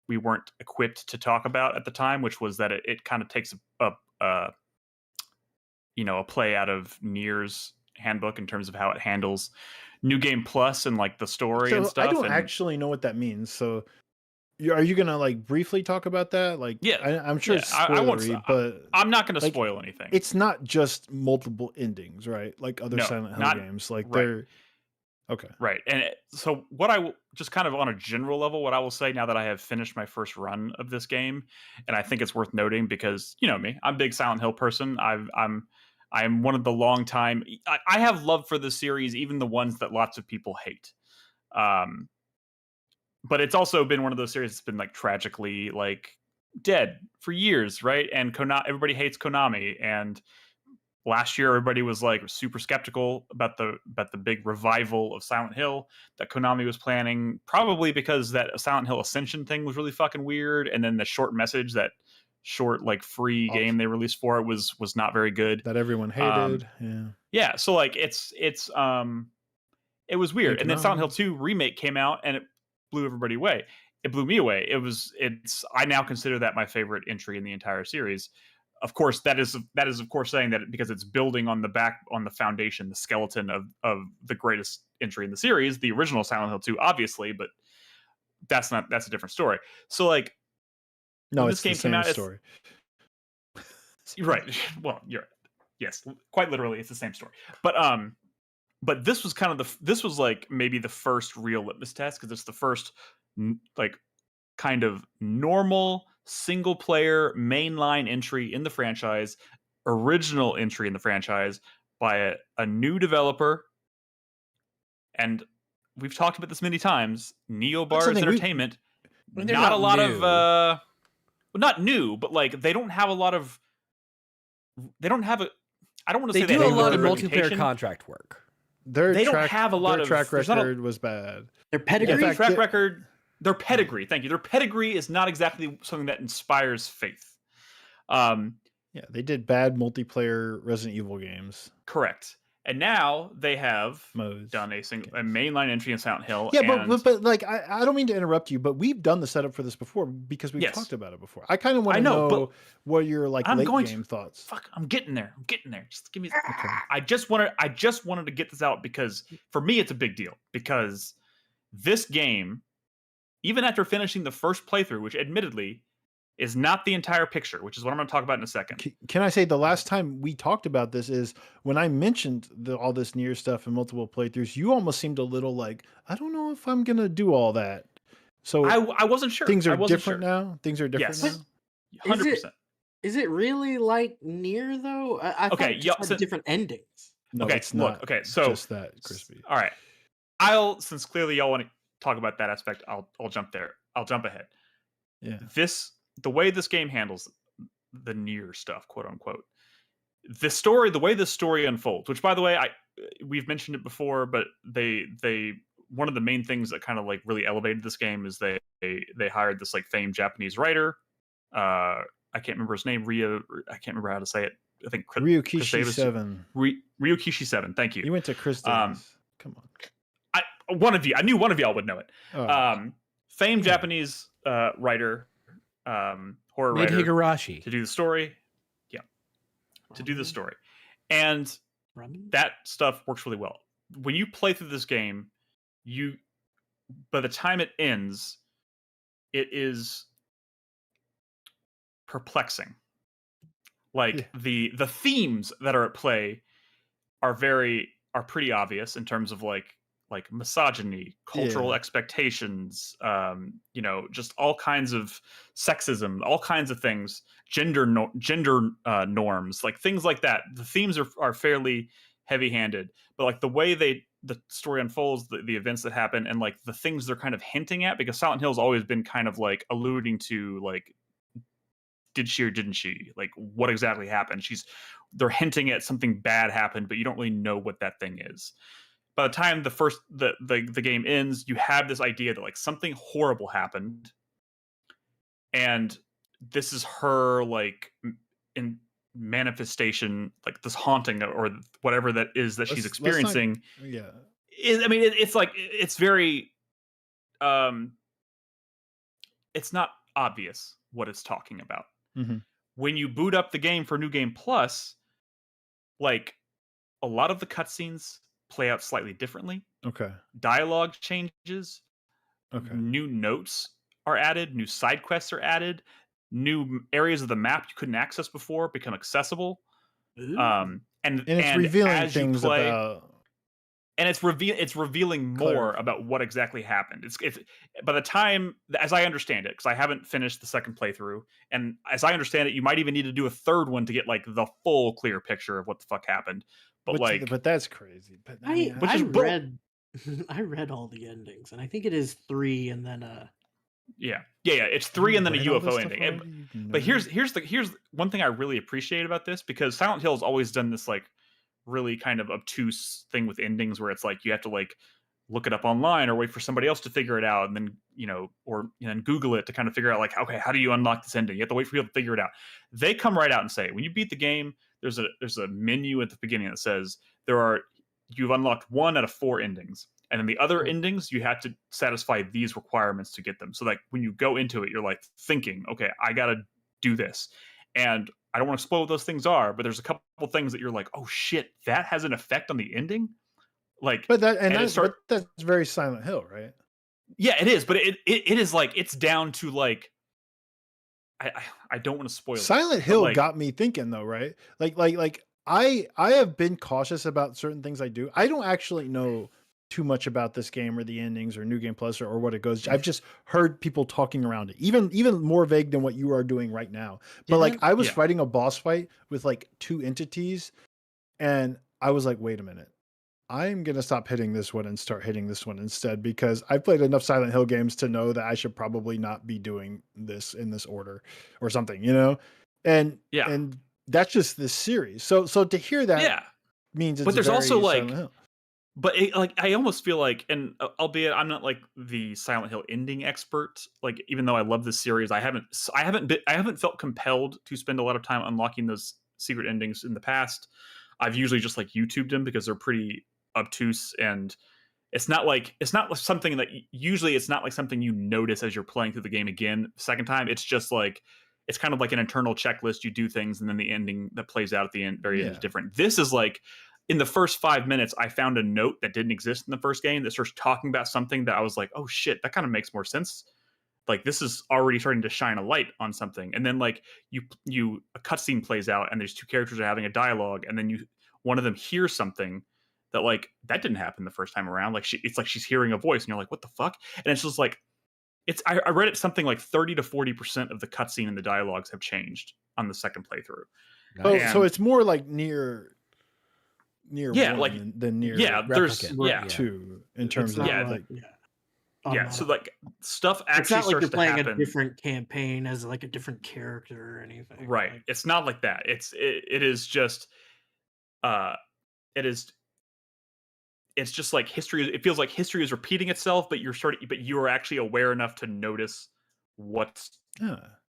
[SPEAKER 3] we weren't equipped to talk about at the time, which was that it kind of takes a play out of Nier's handbook in terms of how it handles New Game Plus and like the story and stuff.
[SPEAKER 1] I don't actually know what that means. So are you gonna like briefly talk about that? Like,
[SPEAKER 3] yeah,
[SPEAKER 1] I'm sure it's spoilery, but
[SPEAKER 3] I'm not gonna spoil anything.
[SPEAKER 1] It's not just multiple endings, right? Like other Silent Hill games, like they're okay,
[SPEAKER 3] right. And so what I will just kind of on a general level, what I will say now that I have finished my first run of this game, and I think it's worth noting because you know me, I'm a big Silent Hill person. I'm one of the long time. I have love for the series, even the ones that lots of people hate. But it's also been one of those series that's been like tragically like dead for years, right? And everybody hates Konami. And last year, everybody was like super skeptical about the big revival of Silent Hill that Konami was planning, probably because that Silent Hill Ascension thing was really fucking weird, and then the short message, that short like free game they released for it was not very good.
[SPEAKER 1] That everyone hated.
[SPEAKER 3] Yeah. So like it was weird, and then Silent Hill 2 remake came out, and it blew everybody away. It blew me away. I now consider that my favorite entry in the entire series. Of course, that is of course saying that because it's building on the foundation, the skeleton of the greatest entry in the series, the original Silent Hill 2, obviously, but that's a different story. So like,
[SPEAKER 1] no, it's the same story.
[SPEAKER 3] Right. Well, yes, quite literally, it's the same story. But this was this was like maybe the first real litmus test, because it's the first like kind of normal single player mainline entry in the franchise, original entry in the franchise by a new developer, and we've talked about this many times. Neo
[SPEAKER 1] That's the
[SPEAKER 3] Bars
[SPEAKER 1] thing,
[SPEAKER 3] Entertainment,
[SPEAKER 4] they're
[SPEAKER 3] not a
[SPEAKER 4] not
[SPEAKER 3] lot
[SPEAKER 4] new.
[SPEAKER 3] of well, not new, but like they don't have a lot of. They don't have a. I don't want to
[SPEAKER 4] They
[SPEAKER 3] say
[SPEAKER 4] do
[SPEAKER 3] they
[SPEAKER 4] a
[SPEAKER 3] have
[SPEAKER 4] lot
[SPEAKER 3] a
[SPEAKER 4] of
[SPEAKER 3] good
[SPEAKER 4] multiplayer
[SPEAKER 3] reputation.
[SPEAKER 4] contract work.
[SPEAKER 3] They don't have a lot
[SPEAKER 1] their
[SPEAKER 3] of
[SPEAKER 1] track
[SPEAKER 3] there's not a-
[SPEAKER 1] record was bad.
[SPEAKER 6] Their pedigree.
[SPEAKER 3] Their track record, their pedigree. Thank you. Their pedigree is not exactly something that inspires faith.
[SPEAKER 1] Yeah, they did bad multiplayer Resident Evil games.
[SPEAKER 3] Correct. And now they have
[SPEAKER 1] Modes.
[SPEAKER 3] done a mainline entry in Silent Hill.
[SPEAKER 1] Yeah,
[SPEAKER 3] and
[SPEAKER 1] but like I don't mean to interrupt you, but we've done the setup for this before because we've talked about it before. I kind of want to know what your like late game thoughts.
[SPEAKER 3] Fuck, I'm getting there. Just give me. Okay. I just wanted to get this out because for me it's a big deal because this game, even after finishing the first playthrough, which admittedly is not the entire picture, which is what I'm going to talk about in a second.
[SPEAKER 1] Can I say the last time we talked about this is when I mentioned all this Nier stuff and multiple playthroughs, you almost seemed a little like, I don't know if I'm going to do all that. So
[SPEAKER 3] I wasn't sure.
[SPEAKER 1] Things are different now? Things are different now?
[SPEAKER 3] 100%.
[SPEAKER 6] Is it really like Nier, though? I thought it just had different endings.
[SPEAKER 1] No,
[SPEAKER 3] okay,
[SPEAKER 1] it's not.
[SPEAKER 3] Look, okay, so
[SPEAKER 1] just that, Crispy.
[SPEAKER 3] All right. Since clearly y'all want to talk about that aspect, I'll jump there. I'll jump ahead.
[SPEAKER 1] Yeah.
[SPEAKER 3] The way this game handles the Nier stuff, quote unquote, the way the story unfolds, which by the way, we've mentioned it before, but they one of the main things that kind of like really elevated this game is they hired this like famed Japanese writer. I can't remember his name. I can't remember how to say it. I think
[SPEAKER 1] Ryukishi 7.
[SPEAKER 3] Ryukishi 7. Thank you.
[SPEAKER 1] You went to Chris Davis. Come on.
[SPEAKER 3] I knew one of y'all would know it.
[SPEAKER 1] Oh.
[SPEAKER 3] Famed Japanese writer, horror
[SPEAKER 4] Made
[SPEAKER 3] writer
[SPEAKER 4] Higurashi
[SPEAKER 3] to do the story. Yeah, to do the story, and that stuff works really well. When you play through this game, by the time it ends, it is perplexing. Like the themes that are at play are pretty obvious in terms of like misogyny, cultural expectations, just all kinds of sexism, all kinds of things, gender norms, like things like that. The themes are fairly heavy-handed, but like the way the story unfolds, the events that happen, and like the things they're kind of hinting at, because Silent Hill's always been kind of like alluding to like, did she or didn't she? Like, what exactly happened? They're hinting at something bad happened, but you don't really know what that thing is. By the time the game ends, you have this idea that like something horrible happened, and this is her like in manifestation, like this haunting or whatever that is that she's experiencing. It's like it's very it's not obvious what it's talking about.
[SPEAKER 1] Mm-hmm.
[SPEAKER 3] When you boot up the game for New Game Plus, like a lot of the cutscenes play out slightly differently.
[SPEAKER 1] Okay.
[SPEAKER 3] Dialogue changes.
[SPEAKER 1] Okay.
[SPEAKER 3] New notes are added. New side quests are added. New areas of the map you couldn't access before become accessible. And
[SPEAKER 1] it's revealing things about.
[SPEAKER 3] And it's revealing more about what exactly happened. It's by the time, as I understand it, because I haven't finished the second playthrough, and as I understand it, you might even need to do a third one to get like the full clear picture of what the fuck happened. But
[SPEAKER 1] that's crazy. But
[SPEAKER 6] I read all the endings, and I think it is 3, and then
[SPEAKER 3] yeah, it's 3 and then a UFO ending. But here's one thing I really appreciate about this, because Silent Hill has always done this like really kind of obtuse thing with endings where it's like you have to like look it up online or wait for somebody else to figure it out, and then then Google it to kind of figure out like, okay, how do you unlock this ending? You have to wait for people to figure it out. They come right out and say, when you beat the game, there's a menu at the beginning that says you've unlocked 1 out of 4 endings, and then the other endings you have to satisfy these requirements to get them. So like when you go into it, you're like thinking, okay, I gotta do this, and I don't want to spoil what those things are, but there's a couple things that you're like, oh shit, that has an effect on the ending. Like,
[SPEAKER 1] but that's very Silent Hill, right?
[SPEAKER 3] Yeah, it is, but it is like it's down to like I don't want to spoil
[SPEAKER 1] Silent Hill got me thinking though, right? Like I have been cautious about certain things I do. I don't actually know too much about this game or the endings or New Game Plus or what it goes. I've just heard people talking around it, even more vague than what you are doing right now. But I was fighting a boss fight with like 2 entities, and I was like, wait a minute, I'm gonna stop hitting this one and start hitting this one instead because I've played enough Silent Hill games to know that I should probably not be doing this in this order or something, you know? And
[SPEAKER 3] Yeah.
[SPEAKER 1] and that's just this series. So to hear that
[SPEAKER 3] Yeah.
[SPEAKER 1] means it's
[SPEAKER 3] But there's
[SPEAKER 1] very
[SPEAKER 3] also like,
[SPEAKER 1] Silent Hill.
[SPEAKER 3] but like I almost feel like, and albeit I'm not like the Silent Hill ending expert, like even though I love this series, I haven't felt compelled to spend a lot of time unlocking those secret endings in the past. I've usually just like YouTubed them because they're pretty obtuse, and it's not something that usually it's not like something you notice as you're playing through the game again second time. It's just like it's kind of like an internal checklist. You do things, and then the ending that plays out at the end very end is different. This is like in the first 5 minutes, I found a note that didn't exist in the first game that starts talking about something that I was like, oh shit, that kind of makes more sense. Like this is already starting to shine a light on something. And then like a cutscene plays out, and there's two characters are having a dialogue, and then one of them hears something that like that didn't happen the first time around. Like it's like she's hearing a voice, and you're like, what the fuck? And it's just like I read it something like 30 to 40% of the cutscene and the dialogues have changed on the second playthrough.
[SPEAKER 1] Oh, so it's more like near
[SPEAKER 3] yeah,
[SPEAKER 1] one than near
[SPEAKER 3] there's
[SPEAKER 1] two in terms of
[SPEAKER 3] so like stuff actually
[SPEAKER 6] it's not like you're playing
[SPEAKER 3] happen.
[SPEAKER 6] A different campaign as like a different character or anything,
[SPEAKER 3] right?
[SPEAKER 6] Like,
[SPEAKER 3] it's not like that. It is just it's just like history. It feels like history is repeating itself, but you are actually aware enough to notice what's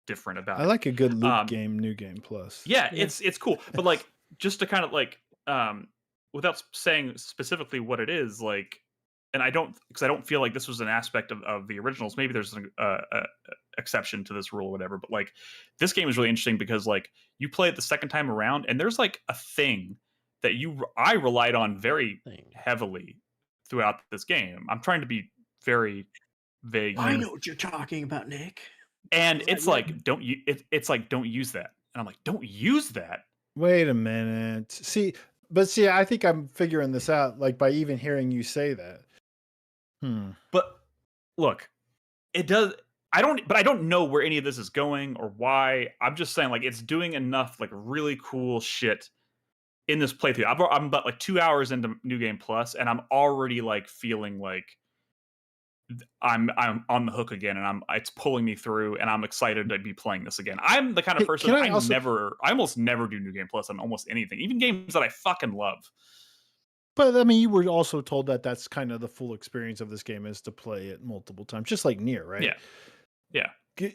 [SPEAKER 3] different about it.
[SPEAKER 1] I like a good loop game, new game plus.
[SPEAKER 3] Yeah, it's cool. But like just to kind of like without saying specifically what it is, like, and I don't feel like this was an aspect of the originals. Maybe there's an exception to this rule or whatever, but like this game is really interesting because like you play it the second time around, and there's like a thing that I relied on very heavily throughout this game. I'm trying to be very vague.
[SPEAKER 6] I know what you're talking about, Nick.
[SPEAKER 3] And it's like it's like don't use that, and I'm like, don't use that.
[SPEAKER 1] Wait a minute. See, I think I'm figuring this out like by even hearing you say that.
[SPEAKER 3] But look, it does. I don't know where any of this is going or why. I'm just saying like it's doing enough like really cool shit in this playthrough. I'm about like 2 hours into New Game Plus, and I'm already like feeling like I'm on the hook again, and it's pulling me through, and I'm excited to be playing this again. I'm the kind of person I almost never do New Game Plus on almost anything, even games that I fucking love.
[SPEAKER 1] But I mean, you were also told that that's kind of the full experience of this game is to play it multiple times, just like Nier, right?
[SPEAKER 3] Yeah.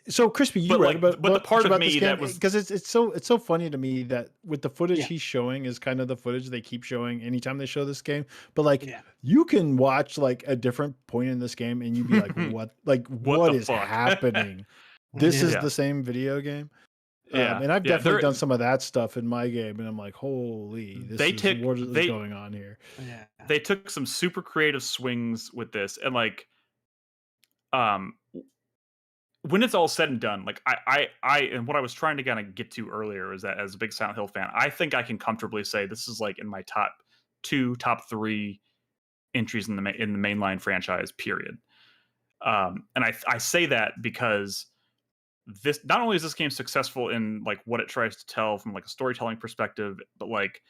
[SPEAKER 1] So Crispy, you read
[SPEAKER 3] but the part of me that was
[SPEAKER 1] because it's so funny to me that with the footage he's showing is kind of the footage they keep showing anytime they show this game. But like you can watch like a different point in this game and you'd be like, what is happening? This is the same video game. And I've definitely done some of that stuff in my game, and I'm like, holy, what is going on here?
[SPEAKER 6] Yeah.
[SPEAKER 3] They took some super creative swings with this, and like, when it's all said and done, like I and what I was trying to kind of get to earlier is that as a big Silent Hill fan, I think I can comfortably say this is like in my top 3 entries in the mainline franchise, period. And I say that because this not only is this game successful in like what it tries to tell from like a storytelling perspective, but like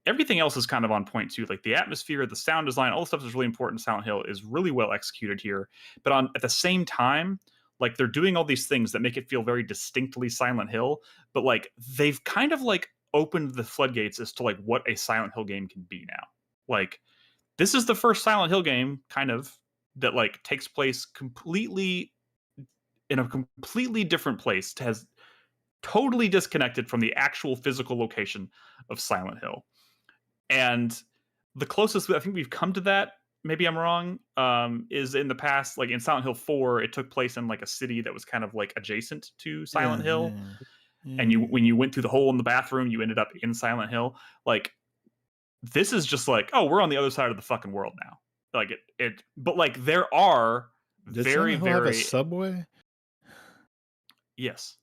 [SPEAKER 3] everything else is kind of on point too. Like the atmosphere, the sound design, all the stuff that's really important in Silent Hill is really well executed here. But at the same time, like they're doing all these things that make it feel very distinctly Silent Hill, but like they've kind of like opened the floodgates as to like what a Silent Hill game can be now. Like this is the first Silent Hill game kind of that like takes place completely in a completely different place, has totally disconnected from the actual physical location of Silent Hill. And the closest I think we've come to that, maybe I'm wrong, is in the past, like in Silent Hill 4, it took place in like a city that was kind of like adjacent to Silent Hill. And when you went through the hole in the bathroom, you ended up in Silent Hill. Like this is just like, oh, we're on the other side of the fucking world now. Like but like there are
[SPEAKER 1] Did
[SPEAKER 3] very,
[SPEAKER 1] Silent Hill have
[SPEAKER 3] very
[SPEAKER 1] a subway?
[SPEAKER 3] Yes.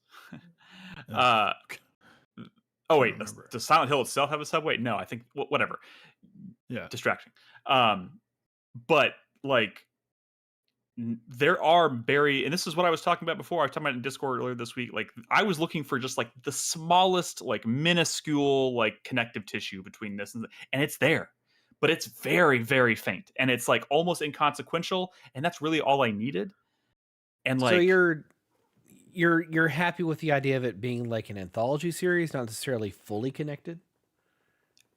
[SPEAKER 3] Oh wait, does Silent Hill itself have a subway? No, I think whatever.
[SPEAKER 1] Yeah,
[SPEAKER 3] distracting. But like there are and this is what I was talking about before. I was talking about in Discord earlier this week. Like I was looking for just like the smallest, like minuscule, like connective tissue between this and it's there. but it's very, very faint, and it's like almost inconsequential, and that's really all I needed. And like,
[SPEAKER 4] so you're happy with the idea of it being like an anthology series, not necessarily fully connected?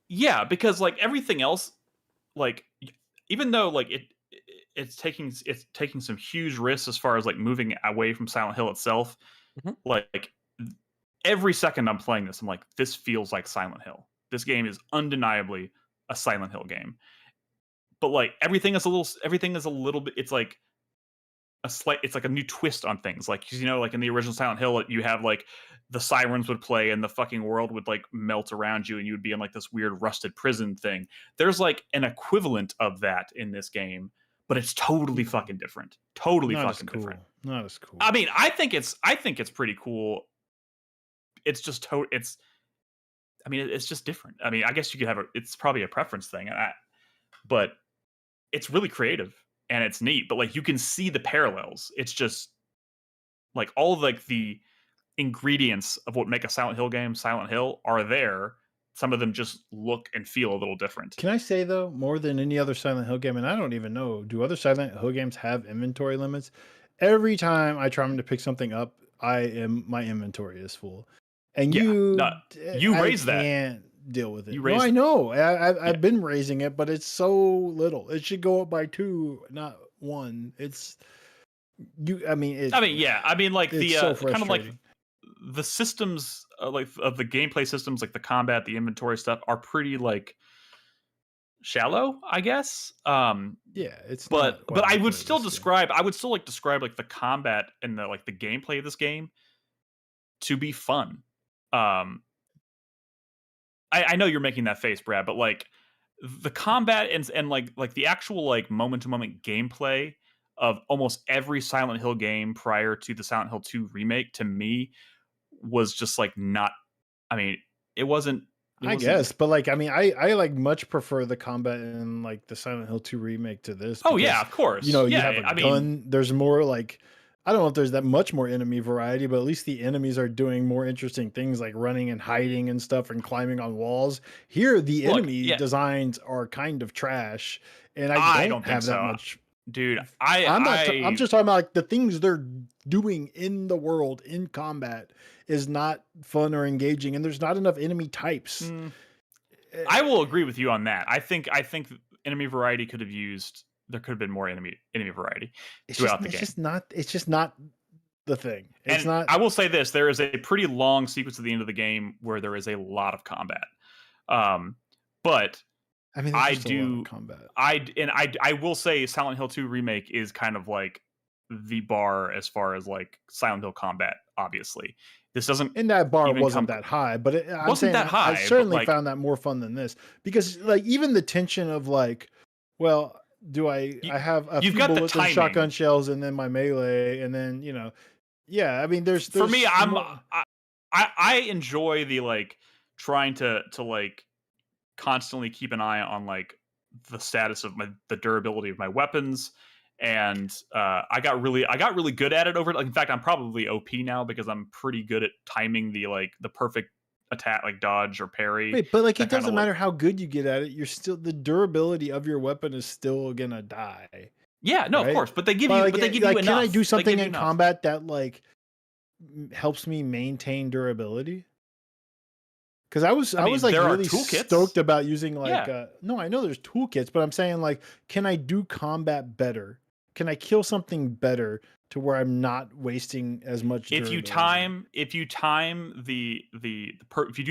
[SPEAKER 3] yeah, because like everything else, like even though like it's taking some huge risks as far as like moving away from Silent Hill itself.
[SPEAKER 4] Mhm.
[SPEAKER 3] Like every second I'm playing this, I'm like, this feels like Silent Hill. This game is undeniably a Silent Hill game. But like everything is a little bit. It's like it's like a new twist on things. Like, 'cause, you know, like in the original Silent Hill, you have like the sirens would play and the fucking world would like melt around you and you would be in like this weird rusted prison thing. There's like an equivalent of that in this game, but it's totally fucking different. Totally
[SPEAKER 1] Not
[SPEAKER 3] fucking
[SPEAKER 1] as cool.
[SPEAKER 3] different.
[SPEAKER 1] Not as cool.
[SPEAKER 3] I mean, I think it's pretty cool. It's just I mean, it's just different. I mean, I guess you could have it's probably a preference thing, but it's really creative and it's neat. But like, you can see the parallels. It's just like all of like the ingredients of what make a Silent Hill game Silent Hill are there. Some of them just look and feel a little different.
[SPEAKER 1] Can I say though, more than any other Silent Hill game, and I don't even know, do other Silent Hill games have inventory limits? Every time I try to pick something up, my inventory is full, and
[SPEAKER 3] Yeah, you
[SPEAKER 1] I
[SPEAKER 3] raise that.
[SPEAKER 1] can't deal with it.
[SPEAKER 3] You
[SPEAKER 1] No,
[SPEAKER 3] raise
[SPEAKER 1] I
[SPEAKER 3] it.
[SPEAKER 1] know. I've been raising it, but it's so little. It should go up by 2, not 1. It's you. I mean,
[SPEAKER 3] yeah. I mean, like the
[SPEAKER 1] it's so
[SPEAKER 3] kind of like
[SPEAKER 1] frustrating.
[SPEAKER 3] the systems, like of the gameplay systems, like the combat, the inventory stuff, are pretty like shallow, I guess.
[SPEAKER 1] Yeah, it's
[SPEAKER 3] but
[SPEAKER 1] not what
[SPEAKER 3] I
[SPEAKER 1] I
[SPEAKER 3] would
[SPEAKER 1] play
[SPEAKER 3] still
[SPEAKER 1] this game.
[SPEAKER 3] describe like the combat and the like the gameplay of this game to be fun. I know you're making that face, Brad, but like the combat and like the actual like moment to moment gameplay of almost every Silent Hill game prior to the Silent Hill 2 remake, to me, was just like not. I mean, it wasn't.
[SPEAKER 1] I guess, but like, I mean, I like much prefer the combat in like the Silent Hill 2 remake to this.
[SPEAKER 3] Oh yeah,
[SPEAKER 1] because,
[SPEAKER 3] of course.
[SPEAKER 1] You know, you
[SPEAKER 3] Yeah,
[SPEAKER 1] have a
[SPEAKER 3] I
[SPEAKER 1] gun.
[SPEAKER 3] mean,
[SPEAKER 1] There's more like, I don't know if there's that much more enemy variety, but at least the enemies are doing more interesting things like running and hiding and stuff and climbing on walls. Here, the
[SPEAKER 3] Look,
[SPEAKER 1] enemy
[SPEAKER 3] yeah.
[SPEAKER 1] designs are kind of trash, and
[SPEAKER 3] I
[SPEAKER 1] don't
[SPEAKER 3] think
[SPEAKER 1] have that
[SPEAKER 3] so.
[SPEAKER 1] much.
[SPEAKER 3] Dude,
[SPEAKER 1] I'm just talking about like the things they're doing in the world in combat is not fun or engaging, and there's not enough enemy types.
[SPEAKER 3] I will agree with you on that. I think enemy variety there could have been more enemy variety throughout the game.
[SPEAKER 1] It's just not the thing. It's not.
[SPEAKER 3] I will say this: there is a pretty long sequence at the end of the game where there is a lot of combat. But
[SPEAKER 1] I mean,
[SPEAKER 3] I
[SPEAKER 1] there's just a lot
[SPEAKER 3] do
[SPEAKER 1] of combat.
[SPEAKER 3] I will say Silent Hill 2 remake is kind of like the bar as far as like Silent Hill combat. Obviously, this doesn't.
[SPEAKER 1] And that bar
[SPEAKER 3] even
[SPEAKER 1] wasn't that high, but I'm
[SPEAKER 3] wasn't
[SPEAKER 1] saying
[SPEAKER 3] that high.
[SPEAKER 1] I certainly
[SPEAKER 3] like,
[SPEAKER 1] found that more fun than this, because like even the tension of like, well, do I have a
[SPEAKER 3] you've
[SPEAKER 1] few
[SPEAKER 3] got the
[SPEAKER 1] bullets and
[SPEAKER 3] timing.
[SPEAKER 1] shotgun shells and then my melee, and then yeah. I mean, there's
[SPEAKER 3] for me,
[SPEAKER 1] more...
[SPEAKER 3] I enjoy the like trying to like constantly keep an eye on like the status of the durability of my weapons, and I got really good at it over. Like, in fact, I'm probably OP now because I'm pretty good at timing the perfect attack, like dodge or parry.
[SPEAKER 1] Wait, but like it doesn't matter how good you get at it. You're still, the durability of your weapon is still gonna die.
[SPEAKER 3] Yeah, no,
[SPEAKER 1] right?
[SPEAKER 3] Of course, but they give you enough.
[SPEAKER 1] Can I do something in
[SPEAKER 3] enough.
[SPEAKER 1] combat that like helps me maintain durability? Because I was like really stoked about using like no, I know there's toolkits, but I'm saying like, can I do combat better? Can I kill something better to where I'm not wasting as much?
[SPEAKER 3] If you time if you do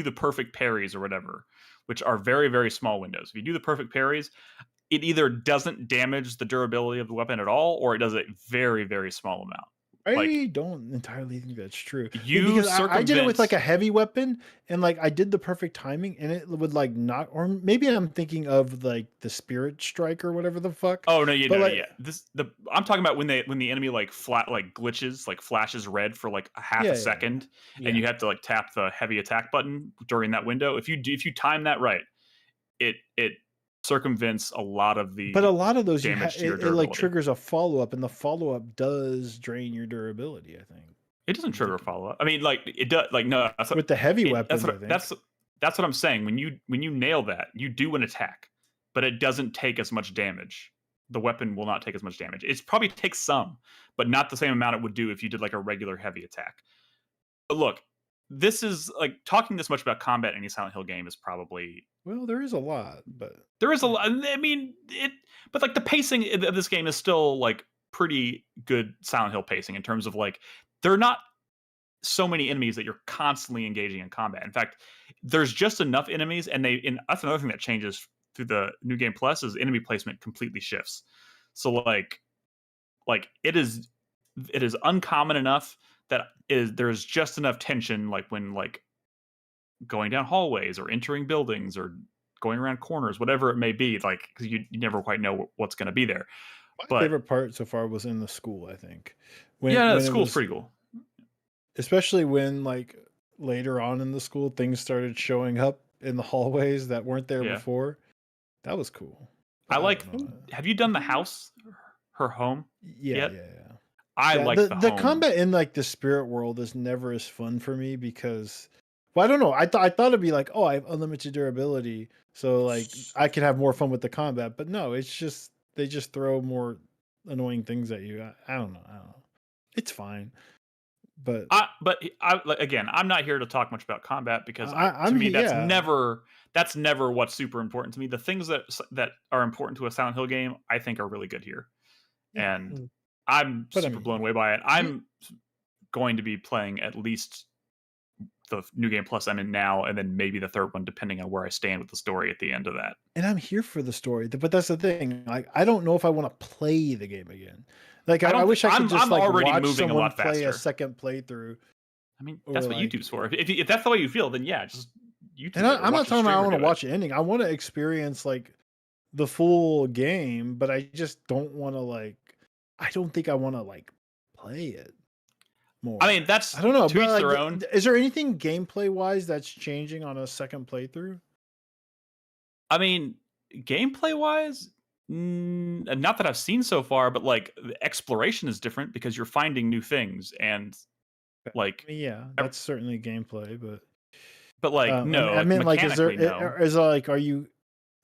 [SPEAKER 3] the perfect parries or whatever, which are very, very small windows. If you do the perfect parries, it either doesn't damage the durability of the weapon at all, or it does a very, very small amount.
[SPEAKER 1] I don't entirely think that's true.
[SPEAKER 3] Because
[SPEAKER 1] I did it with like a heavy weapon, and like I did the perfect timing, and it would like not, or maybe I'm thinking of like the Spirit Strike or whatever the fuck.
[SPEAKER 3] Oh no, I'm talking about when the enemy like glitches, like flashes red for like a half a second, and you have to like tap the heavy attack button during that window. If you time that right, it circumvents a lot of the.
[SPEAKER 1] But a lot of those
[SPEAKER 3] it
[SPEAKER 1] like triggers a follow up, and the follow up does drain your durability. I think
[SPEAKER 3] it doesn't trigger a follow up. I mean, like it does. Like no,
[SPEAKER 1] with the heavy weapons.
[SPEAKER 3] That's what I'm saying. When you nail that, you do an attack. but it doesn't take as much damage. The weapon will not take as much damage. It probably takes some, but not the same amount it would do if you did like a regular heavy attack. But look, this is like talking this much about combat in any Silent Hill game is probably
[SPEAKER 1] Well, there is a lot, but
[SPEAKER 3] there is a lot. I mean, but like the pacing of this game is still like pretty good Silent Hill pacing in terms of like there are not so many enemies that you're constantly engaging in combat. In fact, there's just enough enemies, and that's another thing that changes through the New Game Plus is enemy placement completely shifts. So like it is uncommon enough that there's just enough tension like when like going down hallways or entering buildings or going around corners, whatever it may be, like because you never quite know what's going to be there.
[SPEAKER 1] My favorite part so far was in the school, I think.
[SPEAKER 3] The school's pretty cool.
[SPEAKER 1] Especially when like later on in the school things started showing up in the hallways that weren't there before. That was cool.
[SPEAKER 3] Have you done the house, her home?
[SPEAKER 1] Yeah.
[SPEAKER 3] I like the
[SPEAKER 1] the
[SPEAKER 3] home.
[SPEAKER 1] combat in like the spirit world is never as fun for me because, well, I don't know. I thought it'd be like, oh, I have unlimited durability, so like I could have more fun with the combat. But no, it's just they just throw more annoying things at you. I don't know. It's fine. But
[SPEAKER 3] again, I'm not here to talk much about combat because that's never what's super important to me. The things that are important to a Silent Hill game, I think, are really good here, and I'm super blown away by it. I'm going to be playing at least the New Game Plus I'm in now, and then maybe the third one, depending on where I stand with the story at the end of that.
[SPEAKER 1] And I'm here for the story, but that's the thing. Like, I don't know if I want to play the game again. Like, I wish I could just like
[SPEAKER 3] already
[SPEAKER 1] watch
[SPEAKER 3] moving
[SPEAKER 1] someone
[SPEAKER 3] a lot
[SPEAKER 1] play
[SPEAKER 3] faster.
[SPEAKER 1] a second playthrough.
[SPEAKER 3] I mean, that's what YouTube's for. If that's the way you feel, then yeah, just YouTube.
[SPEAKER 1] And I'm not talking about I want to watch the ending. I want to experience like the full game, but I just don't want to like. I don't think I want to like play it more.
[SPEAKER 3] I mean, I don't know. To each their own.
[SPEAKER 1] Is there anything gameplay wise that's changing on a second playthrough?
[SPEAKER 3] I mean, gameplay wise, not that I've seen so far, but like the exploration is different because you're finding new things and like
[SPEAKER 1] that's certainly gameplay, but
[SPEAKER 3] like no,
[SPEAKER 1] I mean, like, is
[SPEAKER 3] no.
[SPEAKER 1] Are you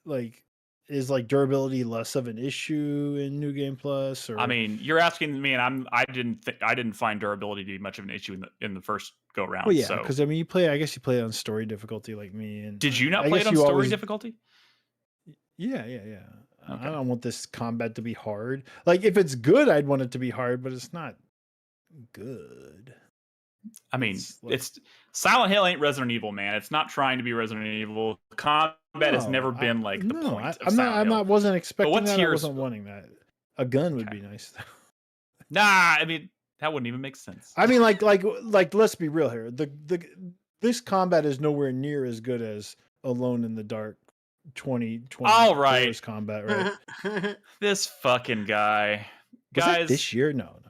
[SPEAKER 1] like? Is like durability less of an issue in New Game Plus? Or
[SPEAKER 3] I mean, you're asking me, and I didn't find durability to be much of an issue in the first go round.
[SPEAKER 1] Well, yeah, because I mean, I guess you play it on story difficulty like me. And
[SPEAKER 3] did you not play it on story difficulty?
[SPEAKER 1] Yeah. Okay. I don't want this combat to be hard. Like, if it's good, I'd want it to be hard, but it's not good.
[SPEAKER 3] I mean, it's Silent Hill ain't Resident Evil, man. It's not trying to be Resident Evil. Combat has never been like the point of Silent Hill.
[SPEAKER 1] Wasn't expecting that. I wasn't wanting that. A gun would be nice, though.
[SPEAKER 3] Nah, I mean, that wouldn't even make sense.
[SPEAKER 1] I mean, like, let's be real here. This combat is nowhere near as good as Alone in the Dark 2020.
[SPEAKER 3] All right,
[SPEAKER 1] combat, right?
[SPEAKER 3] This fucking guy, guys.
[SPEAKER 1] This year, no.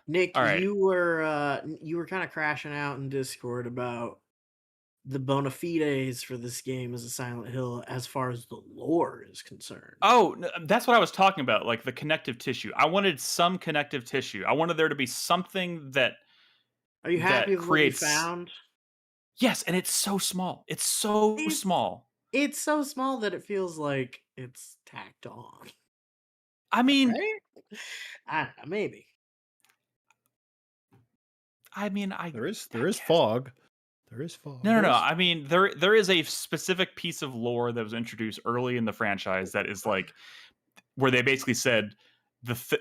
[SPEAKER 6] Nick,
[SPEAKER 3] all right.
[SPEAKER 6] you were kind of crashing out in Discord about the bona fides for this game as a Silent Hill as far as the lore is concerned.
[SPEAKER 3] Oh, that's what I was talking about, like the connective tissue. I wanted some connective tissue. I wanted there to be something that
[SPEAKER 6] Are you happy with what you found?
[SPEAKER 3] Yes, and it's so small. It's so small.
[SPEAKER 6] It's so small that it feels like it's tacked on.
[SPEAKER 3] I mean,
[SPEAKER 6] right? I don't know, maybe.
[SPEAKER 3] I mean,
[SPEAKER 1] there is fog. There is fog.
[SPEAKER 3] No. I mean, there is a specific piece of lore that was introduced early in the franchise that is like where they basically said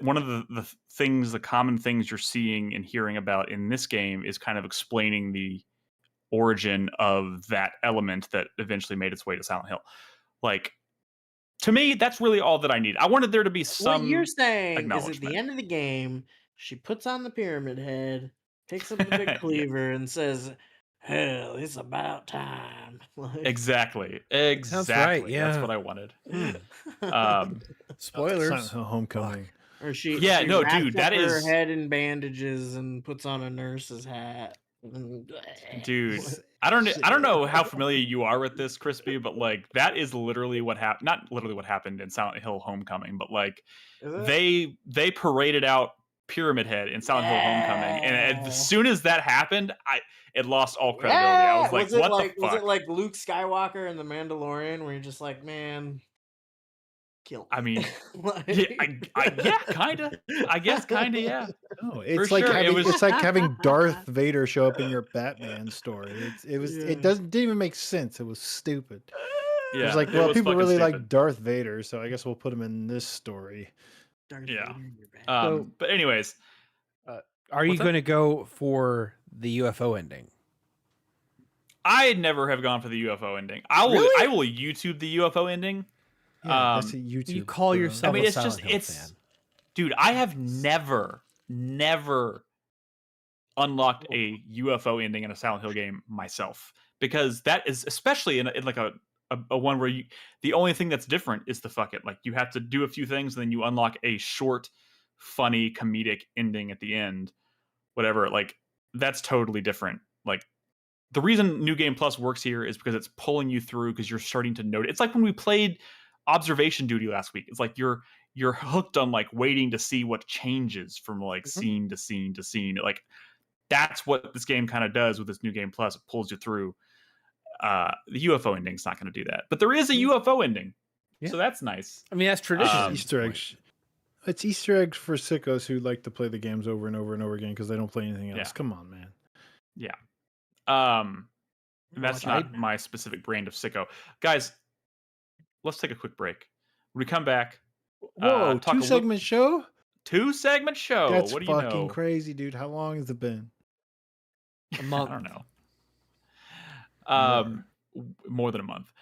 [SPEAKER 3] one of the common things you're seeing and hearing about in this game is kind of explaining the origin of that element that eventually made its way to Silent Hill. Like, to me, that's really all that I need. I wanted there to be some.
[SPEAKER 6] What you're saying is at the end of the game, she puts on the pyramid head, picks up the big cleaver, and says, "Hell, it's about time."
[SPEAKER 3] Exactly.
[SPEAKER 4] That's right. Yeah,
[SPEAKER 3] that's what I wanted.
[SPEAKER 4] Spoilers.
[SPEAKER 1] Homecoming.
[SPEAKER 6] Or she
[SPEAKER 3] dude, that is
[SPEAKER 6] her head in bandages and puts on a nurse's hat.
[SPEAKER 3] Dude, I don't know how familiar you are with this, Crispy, but like that is literally what happened. Not literally what happened in Silent Hill Homecoming, but like they paraded out Pyramid Head in Silent Hill Homecoming, and as soon as that happened, it lost all credibility. I was like, what the fuck?
[SPEAKER 6] Was it like Luke Skywalker in The Mandalorian, where you're just like, man, kill me.
[SPEAKER 3] I mean,
[SPEAKER 6] Like-
[SPEAKER 3] yeah, kind of. I guess kind of, yeah.
[SPEAKER 1] Oh, it's
[SPEAKER 3] For
[SPEAKER 1] like
[SPEAKER 3] sure, it
[SPEAKER 1] having
[SPEAKER 3] was-
[SPEAKER 1] it's like having Darth Vader show up in your Batman story.
[SPEAKER 6] Yeah.
[SPEAKER 1] It didn't even make sense. It was stupid. It
[SPEAKER 3] Yeah,
[SPEAKER 1] was like,
[SPEAKER 3] it
[SPEAKER 1] well,
[SPEAKER 3] was
[SPEAKER 1] people
[SPEAKER 3] fucking
[SPEAKER 1] really
[SPEAKER 3] stupid.
[SPEAKER 1] like Darth Vader, so I guess we'll put him in this story.
[SPEAKER 6] Darth
[SPEAKER 3] Yeah.
[SPEAKER 6] Vader, you're bad.
[SPEAKER 3] But anyways,
[SPEAKER 4] Are you
[SPEAKER 3] What's that?
[SPEAKER 4] going to go for the UFO ending?
[SPEAKER 3] I never have gone for the UFO ending. I will YouTube the UFO ending.
[SPEAKER 1] Yeah, that's a YouTube.
[SPEAKER 4] You call
[SPEAKER 1] bro.
[SPEAKER 4] yourself
[SPEAKER 3] I mean,
[SPEAKER 4] a
[SPEAKER 3] it's
[SPEAKER 4] Silent
[SPEAKER 3] just
[SPEAKER 4] Hill
[SPEAKER 3] it's
[SPEAKER 4] fan.
[SPEAKER 3] dude, I have never unlocked a UFO ending in a Silent Hill game myself, because that is, especially in like a one where the only thing that's different is the fuck it. Like, you have to do a few things and then you unlock a short, funny, comedic ending at the end. Whatever, like, that's totally different. Like, the reason New Game Plus works here is because it's pulling you through, because you're starting to notice. It's like when we played Observation Duty last week. It's like you're hooked on like waiting to see what changes from like scene to scene to scene. Like, that's what this game kind of does with this New Game Plus. It pulls you through. The UFO ending's not going to do that, but there is a UFO ending, so that's nice.
[SPEAKER 4] I mean, that's tradition.
[SPEAKER 1] Easter eggs. It's Easter eggs for sickos who like to play the games over and over and over again because they don't play anything else.
[SPEAKER 3] Yeah.
[SPEAKER 1] Come on, man.
[SPEAKER 3] Yeah. That's not my specific brand of sicko. Guys, let's take a quick break. When we come back,
[SPEAKER 1] Whoa,
[SPEAKER 3] talk a
[SPEAKER 1] two-segment show?
[SPEAKER 3] 2-segment show.
[SPEAKER 1] That's
[SPEAKER 3] What do you
[SPEAKER 1] fucking
[SPEAKER 3] know?
[SPEAKER 1] crazy, dude. How long has it been?
[SPEAKER 4] A month.
[SPEAKER 3] I don't know. More than a month.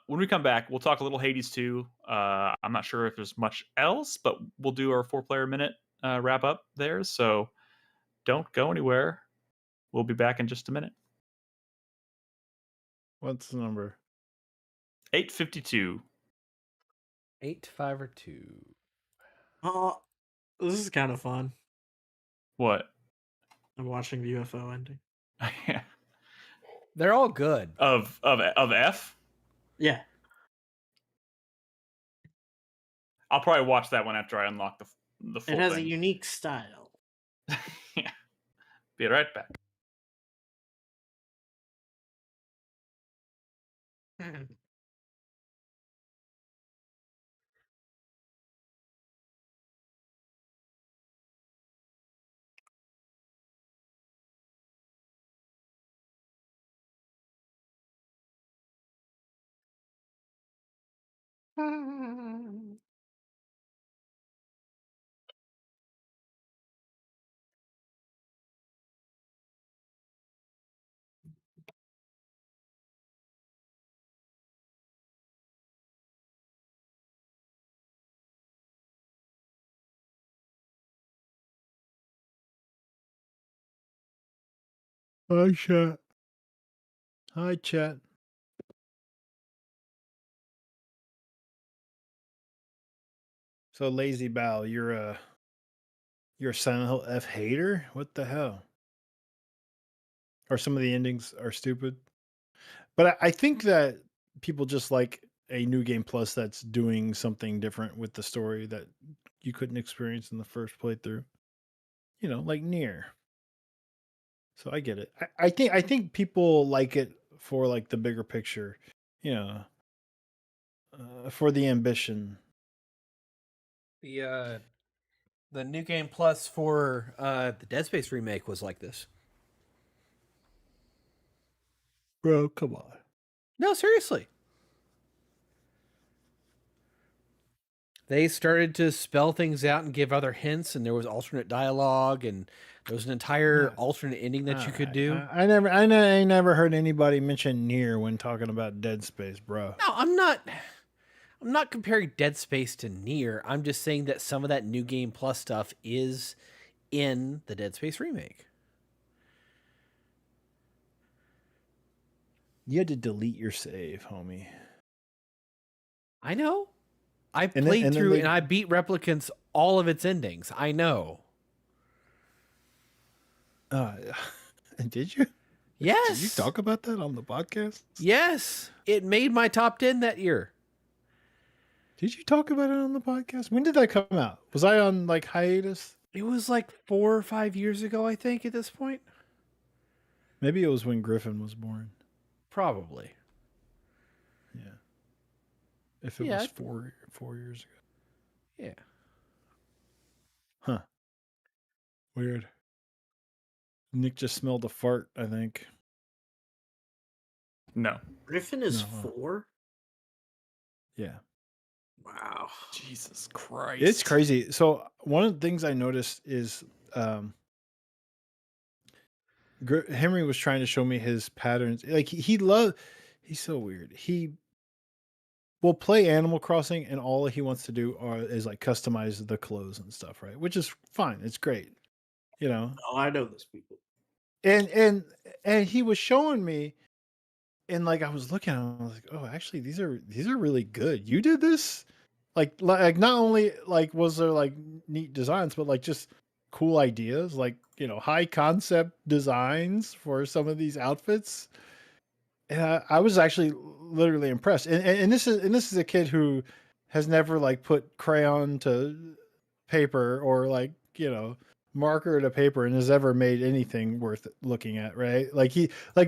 [SPEAKER 3] When we come back, we'll talk a little Hades 2. I'm not sure if there's much else, but we'll do our 4-player minute wrap up there. So don't go anywhere. We'll be back in just a minute.
[SPEAKER 1] What's the number?
[SPEAKER 3] 8:52.
[SPEAKER 4] 8, 5, or 2.
[SPEAKER 6] Oh, this is kind of fun.
[SPEAKER 3] What?
[SPEAKER 6] I'm watching the UFO ending.
[SPEAKER 4] They're all good.
[SPEAKER 3] Of F?
[SPEAKER 6] Yeah.
[SPEAKER 3] I'll probably watch that one after I unlock the full
[SPEAKER 6] It has
[SPEAKER 3] thing.
[SPEAKER 6] a unique style.
[SPEAKER 3] Yeah. Be right back.
[SPEAKER 1] Hi, chat. Hi, chat. So, Lazy Bow, you're a Silent Hill F hater? What the hell? Or some of the endings are stupid? But I think that people just like a New Game Plus that's doing something different with the story that you couldn't experience in the first playthrough. You know, like Nier. So I get it. I think people like it for like the bigger picture, you know, for the ambition.
[SPEAKER 4] The New Game Plus for the Dead Space remake was like this.
[SPEAKER 1] Bro, come on.
[SPEAKER 4] No, seriously. They started to spell things out and give other hints, and there was alternate dialogue, and there was an entire alternat ending that you could do.
[SPEAKER 1] I never heard anybody mention Nier when talking about Dead Space, bro.
[SPEAKER 4] No, I'm not comparing Dead Space to Nier. I'm just saying that some of that New Game Plus stuff is in the Dead Space remake.
[SPEAKER 1] You had to delete your save, homie.
[SPEAKER 4] I know. I played through and I beat Replicant's all of its endings. I know.
[SPEAKER 1] Did you?
[SPEAKER 4] Yes.
[SPEAKER 1] Did you talk about that on the podcast?
[SPEAKER 4] Yes. It made my top 10 that year.
[SPEAKER 1] Did you talk about it on the podcast? When did that come out? Was I on like hiatus?
[SPEAKER 4] It was like 4 or 5 years ago, I think, at this point.
[SPEAKER 1] Maybe it was when Griffin was born.
[SPEAKER 4] Probably.
[SPEAKER 1] Yeah. if it was 4 years ago.
[SPEAKER 4] Yeah.
[SPEAKER 1] Huh. Weird. Nick just smelled a fart, I think.
[SPEAKER 3] No.
[SPEAKER 6] Griffin is
[SPEAKER 1] No.
[SPEAKER 6] 4?
[SPEAKER 1] Yeah.
[SPEAKER 6] Wow.
[SPEAKER 3] Jesus Christ.
[SPEAKER 1] It's crazy. So one of the things I noticed is Henry was trying to show me his patterns. Like he's so weird. He will play Animal Crossing and all he wants to do is like customize the clothes and stuff, right? Which is fine. It's great. You know.
[SPEAKER 6] Oh, I know those people.
[SPEAKER 1] And he was showing me, and like I was looking at him, I was like, oh, actually these are really good. You did this? Like not only like was there like neat designs, but like just cool ideas, like, you know, high concept designs for some of these outfits. And I was actually literally impressed. And this is a kid who has never like put crayon to paper or like, you know, marker to paper and has ever made anything worth looking at, right? Like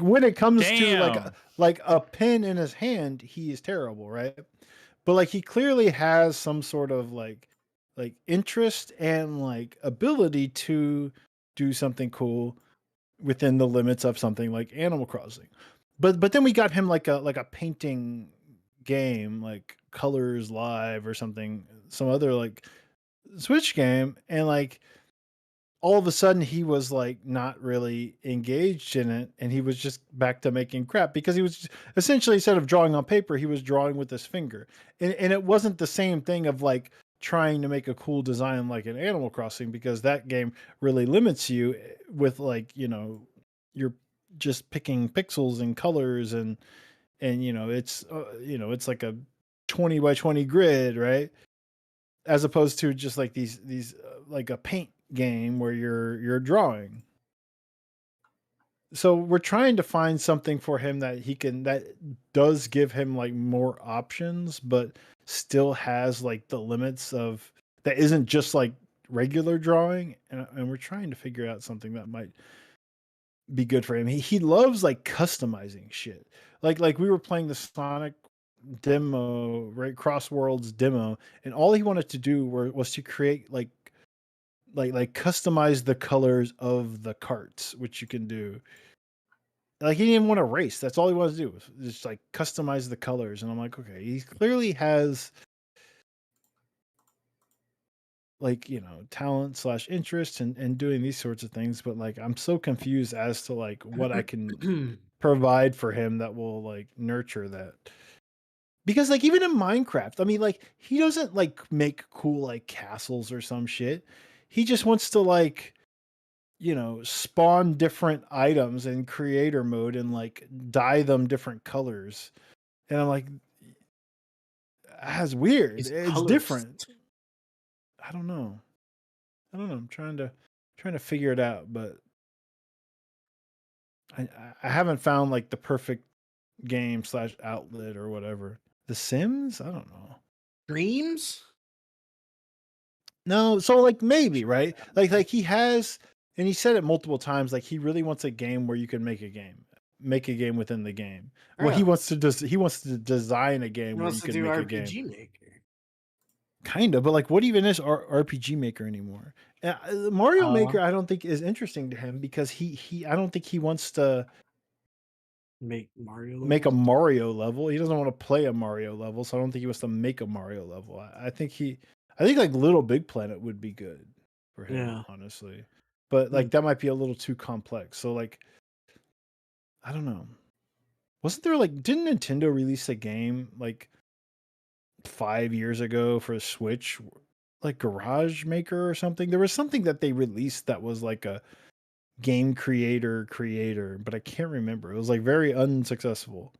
[SPEAKER 1] when it comes to like a pen in his hand, he is terrible, right? But like he clearly has some sort of like interest and like ability to do something cool within the limits of something like Animal Crossing. But then we got him like a painting game, like Colors Live or something, some other like Switch game, and like all of a sudden he was like not really engaged in it, and he was just back to making crap because he was just, essentially, instead of drawing on paper, he was drawing with his finger, and it wasn't the same thing of like trying to make a cool design like an Animal Crossing, because that game really limits you with like, you know, you're just picking pixels and colors, and you know it's like a 20 by 20 grid, right? As opposed to just like these like a paint game where you're drawing. So we're trying to find something for him that does give him like more options, but still has like the limits of that isn't just like regular drawing, and we're trying to figure out something that might be good for him. He loves like customizing shit. Like we were playing the Sonic demo, right? Cross Worlds demo, and all he wanted to do was to create like customize the colors of the carts, which you can do. Like he didn't want to race. That's all he wanted to do, was just like customize the colors. And I'm like, okay, he clearly has like, you know, talent / interest in doing these sorts of things, but like I'm so confused as to like what I can provide for him that will like nurture that. Because like even in Minecraft, I mean, like he doesn't like make cool like castles or some shit. He just wants to like, you know, spawn different items in creator mode and like dye them different colors. And I'm like, that's weird. It's different. I don't know. I'm trying to figure it out, but I haven't found like the perfect game / outlet or whatever. The Sims? I don't know.
[SPEAKER 6] Dreams?
[SPEAKER 1] No, so like maybe, right? Like he has, and he said it multiple times, like he really wants a game where you can make a game within the game. Well, he wants to design a game where you can make a game.
[SPEAKER 6] RPG Maker.
[SPEAKER 1] Kind of, but like what even is RPG Maker anymore? Mario Maker I don't think is interesting to him, because he I don't think he wants to
[SPEAKER 6] make Mario
[SPEAKER 1] a Mario level. He doesn't want to play a Mario level, so I don't think he wants to make a Mario level. I think like Little Big Planet would be good for him, honestly. But like that might be a little too complex. So like I don't know. Wasn't there like, didn't Nintendo release a game like 5 years ago for Switch, like Garage Maker or something? There was something that they released that was like a game creator, but I can't remember. It was like very unsuccessful.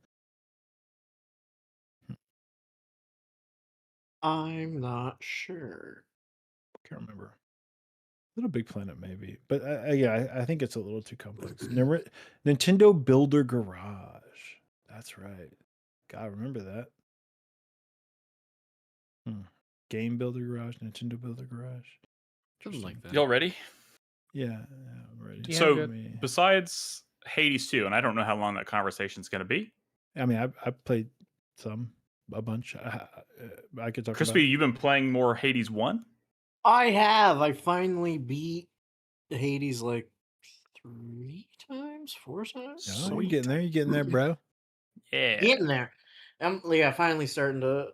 [SPEAKER 6] I'm not sure.
[SPEAKER 1] Can't remember. Little Big Planet maybe, but I think it's a little too complex. Nintendo Builder Garage. That's right. God, remember that. Game Builder Garage, Nintendo Builder Garage.
[SPEAKER 4] Something like that.
[SPEAKER 3] Y'all ready?
[SPEAKER 1] Yeah, I'm ready.
[SPEAKER 3] So besides Hades 2, and I don't know how long that conversation is going to be.
[SPEAKER 1] I mean, I played some. a bunch. I could talk
[SPEAKER 3] Crispy,
[SPEAKER 1] about.
[SPEAKER 3] you've been playing more Hades 1?
[SPEAKER 6] I have. I finally beat Hades like 3 times, 4 times.
[SPEAKER 1] Oh, you're getting there. You're getting there, bro.
[SPEAKER 3] Yeah.
[SPEAKER 6] Getting there. I'm finally starting to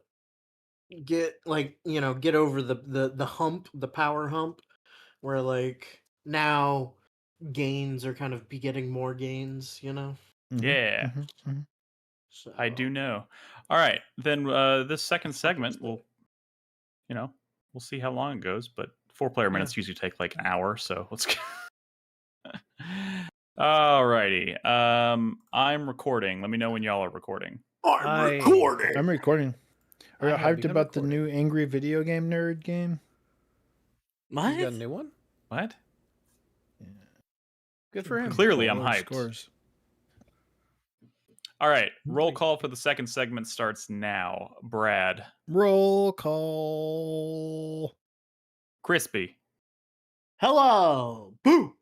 [SPEAKER 6] get get over the hump, the power hump, where like now gains are kind of getting more gains,
[SPEAKER 3] Yeah.
[SPEAKER 6] So
[SPEAKER 3] I do know. All right. Then this second segment we'll see how long it goes, but 4-player minutes usually take like an hour, so let's go. Alrighty. I'm recording. Let me know when y'all are recording.
[SPEAKER 6] I'm recording.
[SPEAKER 1] I'm recording. Are you
[SPEAKER 4] I have
[SPEAKER 1] hyped
[SPEAKER 4] begun
[SPEAKER 1] about the
[SPEAKER 4] recording.
[SPEAKER 1] new Angry Video Game Nerd game?
[SPEAKER 6] What?
[SPEAKER 4] You got a new one?
[SPEAKER 3] What?
[SPEAKER 4] Good for him.
[SPEAKER 3] Clearly, I'm
[SPEAKER 1] Low
[SPEAKER 3] hyped.
[SPEAKER 1] Scores.
[SPEAKER 3] All right. Roll call for the second segment starts now. Brad.
[SPEAKER 1] Roll call.
[SPEAKER 3] Crispy.
[SPEAKER 6] Hello. Boo.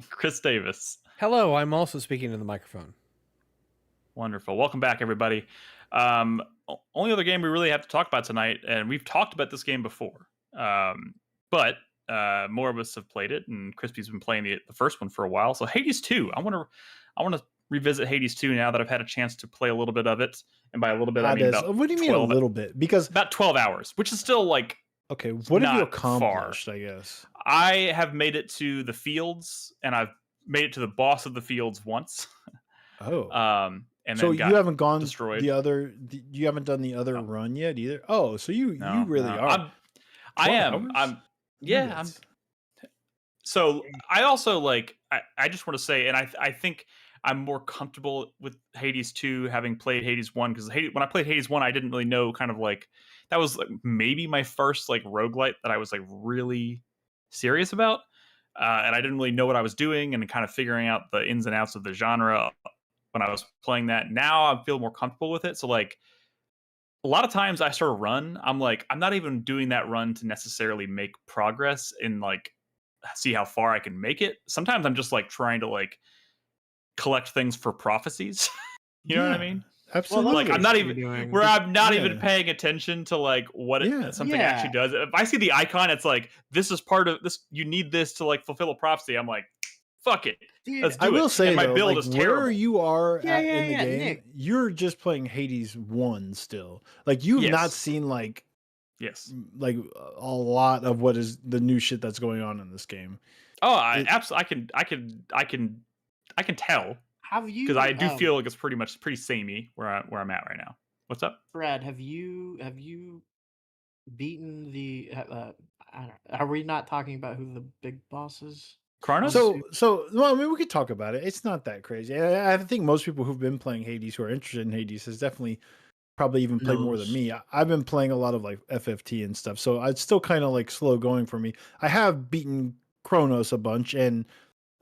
[SPEAKER 3] Chris Davis.
[SPEAKER 4] Hello, I'm also speaking to the microphone.
[SPEAKER 3] Wonderful. Welcome back, everybody. Only other game we really have to talk about tonight, and we've talked about this game before, but more of us have played it, and Crispy's been playing the first one for a while. So Hades 2. I want to revisit Hades 2 now that I've had a chance to play a little bit of it, and by a little bit I mean about
[SPEAKER 1] what do you mean a little bit? Because
[SPEAKER 3] about 12 hours, which is still like
[SPEAKER 1] okay. What have you
[SPEAKER 3] not
[SPEAKER 1] accomplished?
[SPEAKER 3] far.
[SPEAKER 1] I guess
[SPEAKER 3] I have made it to the fields, and I've made it to the boss of the fields once.
[SPEAKER 1] Oh.
[SPEAKER 3] And
[SPEAKER 1] so
[SPEAKER 3] then
[SPEAKER 1] you haven't gone
[SPEAKER 3] destroyed.
[SPEAKER 1] you haven't done the other run yet either. Oh, so you really are.
[SPEAKER 3] I am.
[SPEAKER 1] Hours?
[SPEAKER 3] I'm. Yeah. I'm. So I also like. I just want to say, and I think I'm more comfortable with Hades 2 having played Hades 1 because when I played Hades 1, I didn't really know kind of like that was like maybe my first like roguelite that I was like really serious about. And I didn't really know what I was doing and kind of figuring out the ins and outs of the genre when I was playing that. Now I feel more comfortable with it. So like a lot of times I start a run, I'm like, I'm not even doing that run to necessarily make progress and like see how far I can make it. Sometimes I'm just like trying to like collect things for prophecies. You know what I mean?
[SPEAKER 1] Absolutely.
[SPEAKER 3] Like I'm not even even paying attention to like what something actually does. If I see the icon, it's like this is part of this. You need this to like fulfill a prophecy. I'm like, fuck it.
[SPEAKER 6] Dude,
[SPEAKER 3] let's do
[SPEAKER 1] I
[SPEAKER 3] it.
[SPEAKER 1] will say
[SPEAKER 3] and my
[SPEAKER 1] though,
[SPEAKER 3] build
[SPEAKER 1] like,
[SPEAKER 3] is terrible.
[SPEAKER 1] where you are in the game,
[SPEAKER 6] Nick.
[SPEAKER 1] you're just playing Hades 1 still. Like you've not seen like a lot of what is the new shit that's going on in this game.
[SPEAKER 3] Oh, absolutely. I can tell.
[SPEAKER 6] Have you?
[SPEAKER 3] Because I do feel like it's pretty samey where I'm at right now. What's up,
[SPEAKER 6] Brad? Have you beaten the? Are we not talking about who the big boss is?
[SPEAKER 3] Chronos?
[SPEAKER 1] So well, I mean, we could talk about it. It's not that crazy. I think most people who've been playing Hades, who are interested in Hades, has definitely probably even played more than me. I've been playing a lot of like FFT and stuff, so it's still kind of like slow going for me. I have beaten Chronos a bunch, and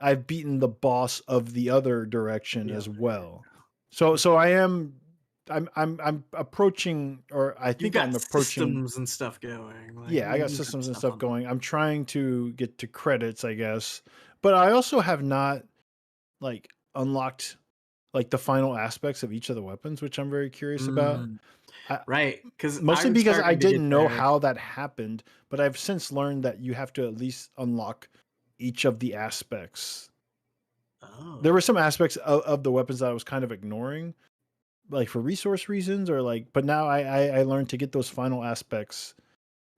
[SPEAKER 1] I've beaten the boss of the other direction as well. So I'm approaching, or I think I'm approaching
[SPEAKER 6] systems and stuff going. Like,
[SPEAKER 1] yeah, I got systems and stuff going. I'm trying to get to credits, I guess, but I also have not like unlocked like the final aspects of each of the weapons, which I'm very curious about.
[SPEAKER 6] Right, because
[SPEAKER 1] mostly because I didn't know how that happened, but I've since learned that you have to at least unlock each of the aspects.
[SPEAKER 6] Oh.
[SPEAKER 1] There were some aspects of the weapons that I was kind of ignoring, like for resource reasons or like, but now I learned to get those final aspects,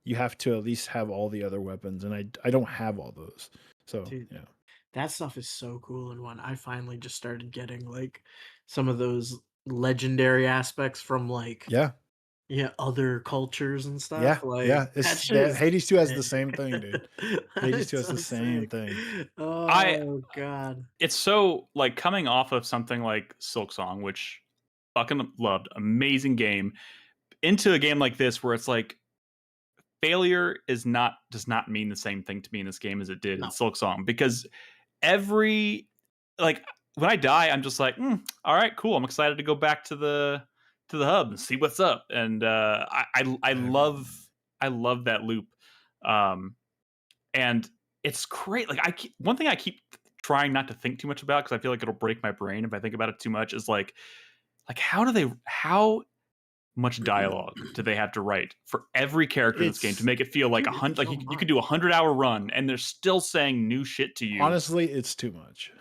[SPEAKER 1] you have to at least have all the other weapons, and I don't have all those. So
[SPEAKER 6] Dude, that stuff is so cool. And when I finally just started getting like some of those legendary aspects from like other cultures and stuff.
[SPEAKER 1] Hades 2 has the same thing, dude. Hades 2 has the same thing.
[SPEAKER 6] Oh god.
[SPEAKER 3] It's so like coming off of something like Silk Song, which fucking loved, amazing game, into a game like this where it's like failure does not mean the same thing to me in this game as it did in Silk Song, because every like when I die, I'm just like, all right, cool. I'm excited to go back to the hub and see what's up. And I love that loop. And it's great. Like one thing I keep trying not to think too much about, because I feel like it'll break my brain if I think about it too much, is like how much dialogue do they have to write for every character in this game to make it feel like you could do 100-hour run and they're still saying new shit to you?
[SPEAKER 1] Honestly, it's too much.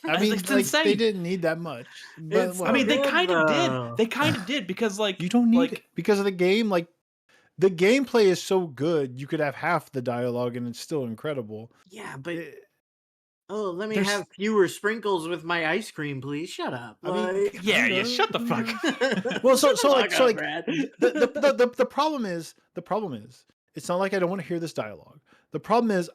[SPEAKER 1] I mean,
[SPEAKER 3] it's
[SPEAKER 1] like
[SPEAKER 3] insane.
[SPEAKER 1] they didn't need that much. But
[SPEAKER 6] It's
[SPEAKER 3] I mean, they
[SPEAKER 6] good,
[SPEAKER 3] kind of did.
[SPEAKER 6] though.
[SPEAKER 3] They kind of did because like
[SPEAKER 1] you don't need
[SPEAKER 3] like,
[SPEAKER 1] it because of the game. Like the gameplay is so good, you could have half the dialogue and it's still incredible.
[SPEAKER 6] Yeah, but
[SPEAKER 1] It-
[SPEAKER 6] oh, let me
[SPEAKER 1] there's-
[SPEAKER 6] have fewer sprinkles with my ice cream, please. Shut up.
[SPEAKER 1] I mean,
[SPEAKER 6] Like,
[SPEAKER 3] yeah,
[SPEAKER 1] kinda,
[SPEAKER 3] shut the fuck.
[SPEAKER 1] Well,
[SPEAKER 6] Shut
[SPEAKER 1] so
[SPEAKER 6] the
[SPEAKER 1] like
[SPEAKER 6] fuck up, Brad.
[SPEAKER 1] the problem is it's not like I don't want to hear this dialogue. The problem is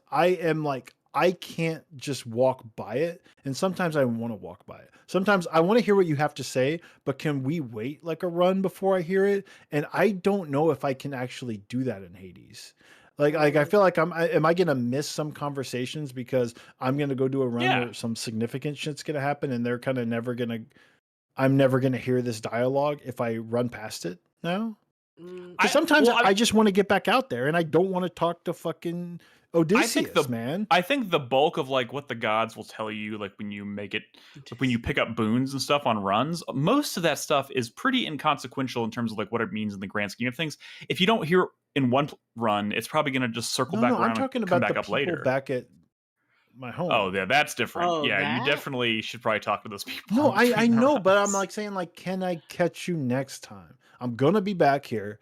[SPEAKER 1] I can't just walk by it, and sometimes I want to walk by it. Sometimes I want to hear what you have to say, but can we wait like a run before I hear it? And I don't know if I can actually do that in Hades. Like I feel like am I gonna miss some conversations because I'm gonna go do a run where some significant shit's gonna happen, and they're kind of I'm never gonna hear this dialogue if I run past it now. Sometimes I just want to get back out there, and I don't want to talk to fucking Odysseus, man.
[SPEAKER 3] I think the bulk of like what the gods will tell you, like when you make it, like when you pick up boons and stuff on runs, most of that stuff is pretty inconsequential in terms of like what it means in the grand scheme of things. If you don't hear in one run, it's probably going to just circle back around.
[SPEAKER 1] I'm talking
[SPEAKER 3] and come
[SPEAKER 1] about
[SPEAKER 3] back
[SPEAKER 1] the
[SPEAKER 3] up
[SPEAKER 1] people
[SPEAKER 3] later.
[SPEAKER 1] back at my home.
[SPEAKER 3] Oh, yeah, that's different.
[SPEAKER 6] Oh,
[SPEAKER 3] yeah,
[SPEAKER 6] that?
[SPEAKER 3] you definitely should probably talk to those people.
[SPEAKER 1] No, I
[SPEAKER 3] between
[SPEAKER 1] know, but I'm
[SPEAKER 3] runs.
[SPEAKER 1] like saying like, can I catch you next time? I'm gonna be back here.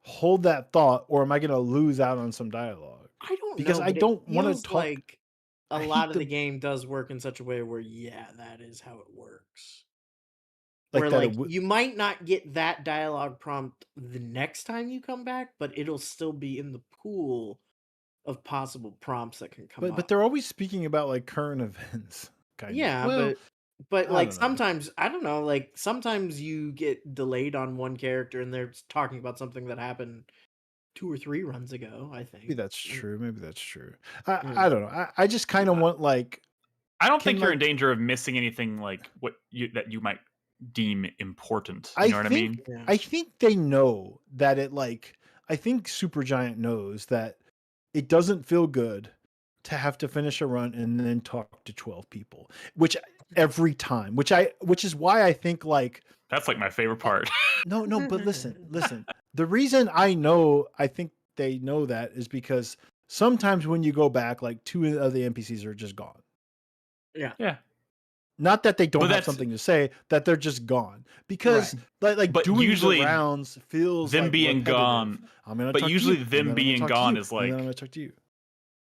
[SPEAKER 1] Hold that thought, or am I gonna lose out on some dialogue?
[SPEAKER 6] I don't
[SPEAKER 1] Because
[SPEAKER 6] know,
[SPEAKER 1] I
[SPEAKER 6] but
[SPEAKER 1] don't
[SPEAKER 6] it
[SPEAKER 1] want to
[SPEAKER 6] feels
[SPEAKER 1] talk.
[SPEAKER 6] like a
[SPEAKER 1] I
[SPEAKER 6] lot
[SPEAKER 1] hate
[SPEAKER 6] of the game does work in such a way where, yeah, that is how it works.
[SPEAKER 1] Like
[SPEAKER 6] Where
[SPEAKER 1] that
[SPEAKER 6] like you might not get that dialogue prompt the next time you come back, but it'll still be in the pool of possible prompts that can come up.
[SPEAKER 1] But they're always speaking about like current events, kind of.
[SPEAKER 6] Yeah,
[SPEAKER 1] Well,
[SPEAKER 6] but
[SPEAKER 1] I
[SPEAKER 6] like
[SPEAKER 1] don't know.
[SPEAKER 6] sometimes I don't know, like sometimes you get delayed on one character and they're talking about something that happened 2 or 3 runs ago, I think.
[SPEAKER 1] Maybe that's true. Maybe that's true.
[SPEAKER 6] Yeah.
[SPEAKER 1] I don't know. I just kind of want like.
[SPEAKER 3] I don't think
[SPEAKER 1] can,
[SPEAKER 3] you're in
[SPEAKER 1] like-
[SPEAKER 3] danger of missing anything like that you might deem important. You know what I mean?
[SPEAKER 1] I think they know that it like. I think Supergiant knows that it doesn't feel good to have to finish a run and then talk to 12 people, which every time, which is why I think like
[SPEAKER 3] that's like my favorite part.
[SPEAKER 1] no, but listen. The reason I think they know that is because sometimes when you go back, like 2 of the NPCs are just gone.
[SPEAKER 3] Yeah.
[SPEAKER 1] Not that they don't have something to say, that they're just gone. Because like
[SPEAKER 3] but
[SPEAKER 1] doing
[SPEAKER 3] usually
[SPEAKER 1] the rounds feels
[SPEAKER 3] them
[SPEAKER 1] like
[SPEAKER 3] being
[SPEAKER 1] repetitive.
[SPEAKER 3] gone.
[SPEAKER 1] I'm gonna
[SPEAKER 3] but
[SPEAKER 1] talk
[SPEAKER 3] usually
[SPEAKER 1] to you,
[SPEAKER 3] them being gone is like.
[SPEAKER 1] and then I'm gonna talk to you.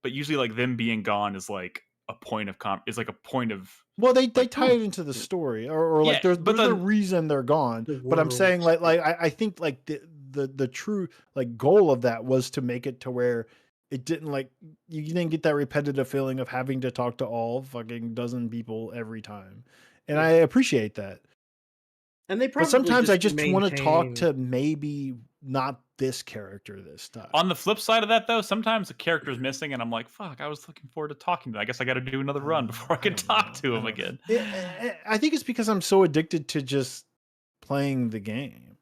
[SPEAKER 3] But usually, like them being gone is like a point of is like a point of.
[SPEAKER 1] Well, they tie it into the story, or like there's a reason they're gone. But I'm saying like I think like the true like goal of that was to make it to where it didn't like you didn't get that repetitive feeling of having to talk to all fucking dozen people every time, and I appreciate that.
[SPEAKER 6] And they probably
[SPEAKER 1] but sometimes I just want to talk
[SPEAKER 6] maintain-
[SPEAKER 1] to maybe not this character this time.
[SPEAKER 3] On the flip side of that, though, sometimes the character is missing, and I'm like, "Fuck! I was looking forward to talking to them. I guess I got to do another run before I can talk to him again."
[SPEAKER 1] I think it's because I'm so addicted to just playing the game.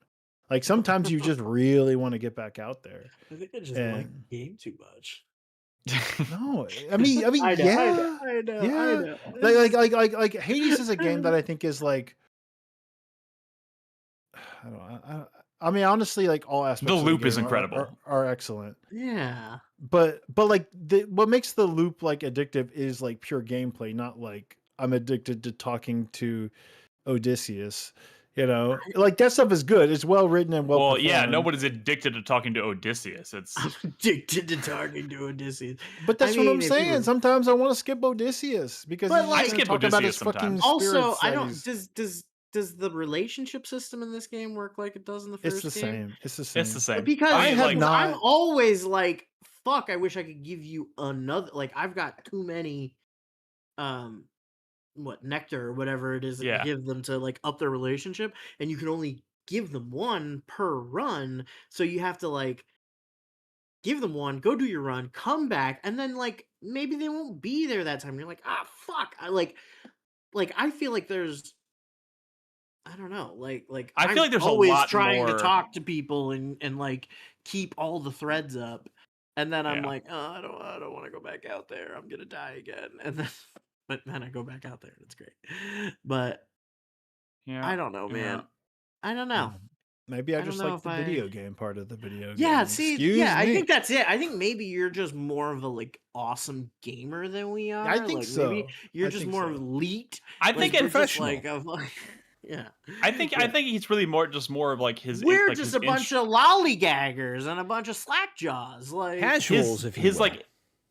[SPEAKER 1] Like sometimes you just really want to get back out there.
[SPEAKER 6] I think I just like the game too much.
[SPEAKER 1] No, I mean,
[SPEAKER 6] I know,
[SPEAKER 1] yeah,
[SPEAKER 6] I know.
[SPEAKER 1] yeah. Like Hades is a game that I think is like, I don't know. I mean, honestly, like all aspects.
[SPEAKER 3] The
[SPEAKER 1] of
[SPEAKER 3] loop
[SPEAKER 1] game
[SPEAKER 3] is incredible.
[SPEAKER 1] Are excellent.
[SPEAKER 6] Yeah.
[SPEAKER 1] But like what makes the loop like addictive is like pure gameplay, not like I'm addicted to talking to Odysseus. You know, like that stuff is good. It's well written and well.
[SPEAKER 3] Well, yeah,
[SPEAKER 1] performed.
[SPEAKER 3] nobody's addicted to talking to Odysseus. It's
[SPEAKER 6] addicted to talking to Odysseus.
[SPEAKER 1] But that's what I'm saying. Sometimes I want to skip Odysseus because he's
[SPEAKER 6] like,
[SPEAKER 1] just gonna talk about his fucking
[SPEAKER 6] also,
[SPEAKER 1] spirits
[SPEAKER 6] I
[SPEAKER 1] that
[SPEAKER 6] don't.
[SPEAKER 1] he's-
[SPEAKER 6] Does the relationship system in this game work like it does in the first
[SPEAKER 1] It's the
[SPEAKER 6] game?
[SPEAKER 1] same. It's the same.
[SPEAKER 3] It's the same.
[SPEAKER 6] Because
[SPEAKER 1] I have
[SPEAKER 6] I'm
[SPEAKER 1] not.
[SPEAKER 6] always like, fuck, I wish I could give you another. Like, I've got too many, nectar or whatever it is that
[SPEAKER 3] Yeah.
[SPEAKER 6] you give them to like up their relationship, and you can only give them one per run. So you have to like give them one, go do your run, come back, and then like maybe they won't be there that time. You're like, fuck. I feel like there's. I don't know, like
[SPEAKER 3] I feel like there's
[SPEAKER 6] always
[SPEAKER 3] a lot
[SPEAKER 6] trying
[SPEAKER 3] more...
[SPEAKER 6] to talk to people and like keep all the threads up, and then I'm
[SPEAKER 3] Yeah.
[SPEAKER 6] like, oh, I don't want to go back out there. I'm gonna die again, and then but then I go back out there and it's great. But
[SPEAKER 3] Yeah,
[SPEAKER 6] I don't know, man.
[SPEAKER 3] yeah.
[SPEAKER 6] I don't know.
[SPEAKER 1] Maybe I
[SPEAKER 6] don't
[SPEAKER 1] just
[SPEAKER 6] know
[SPEAKER 1] like
[SPEAKER 6] if
[SPEAKER 1] the video game part of the video
[SPEAKER 6] Yeah,
[SPEAKER 1] game.
[SPEAKER 6] see,
[SPEAKER 1] Excuse
[SPEAKER 6] I
[SPEAKER 1] me.
[SPEAKER 6] think that's it. I think maybe you're just more of a like awesome gamer than we are.
[SPEAKER 1] I think
[SPEAKER 6] like
[SPEAKER 1] so.
[SPEAKER 6] maybe you're
[SPEAKER 1] I
[SPEAKER 6] just
[SPEAKER 1] think
[SPEAKER 6] more
[SPEAKER 1] so.
[SPEAKER 6] elite.
[SPEAKER 3] I
[SPEAKER 6] like,
[SPEAKER 3] think
[SPEAKER 6] we're just
[SPEAKER 4] professional.
[SPEAKER 6] like yeah.
[SPEAKER 3] I think he's really more of like his.
[SPEAKER 6] We're
[SPEAKER 3] like
[SPEAKER 6] just
[SPEAKER 3] his
[SPEAKER 6] a bunch of lollygaggers and a bunch of slackjaws. Like
[SPEAKER 4] Casuals, if you
[SPEAKER 3] his
[SPEAKER 4] will.
[SPEAKER 3] like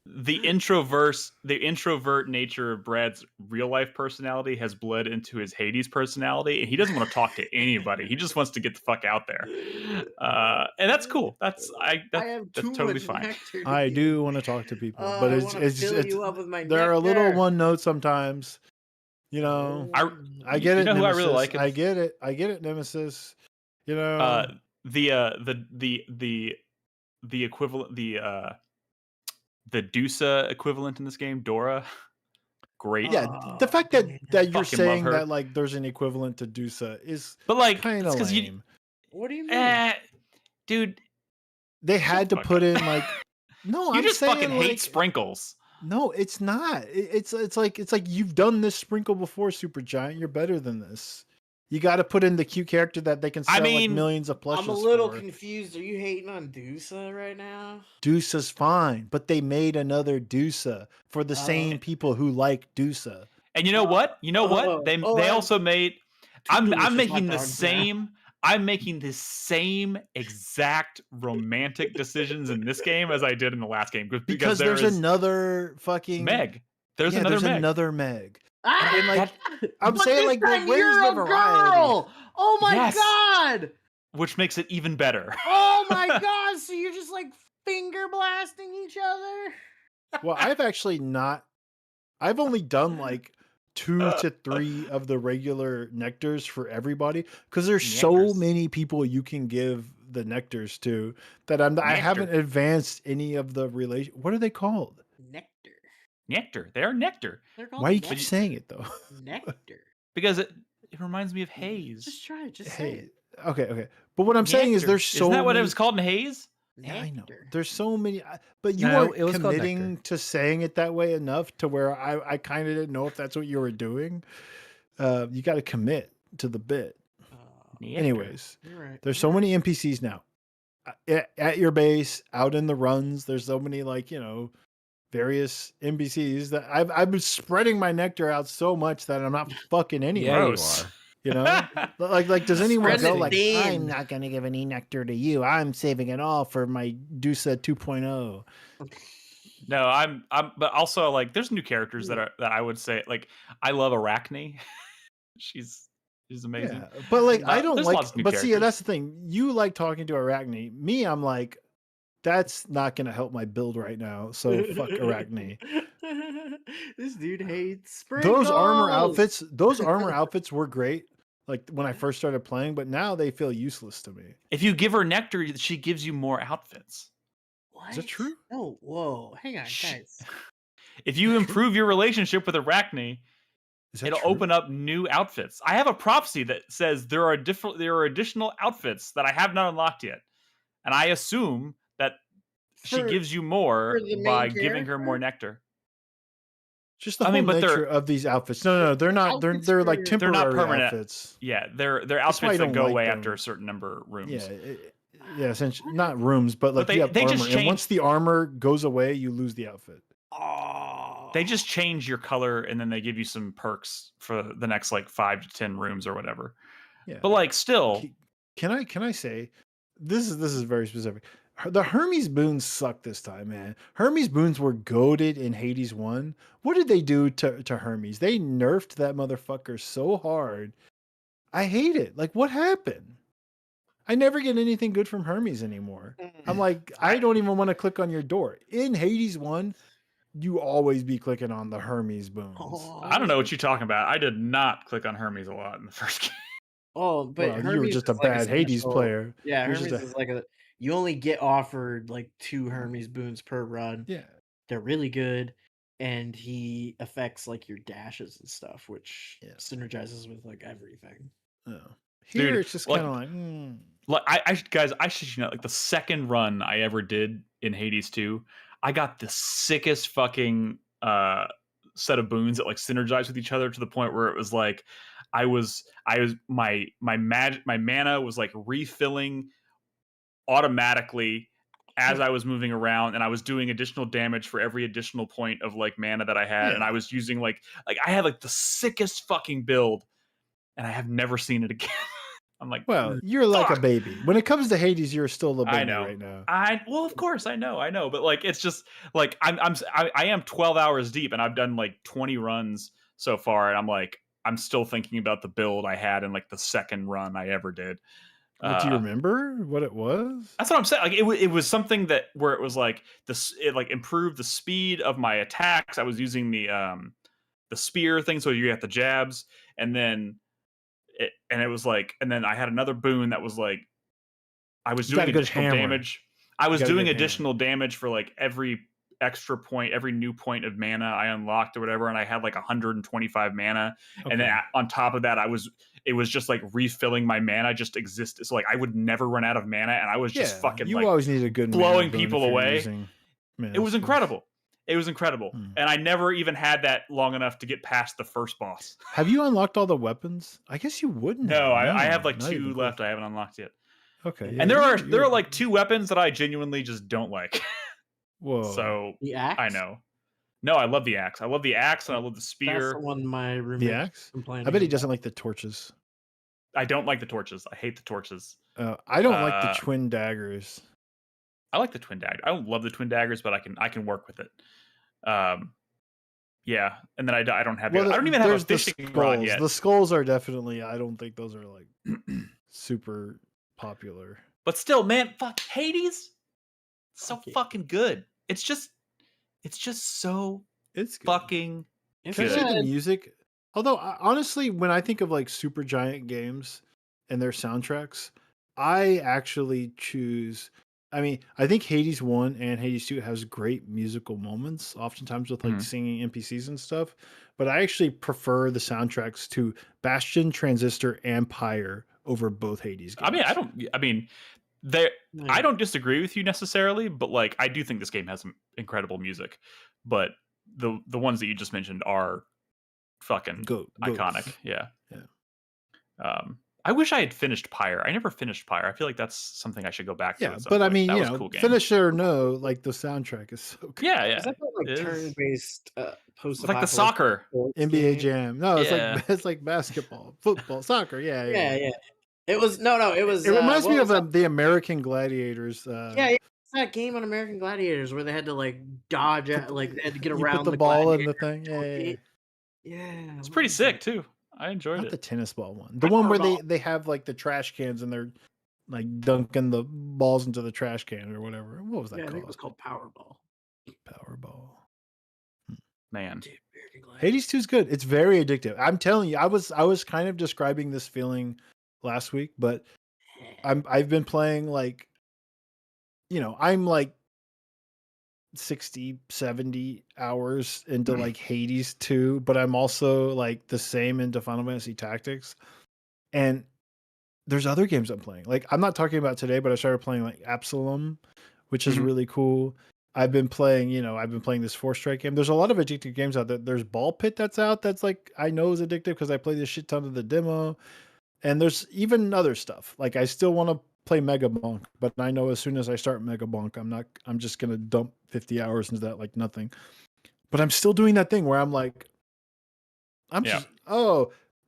[SPEAKER 3] the introvert nature of Brad's real life personality has bled into his Hades personality, and he doesn't want to talk to anybody. He just wants to get the fuck out there, and that's cool.
[SPEAKER 6] I have
[SPEAKER 3] that's
[SPEAKER 6] too
[SPEAKER 3] totally
[SPEAKER 6] much
[SPEAKER 3] fine.
[SPEAKER 6] nectar to
[SPEAKER 1] I
[SPEAKER 6] give.
[SPEAKER 1] do want to talk to people, but
[SPEAKER 6] I
[SPEAKER 1] it's
[SPEAKER 6] wanna fill you
[SPEAKER 1] it's
[SPEAKER 6] up with my
[SPEAKER 1] they're a little
[SPEAKER 6] nectar.
[SPEAKER 1] one note sometimes. You know, I get
[SPEAKER 3] you
[SPEAKER 1] it.
[SPEAKER 3] know who I
[SPEAKER 1] Nemesis.
[SPEAKER 3] really like?
[SPEAKER 1] I get it. I get it. Nemesis. You know,
[SPEAKER 3] the equivalent the Dusa equivalent in this game, Dora. Great.
[SPEAKER 1] yeah. The fact that you're
[SPEAKER 3] Fucking love
[SPEAKER 1] saying
[SPEAKER 3] her.
[SPEAKER 1] that like there's an equivalent to Dusa is
[SPEAKER 3] But like,
[SPEAKER 1] kind of
[SPEAKER 3] because
[SPEAKER 1] lame.
[SPEAKER 6] What do you mean?
[SPEAKER 3] Dude,
[SPEAKER 1] They had to
[SPEAKER 3] the fuck
[SPEAKER 1] put
[SPEAKER 3] up.
[SPEAKER 1] in like no.
[SPEAKER 3] you
[SPEAKER 1] I'm
[SPEAKER 3] just
[SPEAKER 1] saying,
[SPEAKER 3] fucking
[SPEAKER 1] like,
[SPEAKER 3] hate sprinkles.
[SPEAKER 1] No, it's not. It's like you've done this sprinkle before, Supergiant. You're better than this. You got to put in the cute character that they can sell like millions of plushes
[SPEAKER 6] I'm a little
[SPEAKER 1] for.
[SPEAKER 6] confused. Are you hating on Dusa right now?
[SPEAKER 1] Dusa's fine, but they made another Dusa for the same people who like Dusa.
[SPEAKER 3] And you know what? They also made. I'm making the same. I'm making the same exact romantic decisions in this game as I did in the last game
[SPEAKER 1] Because there's another fucking
[SPEAKER 3] Meg. There's
[SPEAKER 1] another Meg. And like I'm
[SPEAKER 6] But
[SPEAKER 1] saying,
[SPEAKER 6] this
[SPEAKER 1] like,
[SPEAKER 6] time
[SPEAKER 1] where's
[SPEAKER 6] you're
[SPEAKER 1] the
[SPEAKER 6] a
[SPEAKER 1] variety?
[SPEAKER 6] girl. Oh my
[SPEAKER 3] Yes.
[SPEAKER 6] god!
[SPEAKER 3] which makes it even better.
[SPEAKER 6] Oh my god! So you're just like finger blasting each other?
[SPEAKER 1] Well, I've only done like 2 to 3 of the regular nectars for everybody because there's so
[SPEAKER 3] Nectars.
[SPEAKER 1] many people you can give the nectars to that I
[SPEAKER 3] Nectar.
[SPEAKER 1] haven't advanced any of the relation. What are they called?
[SPEAKER 3] Nectar. They are nectar.
[SPEAKER 6] They're called
[SPEAKER 1] Why you keep saying it though?
[SPEAKER 6] nectar?
[SPEAKER 3] Because it reminds me of haze.
[SPEAKER 6] Just try it. Just say it.
[SPEAKER 1] Okay. But what I'm saying is
[SPEAKER 3] Nectar.
[SPEAKER 1] there's so
[SPEAKER 3] Isn't that what
[SPEAKER 1] many...
[SPEAKER 3] it was called in haze?
[SPEAKER 1] Yeah, I know. There's so many, but you
[SPEAKER 4] No,
[SPEAKER 1] weren't
[SPEAKER 4] it was called
[SPEAKER 1] committing
[SPEAKER 4] nectar.
[SPEAKER 1] to saying it that way enough to where I kind of didn't know if that's what you were doing. You got to commit to the bit.
[SPEAKER 3] Nectar.
[SPEAKER 1] Anyways,
[SPEAKER 6] You're right.
[SPEAKER 1] there's so many NPCs now at your base, out in the runs. There's so many various NPCs that I've been spreading my nectar out so much that I'm not fucking any.
[SPEAKER 4] Yeah, you
[SPEAKER 3] Gross.
[SPEAKER 4] are.
[SPEAKER 1] You know, like does anyone
[SPEAKER 6] Spread
[SPEAKER 1] go
[SPEAKER 6] it
[SPEAKER 1] like,
[SPEAKER 6] thin.
[SPEAKER 1] I'm not gonna give any nectar to you. I'm saving it all for my Dusa 2.0.
[SPEAKER 3] No, but also like there's new characters that I would say like I love Arachne. she's amazing.
[SPEAKER 1] Yeah, but like I don't
[SPEAKER 3] there's
[SPEAKER 1] like.
[SPEAKER 3] lots of new
[SPEAKER 1] But see,
[SPEAKER 3] characters.
[SPEAKER 1] that's the thing. You like talking to Arachne. Me, I'm like, that's not gonna help my build right now. So fuck Arachne.
[SPEAKER 6] This dude hates sprinkles.
[SPEAKER 1] Those armor outfits were great. Like when I first started playing, but now they feel useless to me.
[SPEAKER 3] If you give her nectar, she gives you more outfits.
[SPEAKER 6] What?
[SPEAKER 1] Is that true?
[SPEAKER 6] Oh, whoa. Hang on, guys.
[SPEAKER 3] If you improve your relationship with Arachne,
[SPEAKER 1] Is that
[SPEAKER 3] it'll
[SPEAKER 1] true?
[SPEAKER 3] open up new outfits. I have a prophecy that says there are additional outfits that I have not unlocked yet, and I assume that she
[SPEAKER 6] For-
[SPEAKER 3] gives you more
[SPEAKER 6] for the main
[SPEAKER 3] by giving her more
[SPEAKER 6] character?
[SPEAKER 3] nectar.
[SPEAKER 1] Just the
[SPEAKER 3] I
[SPEAKER 1] whole
[SPEAKER 3] mean, but
[SPEAKER 1] nature
[SPEAKER 3] they're-
[SPEAKER 1] of these outfits. No, they're not.
[SPEAKER 6] Outfits
[SPEAKER 1] They're like
[SPEAKER 6] for-
[SPEAKER 3] They're
[SPEAKER 1] temporary
[SPEAKER 3] not permanent.
[SPEAKER 1] outfits.
[SPEAKER 3] Yeah, they're
[SPEAKER 1] why I
[SPEAKER 3] outfits that
[SPEAKER 1] don't
[SPEAKER 3] go
[SPEAKER 1] like
[SPEAKER 3] away
[SPEAKER 1] them.
[SPEAKER 3] after a certain number of rooms.
[SPEAKER 1] Yeah, essentially not rooms, but like
[SPEAKER 3] But
[SPEAKER 1] you have
[SPEAKER 3] they
[SPEAKER 1] armor,
[SPEAKER 3] just
[SPEAKER 1] and once
[SPEAKER 3] change-
[SPEAKER 1] the armor goes away, you lose the outfit.
[SPEAKER 6] Oh.
[SPEAKER 3] They just change your color and then they give you some perks for the next like 5 to 10 rooms or whatever.
[SPEAKER 1] Yeah,
[SPEAKER 3] But like still,
[SPEAKER 1] Can I say this is very specific. The Hermes boons suck this time, man. Hermes boons were goated in Hades 1. What did they do to Hermes? They nerfed that motherfucker so hard. I hate it. Like, what happened? I never get anything good from Hermes anymore. I'm like, I don't even want to click on your door. In Hades 1, you always be clicking on the Hermes boons.
[SPEAKER 3] I don't know what you're talking about. I did not click on Hermes a lot in the first game.
[SPEAKER 6] Oh, but
[SPEAKER 1] Well,
[SPEAKER 6] Hermes
[SPEAKER 1] you were just a
[SPEAKER 6] is like
[SPEAKER 1] bad Hades
[SPEAKER 6] special-
[SPEAKER 1] player.
[SPEAKER 6] Yeah,
[SPEAKER 1] You're
[SPEAKER 6] Hermes
[SPEAKER 1] just
[SPEAKER 6] is like you only get offered like 2 Hermes boons per run.
[SPEAKER 1] Yeah.
[SPEAKER 6] They're really good, and he affects like your dashes and stuff, which synergizes with like everything.
[SPEAKER 1] No. Here
[SPEAKER 3] Dude,
[SPEAKER 1] it's just
[SPEAKER 3] like-
[SPEAKER 1] kind of like,
[SPEAKER 3] Like I should like the second run I ever did in Hades 2, I got the sickest fucking set of boons that like synergize with each other to the point where it was like my mana was like refilling automatically as I was moving around, and I was doing additional damage for every additional point of like mana that I had, and I was using like I had like the sickest fucking build, and I have never seen it again. I'm like,
[SPEAKER 1] well, you're like a baby. When it comes to Hades, you're still a baby
[SPEAKER 3] I know.
[SPEAKER 1] right now.
[SPEAKER 3] Well, of course, I know, but like, it's just like I am 12 hours deep, and I've done like 20 runs so far, and I'm like, I'm still thinking about the build I had in like the second run I ever did.
[SPEAKER 1] Do you remember what it was?
[SPEAKER 3] That's what I'm saying. Like it was something that where it was like it like improved the speed of my attacks. I was using the spear thing, so you got the jabs, and then it was like, and then I had another boon that was like I was doing additional damage. I was doing additional damage for like every extra point, every new point of mana I unlocked or whatever, and I had like 125 mana. Okay. And then on top of that, it was just like refilling my mana just existed. So like I would never run out of mana, and I was just fucking
[SPEAKER 1] you
[SPEAKER 3] like
[SPEAKER 1] always need a good
[SPEAKER 3] blowing people away. It was incredible. It was incredible. And I never even had that long enough to get past the first boss.
[SPEAKER 1] Have you unlocked all the weapons? I guess you wouldn't.
[SPEAKER 3] No, I have like 2 left I haven't unlocked yet.
[SPEAKER 1] Okay.
[SPEAKER 3] Yeah, and there are like 2 weapons that I genuinely just don't like.
[SPEAKER 1] Whoa.
[SPEAKER 3] So
[SPEAKER 6] the axe?
[SPEAKER 3] I know. No, I love the axe. I love the axe and I love the spear.
[SPEAKER 6] That's the one my roommate.
[SPEAKER 1] The axe? I bet he doesn't like the torches.
[SPEAKER 3] I don't like the torches. I hate the torches.
[SPEAKER 1] I don't like the twin daggers.
[SPEAKER 3] I like the twin dagger. I don't love the twin daggers, but I can work with it. Yeah, and then I don't have. I don't even have a fishing rod yet.
[SPEAKER 1] The skulls are definitely. I don't think those are like super popular.
[SPEAKER 3] But still, man, fuck Hades. So fucking good. It's just so
[SPEAKER 1] it's good.
[SPEAKER 3] Fucking
[SPEAKER 1] Especially the music. Although honestly, when I think of like super giant games and their soundtracks, I actually choose. I mean, I think Hades 1 and Hades 2 has great musical moments, oftentimes with like singing NPCs and stuff. But I actually prefer the soundtracks to Bastion, Transistor, and Pyre over both Hades games.
[SPEAKER 3] I don't disagree with you necessarily, but like I do think this game has some incredible music. But the ones that you just mentioned are fucking iconic. Yeah. I wish I had finished Pyre. I never finished Pyre. I feel like that's something I should go back to.
[SPEAKER 1] Yeah, but I mean, cool finish it or no, like the soundtrack is so good.
[SPEAKER 3] Yeah.
[SPEAKER 6] Is that like turn-based post?
[SPEAKER 3] Like the soccer
[SPEAKER 1] NBA Jam. No, it's like basketball, football, soccer. Yeah.
[SPEAKER 6] It was It was.
[SPEAKER 1] It reminds me of the American Gladiators.
[SPEAKER 6] It's that game on American Gladiators where they had to like dodge, like they had to get around
[SPEAKER 1] the ball in the thing.
[SPEAKER 6] Yeah.
[SPEAKER 3] It's pretty sick too. I enjoyed
[SPEAKER 1] Not
[SPEAKER 3] it.
[SPEAKER 1] The tennis ball one. The one where they have like the trash cans and they're like dunking the balls into the trash can or whatever. What was that called?
[SPEAKER 6] I think it was called Powerball.
[SPEAKER 1] Powerball.
[SPEAKER 3] Man.
[SPEAKER 1] Hades 2 is good. It's very addictive. I'm telling you, I was kind of describing this feeling last week, but I've been playing like, I'm like 60, 70 hours into like Hades 2, but I'm also like the same into Final Fantasy Tactics. And there's other games I'm playing. Like I'm not talking about today, but I started playing like Absalom, which is really cool. I've been playing this Forestrike game. There's a lot of addictive games out there. There's Ball Pit that's out that's like I know is addictive because I played this shit ton of the demo. And there's even other stuff. Like I still want to play Mega Bonk, but I know as soon as I start Mega Bonk, I'm just gonna dump 50 hours into that like nothing. But I'm still doing that thing where I'm like,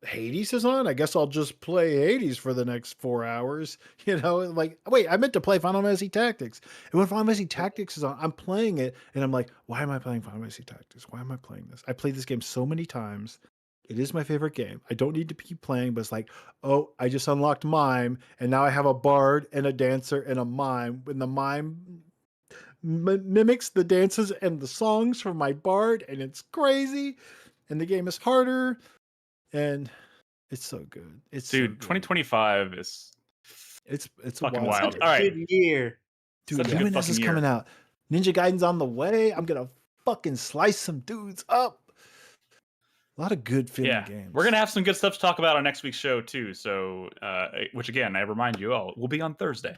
[SPEAKER 1] Hades is on. I guess I'll just play Hades for the next 4 hours. Like wait, I meant to play Final Fantasy Tactics. And when Final Fantasy Tactics is on, I'm playing it, and I'm like, why am I playing Final Fantasy Tactics? Why am I playing this? I played this game so many times. It is my favorite game. I don't need to keep playing, but it's like, oh, I just unlocked Mime, and now I have a bard and a dancer and a mime. When the mime mimics the dances and the songs from my bard, and it's crazy, and the game is harder, and it's so good. It's
[SPEAKER 3] dude,
[SPEAKER 1] so good.
[SPEAKER 3] 2025 is
[SPEAKER 1] it's
[SPEAKER 3] fucking wild.
[SPEAKER 6] All right, good year,
[SPEAKER 1] dude. Luminous is coming out. Ninja Gaiden's on the way. I'm gonna fucking slice some dudes up. A lot of good feeling games.
[SPEAKER 3] We're gonna have some good stuff to talk about on next week's show too. So, which again, I remind you all, will be on Thursday.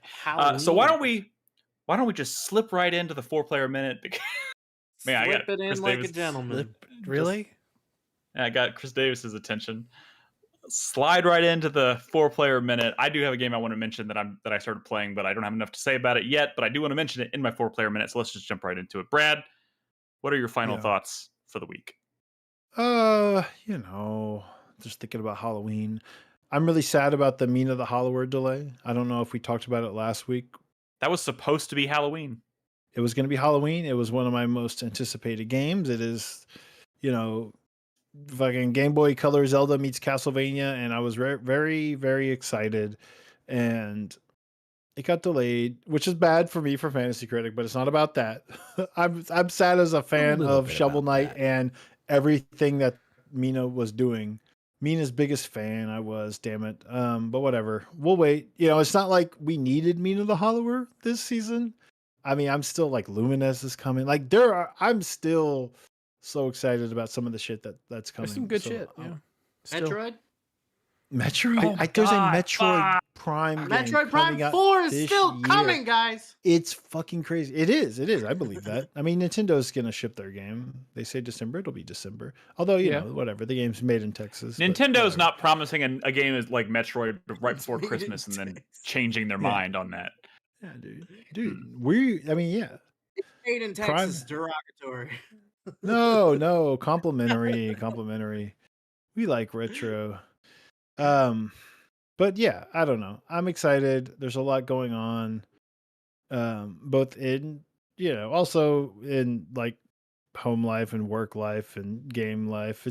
[SPEAKER 3] So why don't we just slip right into the 4-player minute? Man,
[SPEAKER 6] slip it in like a gentleman.
[SPEAKER 4] Really?
[SPEAKER 3] I got Chris Davis's attention. slide right into the 4-player minute. I do have a game I want to mention that I started playing, but I don't have enough to say about it yet. But I do want to mention it in my 4-player minute. So let's just jump right into it. Brad, what are your final thoughts for the week?
[SPEAKER 1] Just thinking about Halloween. I'm really sad about the Mina the Hollower delay. I don't know if we talked about it last week.
[SPEAKER 3] That was supposed to be Halloween.
[SPEAKER 1] It was going to be Halloween. It was one of my most anticipated games. It is, fucking Game Boy Color Zelda meets Castlevania, and I was very, very excited. And it got delayed, which is bad for me for Fantasy Critic, but it's not about that. I'm sad as a fan of Shovel Knight and everything that Mina was doing. Mina's biggest fan I was, damn it. But whatever. We'll wait. It's not like we needed Mina the Hollower this season. I mean, I'm still like Lumines is coming. Like I'm still so excited about some of the shit that's coming.
[SPEAKER 4] There's some good shit. Yeah.
[SPEAKER 6] Metroid?
[SPEAKER 1] Metroid? There's a Metroid Prime game
[SPEAKER 6] Metroid Prime 4 is still coming, guys.
[SPEAKER 1] It's fucking crazy. It is. I believe that. I mean, Nintendo's going to ship their game. They say December. It'll be December. Although, you know, whatever. The game's made in Texas.
[SPEAKER 3] Nintendo's not promising a game is like Metroid right before Christmas and then changing their mind on that.
[SPEAKER 1] Yeah, dude. Yeah.
[SPEAKER 6] Made in Texas, derogatory.
[SPEAKER 1] No. Complimentary. We like retro. But yeah, I don't know. I'm excited. There's a lot going on. Both in, also in like home life and work life and game life.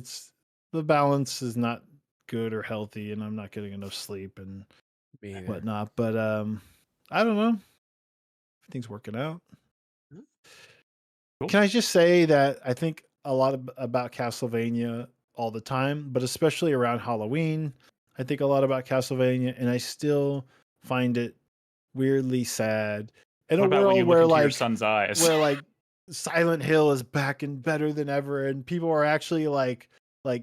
[SPEAKER 1] The balance is not good or healthy, and I'm not getting enough sleep and whatnot. But I don't know. Everything's working out. Cool. Can I just say that I think a lot about Castlevania all the time, but especially around Halloween. I think a lot about Castlevania, and I still find it weirdly sad. In a world where like
[SPEAKER 3] your son's eyes,
[SPEAKER 1] where like Silent Hill is back and better than ever, and people are actually like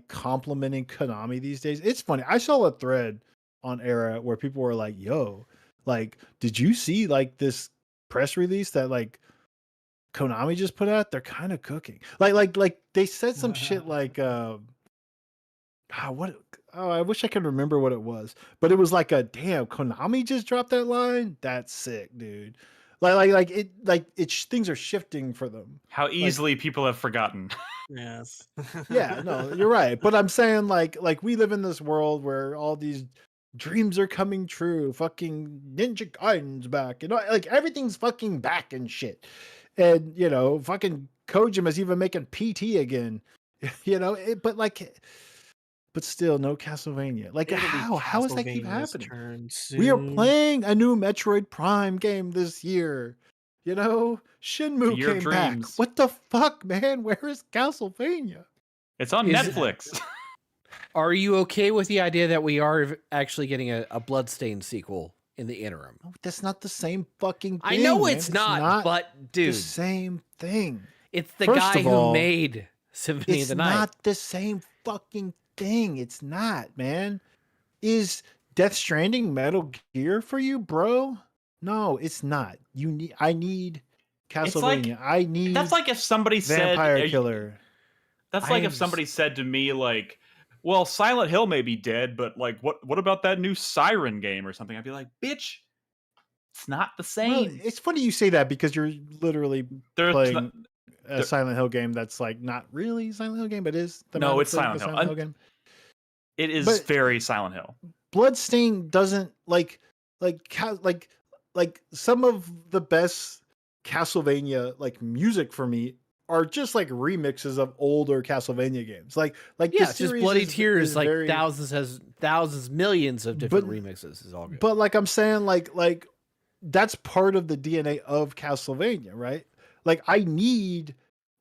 [SPEAKER 1] complimenting Konami these days. It's funny. I saw a thread on Era where people were like, "Yo, like, did you see like this press release that like Konami just put out? They're kind of cooking." Like they said some shit like I wish I could remember what it was, but it was like a damn Konami just dropped that line. That's sick, dude. Things are shifting for them.
[SPEAKER 3] How easily people have forgotten.
[SPEAKER 6] Yes.
[SPEAKER 1] Yeah, no, you're right. But I'm saying like we live in this world where all these dreams are coming true. Fucking Ninja Gaiden's back, like everything's fucking back and shit. And fucking Kojima's even making PT again. But still, no Castlevania. Like, how does that keep happening? We are playing a new Metroid Prime game this year. Shenmue came back. What the fuck, man? Where is Castlevania?
[SPEAKER 3] It's on Netflix.
[SPEAKER 4] Are you okay with the idea that we are actually getting a Bloodstained sequel in the interim?
[SPEAKER 1] No, that's not the same fucking thing.
[SPEAKER 4] I know it's not, but dude,
[SPEAKER 1] the same thing.
[SPEAKER 4] It's the guy who made Symphony of the Night.
[SPEAKER 1] It's not the same fucking thing. It's not, man. Is Death Stranding Metal Gear for you, bro? No, it's not. I need Castlevania.
[SPEAKER 3] That's like if somebody
[SPEAKER 1] Vampire Killer.
[SPEAKER 3] That's like if somebody said to me like, well, Silent Hill may be dead, but like what about that new Siren game or something? I'd be like, bitch, it's not the same.
[SPEAKER 1] Well, it's funny you say that because you're literally playing a Silent Hill game that's like not really Silent Hill game, but is
[SPEAKER 3] it's Silent Hill game. It is very Silent Hill.
[SPEAKER 1] Bloodstained doesn't like some of the best Castlevania like music for me are just like remixes of older Castlevania games. Like
[SPEAKER 4] it's just Bloody Tears is like thousands, millions of different remixes is all good.
[SPEAKER 1] But like I'm saying, like that's part of the DNA of Castlevania, right? Like I need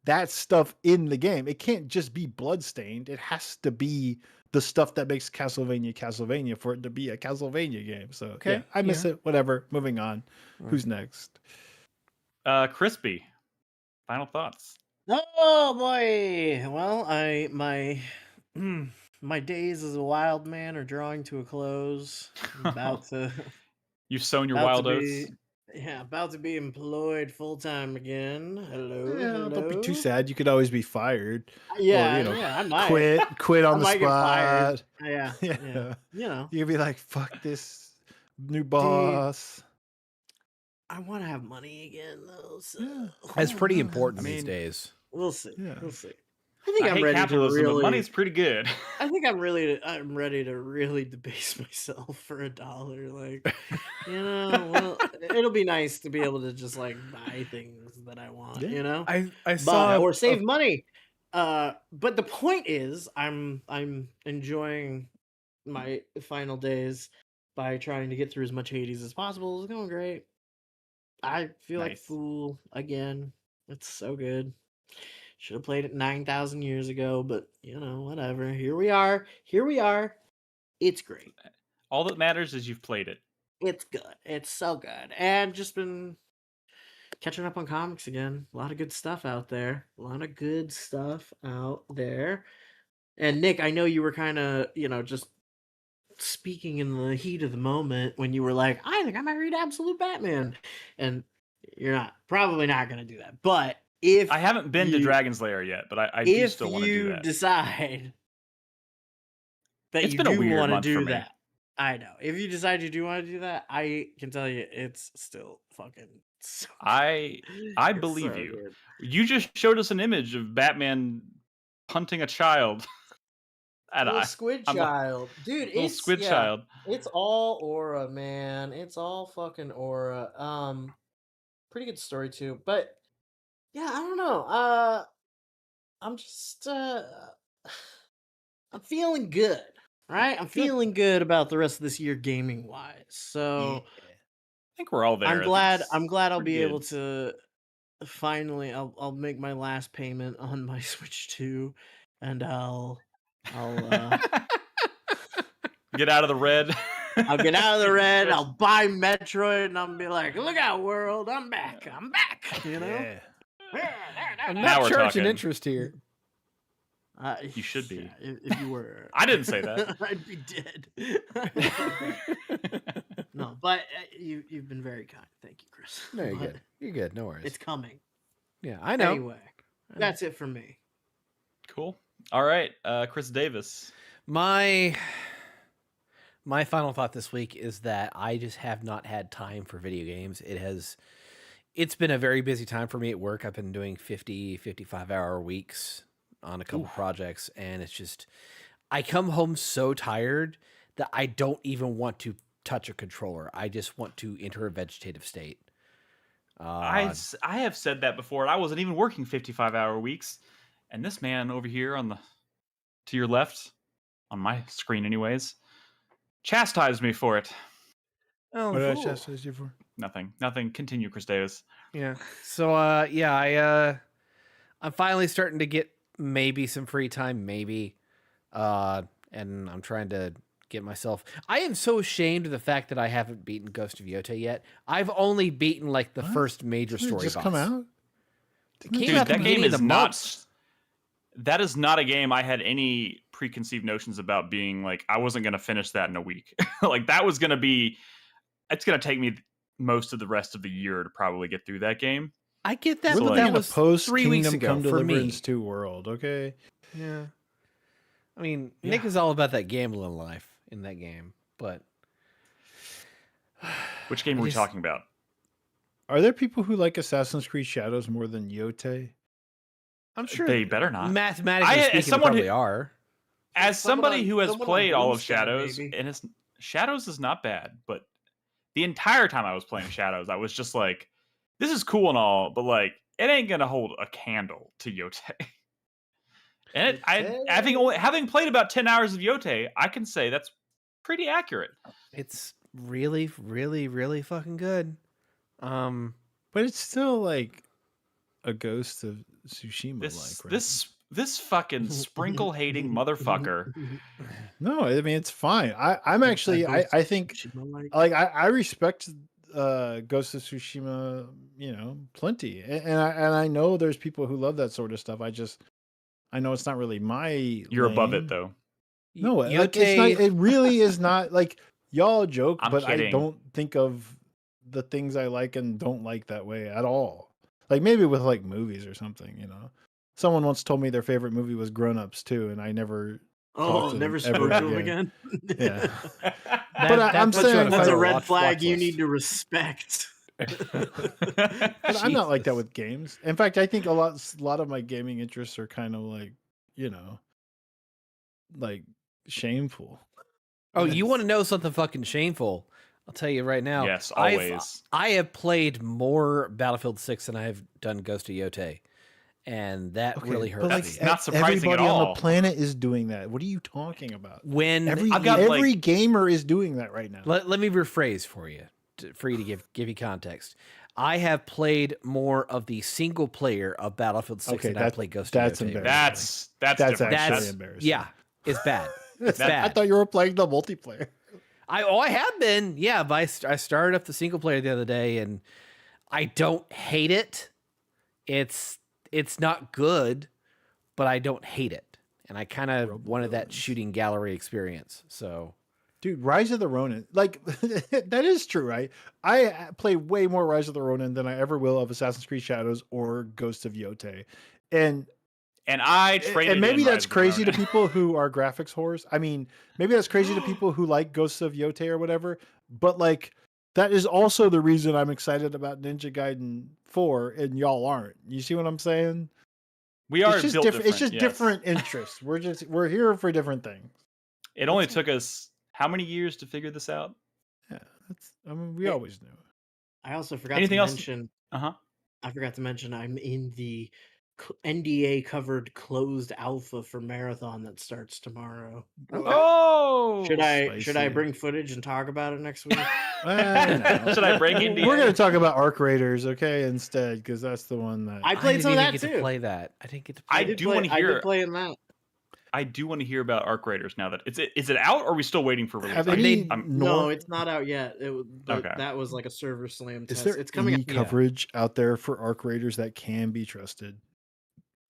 [SPEAKER 1] that stuff in the game. It can't just be Bloodstained. It has to be the stuff that makes Castlevania for it to be a Castlevania game. So I miss it. Whatever. Moving on. Who's next?
[SPEAKER 3] Crispy. Final thoughts.
[SPEAKER 6] Oh boy. Well, my days as a wild man are drawing to a close. I'm about to.
[SPEAKER 3] You've sown your wild oats.
[SPEAKER 6] Yeah, about to be employed full time again. Hello,
[SPEAKER 1] Yeah,
[SPEAKER 6] hello.
[SPEAKER 1] don't be too sad. You could always be fired.
[SPEAKER 6] Yeah,
[SPEAKER 1] Or, you know,
[SPEAKER 6] yeah, I might.
[SPEAKER 1] quit on
[SPEAKER 6] I
[SPEAKER 1] the
[SPEAKER 6] might get fired.
[SPEAKER 1] spot.
[SPEAKER 6] Yeah,
[SPEAKER 1] Yeah.
[SPEAKER 6] yeah. You know,
[SPEAKER 1] You could be like, fuck this new
[SPEAKER 6] dude,
[SPEAKER 1] boss.
[SPEAKER 6] I want to have money again though. So
[SPEAKER 1] Yeah.
[SPEAKER 4] That's pretty
[SPEAKER 1] no,
[SPEAKER 4] important
[SPEAKER 3] I
[SPEAKER 4] these
[SPEAKER 3] mean,
[SPEAKER 4] days.
[SPEAKER 6] we'll see.
[SPEAKER 1] Yeah.
[SPEAKER 6] We'll see. I think
[SPEAKER 3] I
[SPEAKER 6] I'm
[SPEAKER 3] hate
[SPEAKER 6] ready to
[SPEAKER 3] capitalism, but
[SPEAKER 6] really.
[SPEAKER 3] money's pretty good.
[SPEAKER 6] I think I'm ready to really debase myself for $1. Like, well, it'll be nice to be able to just like buy things that I want,
[SPEAKER 1] Yeah.
[SPEAKER 4] I saw
[SPEAKER 6] or save money. But the point is, I'm enjoying my final days by trying to get through as much Hades as possible. It's going great. I feel like a
[SPEAKER 3] Nice.
[SPEAKER 6] fool again. It's so good. Should have played it 9,000 years ago, but whatever. Here we are. Here we are. It's great.
[SPEAKER 3] All that matters is you've played it.
[SPEAKER 6] It's good. It's so good. And just been catching up on comics again. A lot of good stuff out there. A lot of good stuff out there. And Nick, I know you were kind of, just speaking in the heat of the moment when you were like, I think I might read Absolute Batman. And you're probably not going to do that. But if
[SPEAKER 3] I haven't been to Dragon's Lair yet, but I do still want to do that.
[SPEAKER 6] If you decide that
[SPEAKER 3] It's
[SPEAKER 6] you
[SPEAKER 3] been a
[SPEAKER 6] do
[SPEAKER 3] weird
[SPEAKER 6] want to
[SPEAKER 3] month for
[SPEAKER 6] do
[SPEAKER 3] me.
[SPEAKER 6] that, I know. If you decide you do want to do that, I can tell you it's still fucking so
[SPEAKER 3] I
[SPEAKER 6] it's
[SPEAKER 3] believe
[SPEAKER 6] so
[SPEAKER 3] you.
[SPEAKER 6] good.
[SPEAKER 3] You just showed us an image of Batman punting a child. And
[SPEAKER 6] Little squid
[SPEAKER 3] I'm
[SPEAKER 6] child. Dude,
[SPEAKER 3] little
[SPEAKER 6] it's
[SPEAKER 3] squid child.
[SPEAKER 6] It's all aura, man. It's all fucking aura. Pretty good story too. But yeah, I don't know. I'm just I'm feeling good. Right? I'm feeling good about the rest of this year gaming wise. So
[SPEAKER 3] I think we're all there.
[SPEAKER 6] I'm glad I'll be
[SPEAKER 3] pretty
[SPEAKER 6] able
[SPEAKER 3] good.
[SPEAKER 6] to finally I'll make my last payment on my Switch 2 and I'll
[SPEAKER 3] Get out of the red.
[SPEAKER 6] I'll get out of the red, I'll buy Metroid and I'll be like, look out world, I'm back.
[SPEAKER 1] Yeah.
[SPEAKER 4] I'm
[SPEAKER 3] Now
[SPEAKER 4] not
[SPEAKER 3] we're
[SPEAKER 4] charging
[SPEAKER 3] talking.
[SPEAKER 4] interest here.
[SPEAKER 3] You should be.
[SPEAKER 6] Yeah, if you were.
[SPEAKER 3] I didn't say that.
[SPEAKER 6] I'd be dead. No, but you've been very kind. Thank you, Chris.
[SPEAKER 4] No, you're
[SPEAKER 6] But
[SPEAKER 4] good. You're good. No worries.
[SPEAKER 6] It's coming.
[SPEAKER 4] Yeah, I know.
[SPEAKER 6] Anyway, that's it for me.
[SPEAKER 3] Cool. All right, Chris Davis.
[SPEAKER 4] My final thought this week is that I just have not had time for video games. It's been a very busy time for me at work. I've been doing 50, 55-hour weeks on a couple projects, and it's just I come home so tired that I don't even want to touch a controller. I just want to enter a vegetative state.
[SPEAKER 3] I have said that before, and I wasn't even working 55-hour weeks. And this man over here to your left, on my screen anyways, chastised me for it.
[SPEAKER 4] Oh,
[SPEAKER 1] What did I chastise you for?
[SPEAKER 3] Nothing. Continue, Chris Davis.
[SPEAKER 4] Yeah. So I'm finally starting to get maybe some free time, maybe. And I'm trying to get myself. I am so ashamed of the fact that I haven't beaten Ghost of Yotei yet. I've only beaten like the first major
[SPEAKER 1] Didn't it
[SPEAKER 4] story
[SPEAKER 1] just
[SPEAKER 4] boss.
[SPEAKER 1] come out?
[SPEAKER 4] It came
[SPEAKER 3] Dude,
[SPEAKER 4] out the
[SPEAKER 3] that game
[SPEAKER 4] beginning of
[SPEAKER 3] is
[SPEAKER 4] the
[SPEAKER 3] not.
[SPEAKER 4] month.
[SPEAKER 3] That is not a game I had any preconceived notions about being like I wasn't going to finish that in a week. Like that was going to be. It's going to take me most of the rest of the year to probably get through that game.
[SPEAKER 4] I get that,
[SPEAKER 1] We're
[SPEAKER 4] but
[SPEAKER 1] living
[SPEAKER 4] that
[SPEAKER 1] in a
[SPEAKER 4] was
[SPEAKER 1] post
[SPEAKER 4] 3 weeks
[SPEAKER 1] Kingdom
[SPEAKER 4] ago
[SPEAKER 1] Come
[SPEAKER 4] for me.
[SPEAKER 1] Deliverance 2 world, okay?
[SPEAKER 4] Yeah. I mean, Nick is all about that gambling life in that game, but
[SPEAKER 3] Which game are we talking about?
[SPEAKER 1] Are there people who like Assassin's Creed Shadows more than Yotei?
[SPEAKER 4] I'm sure
[SPEAKER 3] They better not.
[SPEAKER 4] mathematically
[SPEAKER 3] as
[SPEAKER 4] speaking,
[SPEAKER 3] someone
[SPEAKER 4] they
[SPEAKER 3] who-
[SPEAKER 4] probably are.
[SPEAKER 3] As somebody who has
[SPEAKER 6] someone on
[SPEAKER 3] played all of
[SPEAKER 6] Boomstick,
[SPEAKER 3] Shadows,
[SPEAKER 6] maybe.
[SPEAKER 3] and Shadows is not bad, but the entire time I was playing Shadows, I was just like, this is cool and all, but like, it ain't gonna hold a candle to Yotei. And having played about 10 hours of Yotei, I can say that's pretty accurate.
[SPEAKER 4] It's really, really, really fucking good.
[SPEAKER 1] But it's still like a Ghost of Tsushima like, right?
[SPEAKER 3] This fucking sprinkle hating motherfucker.
[SPEAKER 1] No, I mean it's fine. I'm actually I think like I respect Ghost of Tsushima, plenty. And I know there's people who love that sort of stuff. I know it's not really my
[SPEAKER 3] You're above
[SPEAKER 1] lane.
[SPEAKER 3] it though.
[SPEAKER 1] No, like, it's not, it really is not like y'all joke,
[SPEAKER 3] I'm
[SPEAKER 1] but
[SPEAKER 3] kidding.
[SPEAKER 1] I don't think of the things I like and don't like that way at all. Like maybe with like movies or something, you know. Someone once told me their favorite movie was Grown Ups too, and I never talked to them
[SPEAKER 6] never
[SPEAKER 1] ever
[SPEAKER 6] spoke to him again.
[SPEAKER 1] Yeah.
[SPEAKER 4] But
[SPEAKER 1] I'm saying
[SPEAKER 6] that's a
[SPEAKER 1] like,
[SPEAKER 6] red flag you need to respect.
[SPEAKER 1] but I'm not like that with games. In fact, I think a lot of my gaming interests are kind of like, you know, like shameful.
[SPEAKER 4] Oh, you want to know something fucking shameful? I'll tell you right now.
[SPEAKER 3] Yes, always.
[SPEAKER 4] I have played more Battlefield 6 than I've done Ghost of Yotei, and that really hurts
[SPEAKER 1] like,
[SPEAKER 4] me.
[SPEAKER 3] That's not surprising
[SPEAKER 1] everybody
[SPEAKER 3] at all.
[SPEAKER 1] on the planet is doing that. What are you talking about?
[SPEAKER 4] When
[SPEAKER 1] every gamer is doing that right now.
[SPEAKER 4] Let me rephrase for you to give you context. I have played more of the single player of Battlefield 6 than I played Ghost of Yotei.
[SPEAKER 1] That's embarrassing.
[SPEAKER 3] That's
[SPEAKER 1] actually embarrassing.
[SPEAKER 4] Yeah, it's bad. It's bad.
[SPEAKER 1] I thought you were playing the multiplayer.
[SPEAKER 4] I have been, yeah, but I started up the single player the other day, and I don't hate it. It's not good, but I don't hate it, and I kind of wanted that shooting gallery experience. So,
[SPEAKER 1] dude, Rise of the Ronin, like that is true, right? I play way more Rise of the Ronin than I ever will of Assassin's Creed Shadows or Ghost of Yotei, and
[SPEAKER 3] I traded.
[SPEAKER 1] And maybe
[SPEAKER 3] in
[SPEAKER 1] that's
[SPEAKER 3] Rise of the
[SPEAKER 1] crazy to
[SPEAKER 3] Ronin.
[SPEAKER 1] people who are graphics whores. I mean, maybe that's crazy to people who like Ghosts of Yotei or whatever. But like, that is also the reason I'm excited about Ninja Gaiden 4, and y'all aren't. You see what I'm saying?
[SPEAKER 3] We are
[SPEAKER 1] it's just
[SPEAKER 3] built different.
[SPEAKER 1] It's just different interests. We're here for different things.
[SPEAKER 3] It only took us how many years to figure this out?
[SPEAKER 1] Yeah, we always knew.
[SPEAKER 6] I also forgot
[SPEAKER 3] Anything
[SPEAKER 6] to
[SPEAKER 3] else?
[SPEAKER 6] mention.
[SPEAKER 3] I
[SPEAKER 6] forgot to mention I'm in the NDA covered closed alpha for Marathon that starts tomorrow.
[SPEAKER 3] Oh,
[SPEAKER 6] should I
[SPEAKER 1] spicy.
[SPEAKER 6] bring footage and talk about it next week?
[SPEAKER 1] No.
[SPEAKER 3] Should I bring NDA?
[SPEAKER 1] We're gonna talk about Arc Raiders, okay, instead, because that's the one that
[SPEAKER 6] I played some of that too.
[SPEAKER 4] To play that. I didn't get to play.
[SPEAKER 3] I do want to hear.
[SPEAKER 6] I did play in that.
[SPEAKER 3] I do want to hear about Arc Raiders now that is it out, or are we still waiting for release?
[SPEAKER 6] No, it's not out yet. But
[SPEAKER 3] Okay.
[SPEAKER 6] that was like a server slam
[SPEAKER 1] Is
[SPEAKER 6] test.
[SPEAKER 1] there
[SPEAKER 6] It's coming
[SPEAKER 1] any
[SPEAKER 6] out.
[SPEAKER 1] coverage out there for Arc Raiders that can be trusted?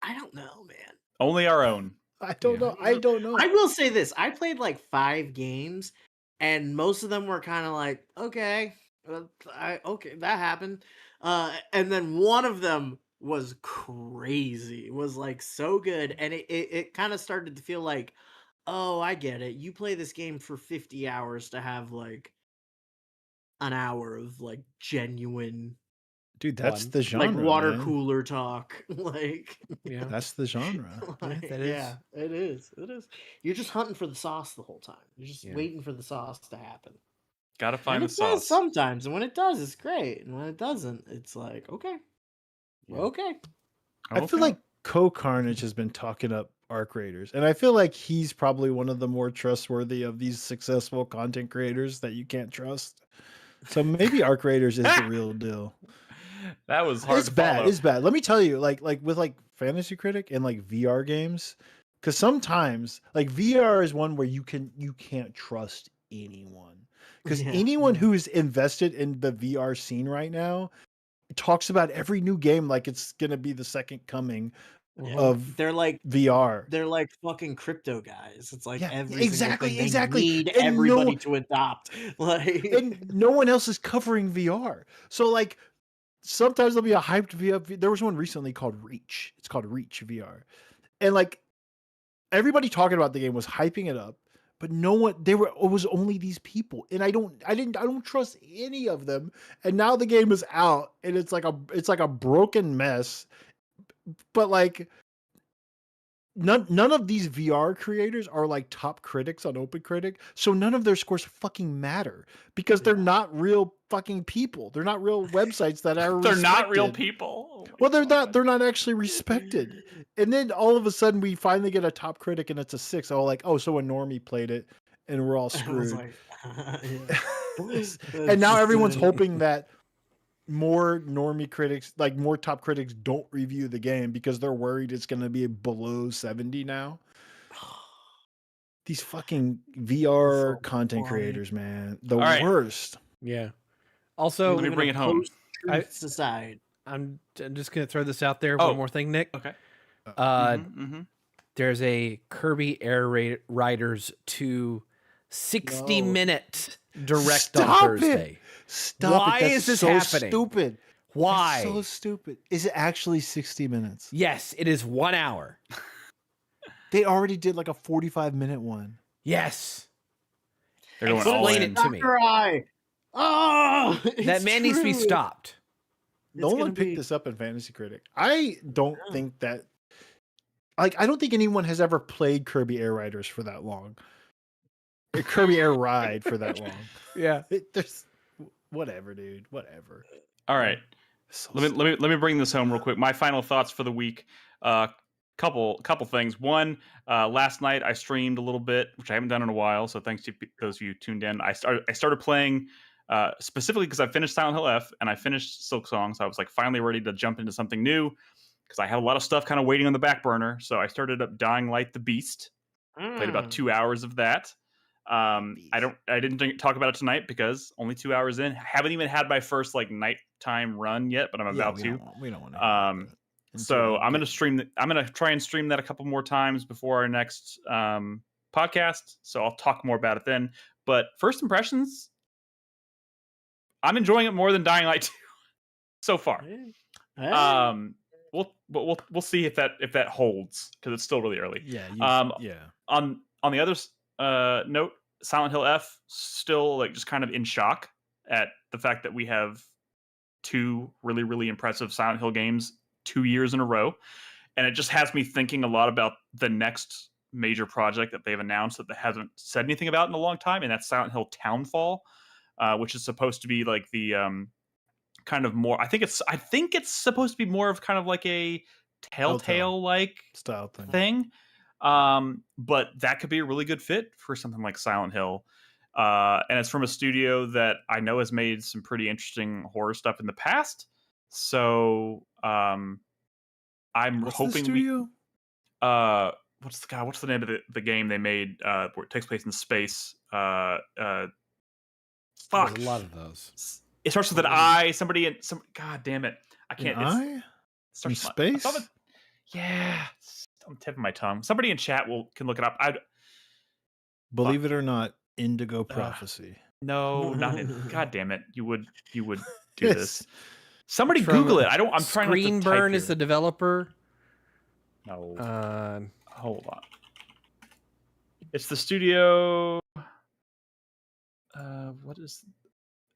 [SPEAKER 6] I don't know, man.
[SPEAKER 3] Only our own.
[SPEAKER 1] I don't know. I don't know.
[SPEAKER 6] I will say this: I played like 5 games, and most of them were kind of like, okay, that happened, and then one of them was crazy. It was like so good, and it kind of started to feel like, oh, I get it. You play this game for 50 hours to have like an hour of like genuine.
[SPEAKER 1] Dude, that's the genre.
[SPEAKER 6] Like water
[SPEAKER 1] man.
[SPEAKER 6] cooler talk. Like,
[SPEAKER 4] yeah,
[SPEAKER 1] that's the genre.
[SPEAKER 6] Like,
[SPEAKER 4] that is.
[SPEAKER 6] Yeah, it is. It is. You're just hunting for the sauce the whole time. You're just waiting for the sauce to happen.
[SPEAKER 3] Gotta find
[SPEAKER 6] and
[SPEAKER 3] the
[SPEAKER 6] it does
[SPEAKER 3] sauce.
[SPEAKER 6] sometimes, and when it does, it's great. And when it doesn't, it's like, okay. Okay.
[SPEAKER 1] I feel like Co-Carnage has been talking up Arc Raiders, and I feel like he's probably one of the more trustworthy of these successful content creators that you can't trust. So maybe Arc Raiders is the real deal.
[SPEAKER 3] That was hard.
[SPEAKER 1] It's bad. It's bad. Let me tell you, like with like Fantasy Critic and like VR games, because sometimes like VR is one where you can't trust anyone, because anyone who is invested in the VR scene right now talks about every new game like it's gonna be the second coming of
[SPEAKER 6] they're like
[SPEAKER 1] VR.
[SPEAKER 6] They're like fucking crypto guys. It's like every
[SPEAKER 1] exactly
[SPEAKER 6] single thing they need everybody to adopt. Like,
[SPEAKER 1] and no one else is covering VR. So like sometimes there'll be a hyped VR. There was one recently called Reach. It's called Reach VR, and like everybody talking about the game was hyping it up, but no one. It was only these people, and I don't trust any of them. And now the game is out, and it's like a broken mess. But like none of these VR creators are like top critics on OpenCritic, so none of their scores fucking matter because they're not real fucking people. They're not real websites that are
[SPEAKER 3] They're not real
[SPEAKER 1] respected.
[SPEAKER 3] people.
[SPEAKER 1] Well, they're not actually respected. And then all of a sudden we finally get a top critic and it's a 6. Oh, like, oh, so a normie played it and we're all screwed.
[SPEAKER 6] Like,
[SPEAKER 1] and now everyone's hoping that more normie critics, like more top critics, don't review the game because they're worried it's going to be below 70 now. These fucking VR content creators, man, the worst.
[SPEAKER 4] Yeah. Also,
[SPEAKER 3] let me bring it home.
[SPEAKER 6] Aside,
[SPEAKER 4] I'm just gonna throw this out there. One more thing, Nick.
[SPEAKER 3] Okay.
[SPEAKER 4] There's a Kirby Air Riders 2 60-minute direct on Thursday.
[SPEAKER 1] Stop
[SPEAKER 4] Why
[SPEAKER 1] it. That's
[SPEAKER 4] is this
[SPEAKER 1] so
[SPEAKER 4] happening?
[SPEAKER 1] stupid.
[SPEAKER 4] Why?
[SPEAKER 1] That's so stupid. Is it actually 60 minutes?
[SPEAKER 4] Yes, it is 1 hour.
[SPEAKER 1] They already did like a 45-minute one.
[SPEAKER 4] Yes.
[SPEAKER 3] They're going all
[SPEAKER 4] Explain
[SPEAKER 3] in.
[SPEAKER 4] it to me.
[SPEAKER 6] Dr. Eye. Oh,
[SPEAKER 4] That man needs to be stopped.
[SPEAKER 1] No one picked this up in Fantasy Critic. I don't think that. Like, I don't think anyone has ever played Kirby Air Riders for that long. Or Kirby Air Ride for that long.
[SPEAKER 4] Yeah.
[SPEAKER 1] There's whatever, dude. Whatever.
[SPEAKER 3] All right.
[SPEAKER 1] So
[SPEAKER 3] Let me bring this home real quick. My final thoughts for the week. Couple things. One, last night I streamed a little bit, which I haven't done in a while. So thanks to those of you tuned in. I started playing specifically because I finished Silent Hill F and I finished Silk Song. So I was like finally ready to jump into something new because I had a lot of stuff kind of waiting on the back burner. So I started up Dying Light: The Beast. Played about 2 hours of that. I didn't talk about it tonight because only 2 hours in. Haven't even had my first like nighttime run yet, but I'm about to.
[SPEAKER 1] We don't want to.
[SPEAKER 3] So I'm gonna stream. I'm gonna try and stream that a couple more times before our next podcast. So I'll talk more about it then. But first impressions, I'm enjoying it more than Dying Light 2 so far. We'll see if that holds because it's still really early.
[SPEAKER 1] Yeah.
[SPEAKER 3] On the other note, Silent Hill F still like just kind of in shock at the fact that we have 2 really, really impressive Silent Hill games 2 years in a row. And it just has me thinking a lot about the next major project that they've announced that they haven't said anything about in a long time. And that's Silent Hill Townfall, which is supposed to be like the kind of more, I think it's supposed to be more of kind of like a Telltale like
[SPEAKER 1] style
[SPEAKER 3] thing. But that could be a really good fit for something like Silent Hill. And it's from a studio that I know has made some pretty interesting horror stuff in the past. So I'm hoping
[SPEAKER 1] the studio?
[SPEAKER 3] What's the name of the game they made where it takes place in space? Fuck.
[SPEAKER 4] There's a lot of those.
[SPEAKER 3] It starts with an I. God damn it! I can't.
[SPEAKER 1] In space?
[SPEAKER 3] Yeah, I'm tipping my tongue. Somebody in chat can look it up.
[SPEAKER 1] Believe it or not, Indigo Prophecy.
[SPEAKER 3] No, not in. God damn it! You would do this. Somebody Google it. I'm trying not to type
[SPEAKER 4] Screenburn
[SPEAKER 3] here.
[SPEAKER 4] is the developer.
[SPEAKER 3] No. Hold on. It's the studio. What is?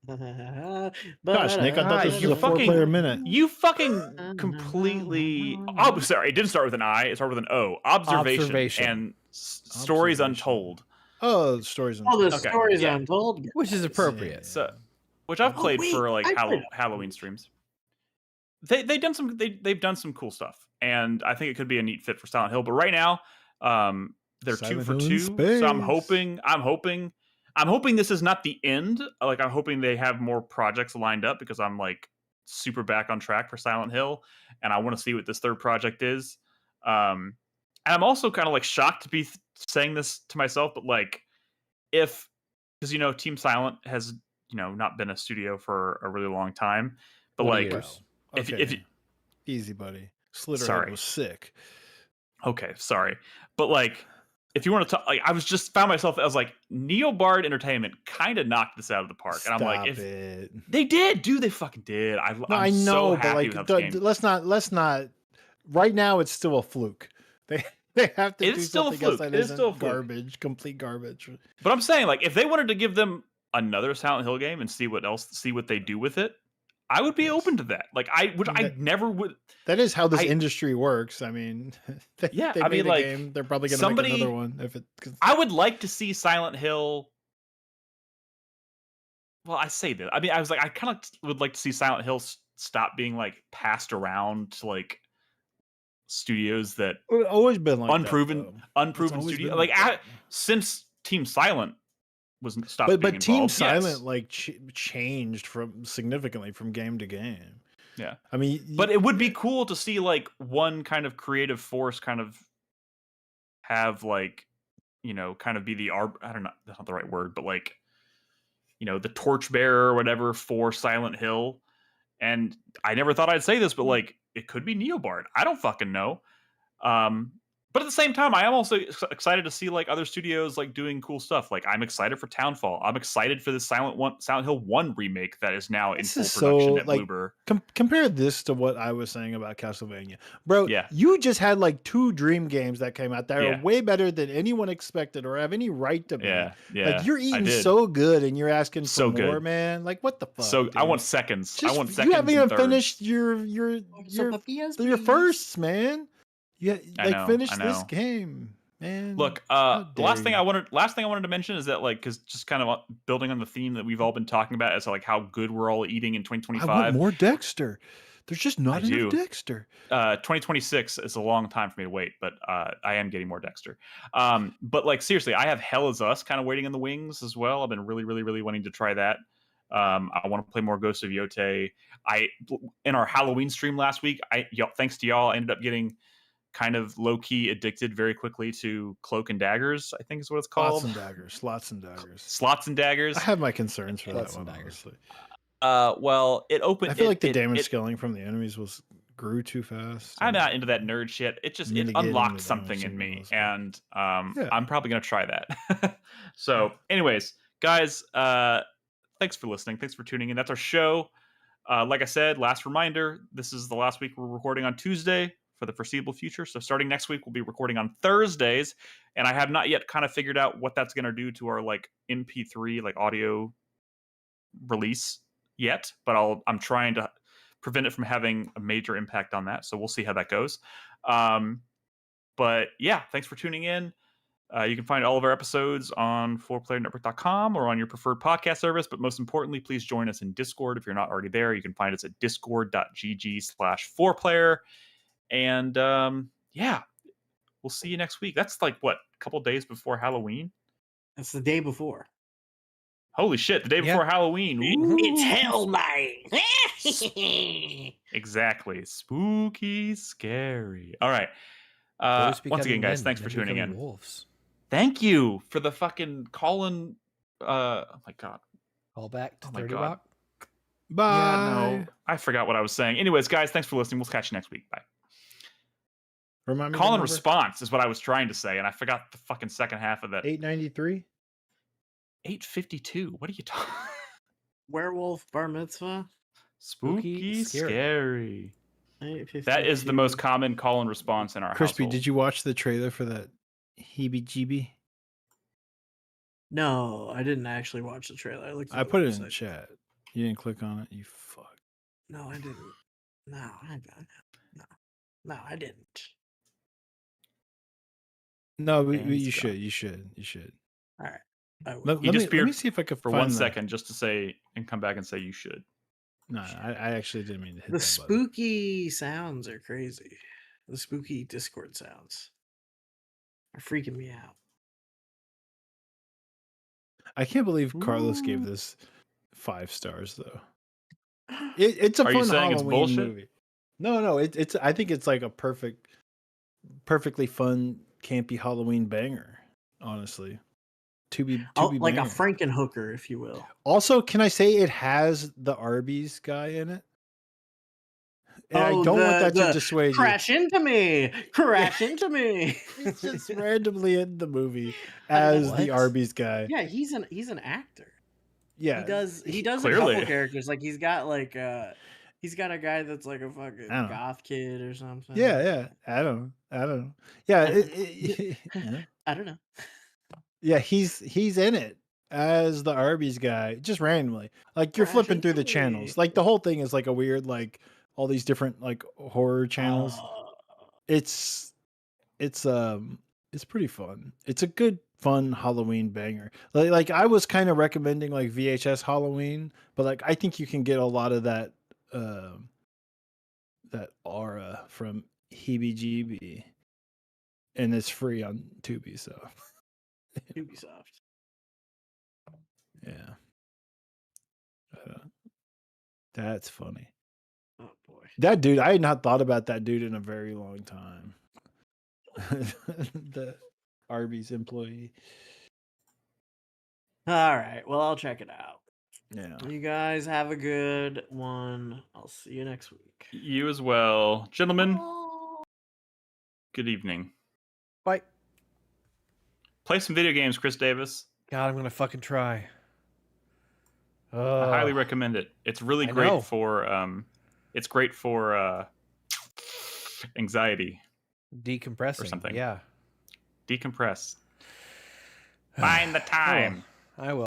[SPEAKER 1] Gosh, Nick, I thought this was a 4-player minute.
[SPEAKER 3] You fucking completely. Oh, sorry. It didn't start with an I. It started with an O. Observation. And Stories Untold.
[SPEAKER 1] Oh, Stories Untold.
[SPEAKER 6] Oh, the Stories Untold,
[SPEAKER 4] which is appropriate.
[SPEAKER 3] So, which I've played for like Halloween streams. They've done some cool stuff, and I think it could be a neat fit for Silent Hill. But right now, they're
[SPEAKER 1] Silent
[SPEAKER 3] 2 for
[SPEAKER 1] Hill in
[SPEAKER 3] 2.
[SPEAKER 1] space.
[SPEAKER 3] So I'm hoping this is not the end. Like I'm hoping they have more projects lined up because I'm like super back on track for Silent Hill, and I want to see what this third project is. And I'm also kind of like shocked to be saying this to myself, but like because Team Silent has not been a studio for a really long time, but like
[SPEAKER 1] years.
[SPEAKER 3] if
[SPEAKER 1] easy, buddy, Slitterhead
[SPEAKER 3] sorry.
[SPEAKER 1] was sick.
[SPEAKER 3] Okay, sorry, but like. If you want to talk, like I was like Neobard Entertainment kind of knocked this out of the park, and I'm like, they did, dude, they fucking did. I know, so
[SPEAKER 1] but like, let's not. Right now, it's still a fluke. They have to do something else that isn't garbage, complete garbage.
[SPEAKER 3] But I'm saying, like, if they wanted to give them another Silent Hill game and see what they do with it, I would be open to that. Like, I never would.
[SPEAKER 1] That is how this industry works. I mean, they made a game. They're probably going to make another one.
[SPEAKER 3] I would like to see Silent Hill. Well, I say that. I mean, I was like, I kind of would like to see Silent Hill stop being like passed around to like studios that
[SPEAKER 1] always been like
[SPEAKER 3] unproven studio. Like since Team Silent was stopped.
[SPEAKER 1] But Team Silent like changed significantly from game to game.
[SPEAKER 3] Yeah,
[SPEAKER 1] I mean,
[SPEAKER 3] but it would be cool to see like one kind of creative force kind of have like kind of be the I don't know, that's not the right word, but like the torchbearer or whatever for Silent Hill. And I never thought I'd say this, but like it could be Neobard. I don't fucking know. But But at the same time, I am also excited to see like other studios like doing cool stuff. Like I'm excited for Townfall. I'm excited for the Silent Hill 1 remake that is now in
[SPEAKER 1] This
[SPEAKER 3] full
[SPEAKER 1] is
[SPEAKER 3] production
[SPEAKER 1] so
[SPEAKER 3] at
[SPEAKER 1] like
[SPEAKER 3] Bloober.
[SPEAKER 1] compare this to what I was saying about Castlevania, bro.
[SPEAKER 3] Yeah.
[SPEAKER 1] You just had like 2 Dream games that came out that
[SPEAKER 3] Yeah.
[SPEAKER 1] are way better than anyone expected or have any right to be.
[SPEAKER 3] Yeah,
[SPEAKER 1] Like you're
[SPEAKER 3] I
[SPEAKER 1] eating
[SPEAKER 3] did.
[SPEAKER 1] so good and you're asking for
[SPEAKER 3] So
[SPEAKER 1] more,
[SPEAKER 3] good.
[SPEAKER 1] man. Like what the fuck?
[SPEAKER 3] So
[SPEAKER 1] dude?
[SPEAKER 3] I want seconds.
[SPEAKER 1] Just,
[SPEAKER 3] I want
[SPEAKER 1] you
[SPEAKER 3] seconds
[SPEAKER 1] haven't
[SPEAKER 3] and
[SPEAKER 1] even
[SPEAKER 3] thirds.
[SPEAKER 1] finished your
[SPEAKER 6] PSPs.
[SPEAKER 1] firsts, man. Yeah,
[SPEAKER 3] I
[SPEAKER 1] like
[SPEAKER 3] know,
[SPEAKER 1] finish
[SPEAKER 3] I
[SPEAKER 1] this
[SPEAKER 3] know.
[SPEAKER 1] game, man.
[SPEAKER 3] Look,
[SPEAKER 1] How dare
[SPEAKER 3] last thing
[SPEAKER 1] you.
[SPEAKER 3] I wanted to mention is that like because just kind of building on the theme that we've all been talking about as to, like how good we're all eating in
[SPEAKER 1] I want
[SPEAKER 3] 2025.
[SPEAKER 1] more Dexter. There's just not
[SPEAKER 3] I
[SPEAKER 1] enough
[SPEAKER 3] do.
[SPEAKER 1] Dexter.
[SPEAKER 3] 2026 is a long time for me to wait, but I am getting more Dexter. But like seriously, I have Hell Is Us kind of waiting in the wings as well. I've been really wanting to try that. I want to play more Ghost of Yotei. In our Halloween stream last week, thanks to y'all, I ended up getting kind of low-key addicted very quickly to Cloak and Daggers, I think is what it's called.
[SPEAKER 1] Slots and daggers.
[SPEAKER 3] Slots and Daggers.
[SPEAKER 1] I have my concerns for
[SPEAKER 4] Slots
[SPEAKER 1] that
[SPEAKER 4] and
[SPEAKER 1] one,
[SPEAKER 4] daggers.
[SPEAKER 1] honestly.
[SPEAKER 3] Well, it opened.
[SPEAKER 1] I feel like the damage scaling from the enemies grew too fast.
[SPEAKER 3] I'm not into that nerd shit. It unlocked something in me, and I'm probably gonna try that. So, anyways, guys, thanks for listening. Thanks for tuning in. That's our show. Like I said, last reminder: this is the last week we're recording on Tuesday for the foreseeable future. So, starting next week, we'll be recording on Thursdays, and I have not yet kind of figured out what that's gonna do to our like MP3 like audio release yet, but I'm trying to prevent it from having a major impact on that. So we'll see how that goes. But yeah, thanks for tuning in. You can find all of our episodes on 4playernetwork.com or on your preferred podcast service. But most importantly, please join us in Discord if you're not already there. You can find us at discord.gg/4player. And yeah, we'll see you next week. That's like what, a couple days before Halloween?
[SPEAKER 6] That's the day before.
[SPEAKER 3] Holy shit, the day before Halloween. Ooh.
[SPEAKER 6] It's Hell Night.
[SPEAKER 3] Exactly. Spooky, scary. All right. Once again, guys, thanks for tuning in.
[SPEAKER 4] Wolves.
[SPEAKER 3] Thank you for the fucking call-in. Oh my god.
[SPEAKER 4] Call back to 30
[SPEAKER 3] God.
[SPEAKER 4] Rock.
[SPEAKER 1] Bye.
[SPEAKER 3] Yeah, no. I forgot what I was saying. Anyways, guys, thanks for listening. We'll catch you next week. Bye.
[SPEAKER 1] Remind me.
[SPEAKER 3] Call and response is what I was trying to say, and I forgot the fucking second half of that.
[SPEAKER 1] 893.
[SPEAKER 3] 852. What are you talking?
[SPEAKER 6] Werewolf Bar Mitzvah.
[SPEAKER 3] Spooky, scary.
[SPEAKER 6] 852.
[SPEAKER 3] That is the most common call and response in our
[SPEAKER 1] Crispy,
[SPEAKER 3] household.
[SPEAKER 1] did you watch the trailer for that heebie-jeebie?
[SPEAKER 6] No, I didn't actually watch the trailer.
[SPEAKER 1] I put it in the chat. You didn't click on it? You fuck.
[SPEAKER 6] No, I didn't. No, I didn't.
[SPEAKER 1] No, you should. You should.
[SPEAKER 6] All right.
[SPEAKER 1] Let me see if I could
[SPEAKER 3] for
[SPEAKER 1] find
[SPEAKER 3] 1 second just to say and come back and say you should.
[SPEAKER 1] No, I actually didn't mean to hit
[SPEAKER 6] the
[SPEAKER 1] that
[SPEAKER 6] spooky sounds are crazy. The spooky Discord sounds are freaking me out.
[SPEAKER 1] I can't believe Carlos gave this 5 stars though. It's a
[SPEAKER 3] Are
[SPEAKER 1] fun
[SPEAKER 3] you saying it's
[SPEAKER 1] Halloween
[SPEAKER 3] bullshit?
[SPEAKER 1] movie. No, it's. I think it's like a perfectly fun, campy Halloween banger. Honestly, to be
[SPEAKER 6] like
[SPEAKER 1] banger.
[SPEAKER 6] a Frankenhooker, if you will.
[SPEAKER 1] Also, can I say it has the Arby's guy in it? And I don't want that to dissuade
[SPEAKER 6] crash into me. Into me.
[SPEAKER 1] It's just randomly in the movie as the Arby's guy.
[SPEAKER 6] Yeah, he's an actor.
[SPEAKER 1] Yeah,
[SPEAKER 6] he does
[SPEAKER 3] clearly.
[SPEAKER 6] a couple characters. Like he's got he's got a guy that's like a fucking goth kid or something.
[SPEAKER 1] Yeah. I don't know. Yeah,
[SPEAKER 6] I don't know.
[SPEAKER 1] Yeah, he's in it as the Arby's guy, just randomly. Like you're flipping through the channels. Like the whole thing is like a weird, like all these different like horror channels. It's pretty fun. It's a good fun Halloween banger. Like I was kind of recommending like VHS Halloween, but like I think you can get a lot of that that aura from Heebie-Jeebie, and it's free on Tubi, so
[SPEAKER 6] Ubisoft.
[SPEAKER 1] Yeah. That's funny.
[SPEAKER 6] Oh boy.
[SPEAKER 1] That dude, I had not thought about that dude in a very long time. The Arby's employee.
[SPEAKER 6] All right. Well, I'll check it out.
[SPEAKER 1] Yeah.
[SPEAKER 6] You guys have a good one. I'll see you next week.
[SPEAKER 3] You as well. Gentlemen, good evening.
[SPEAKER 4] Bye.
[SPEAKER 3] Play some video games, Chris Davis.
[SPEAKER 4] God, I'm gonna fucking try.
[SPEAKER 3] I highly recommend it. It's really
[SPEAKER 4] I
[SPEAKER 3] great
[SPEAKER 4] know.
[SPEAKER 3] for anxiety
[SPEAKER 4] Decompressing
[SPEAKER 3] or something.
[SPEAKER 4] Yeah.
[SPEAKER 3] Decompress. Find the time.
[SPEAKER 4] I will.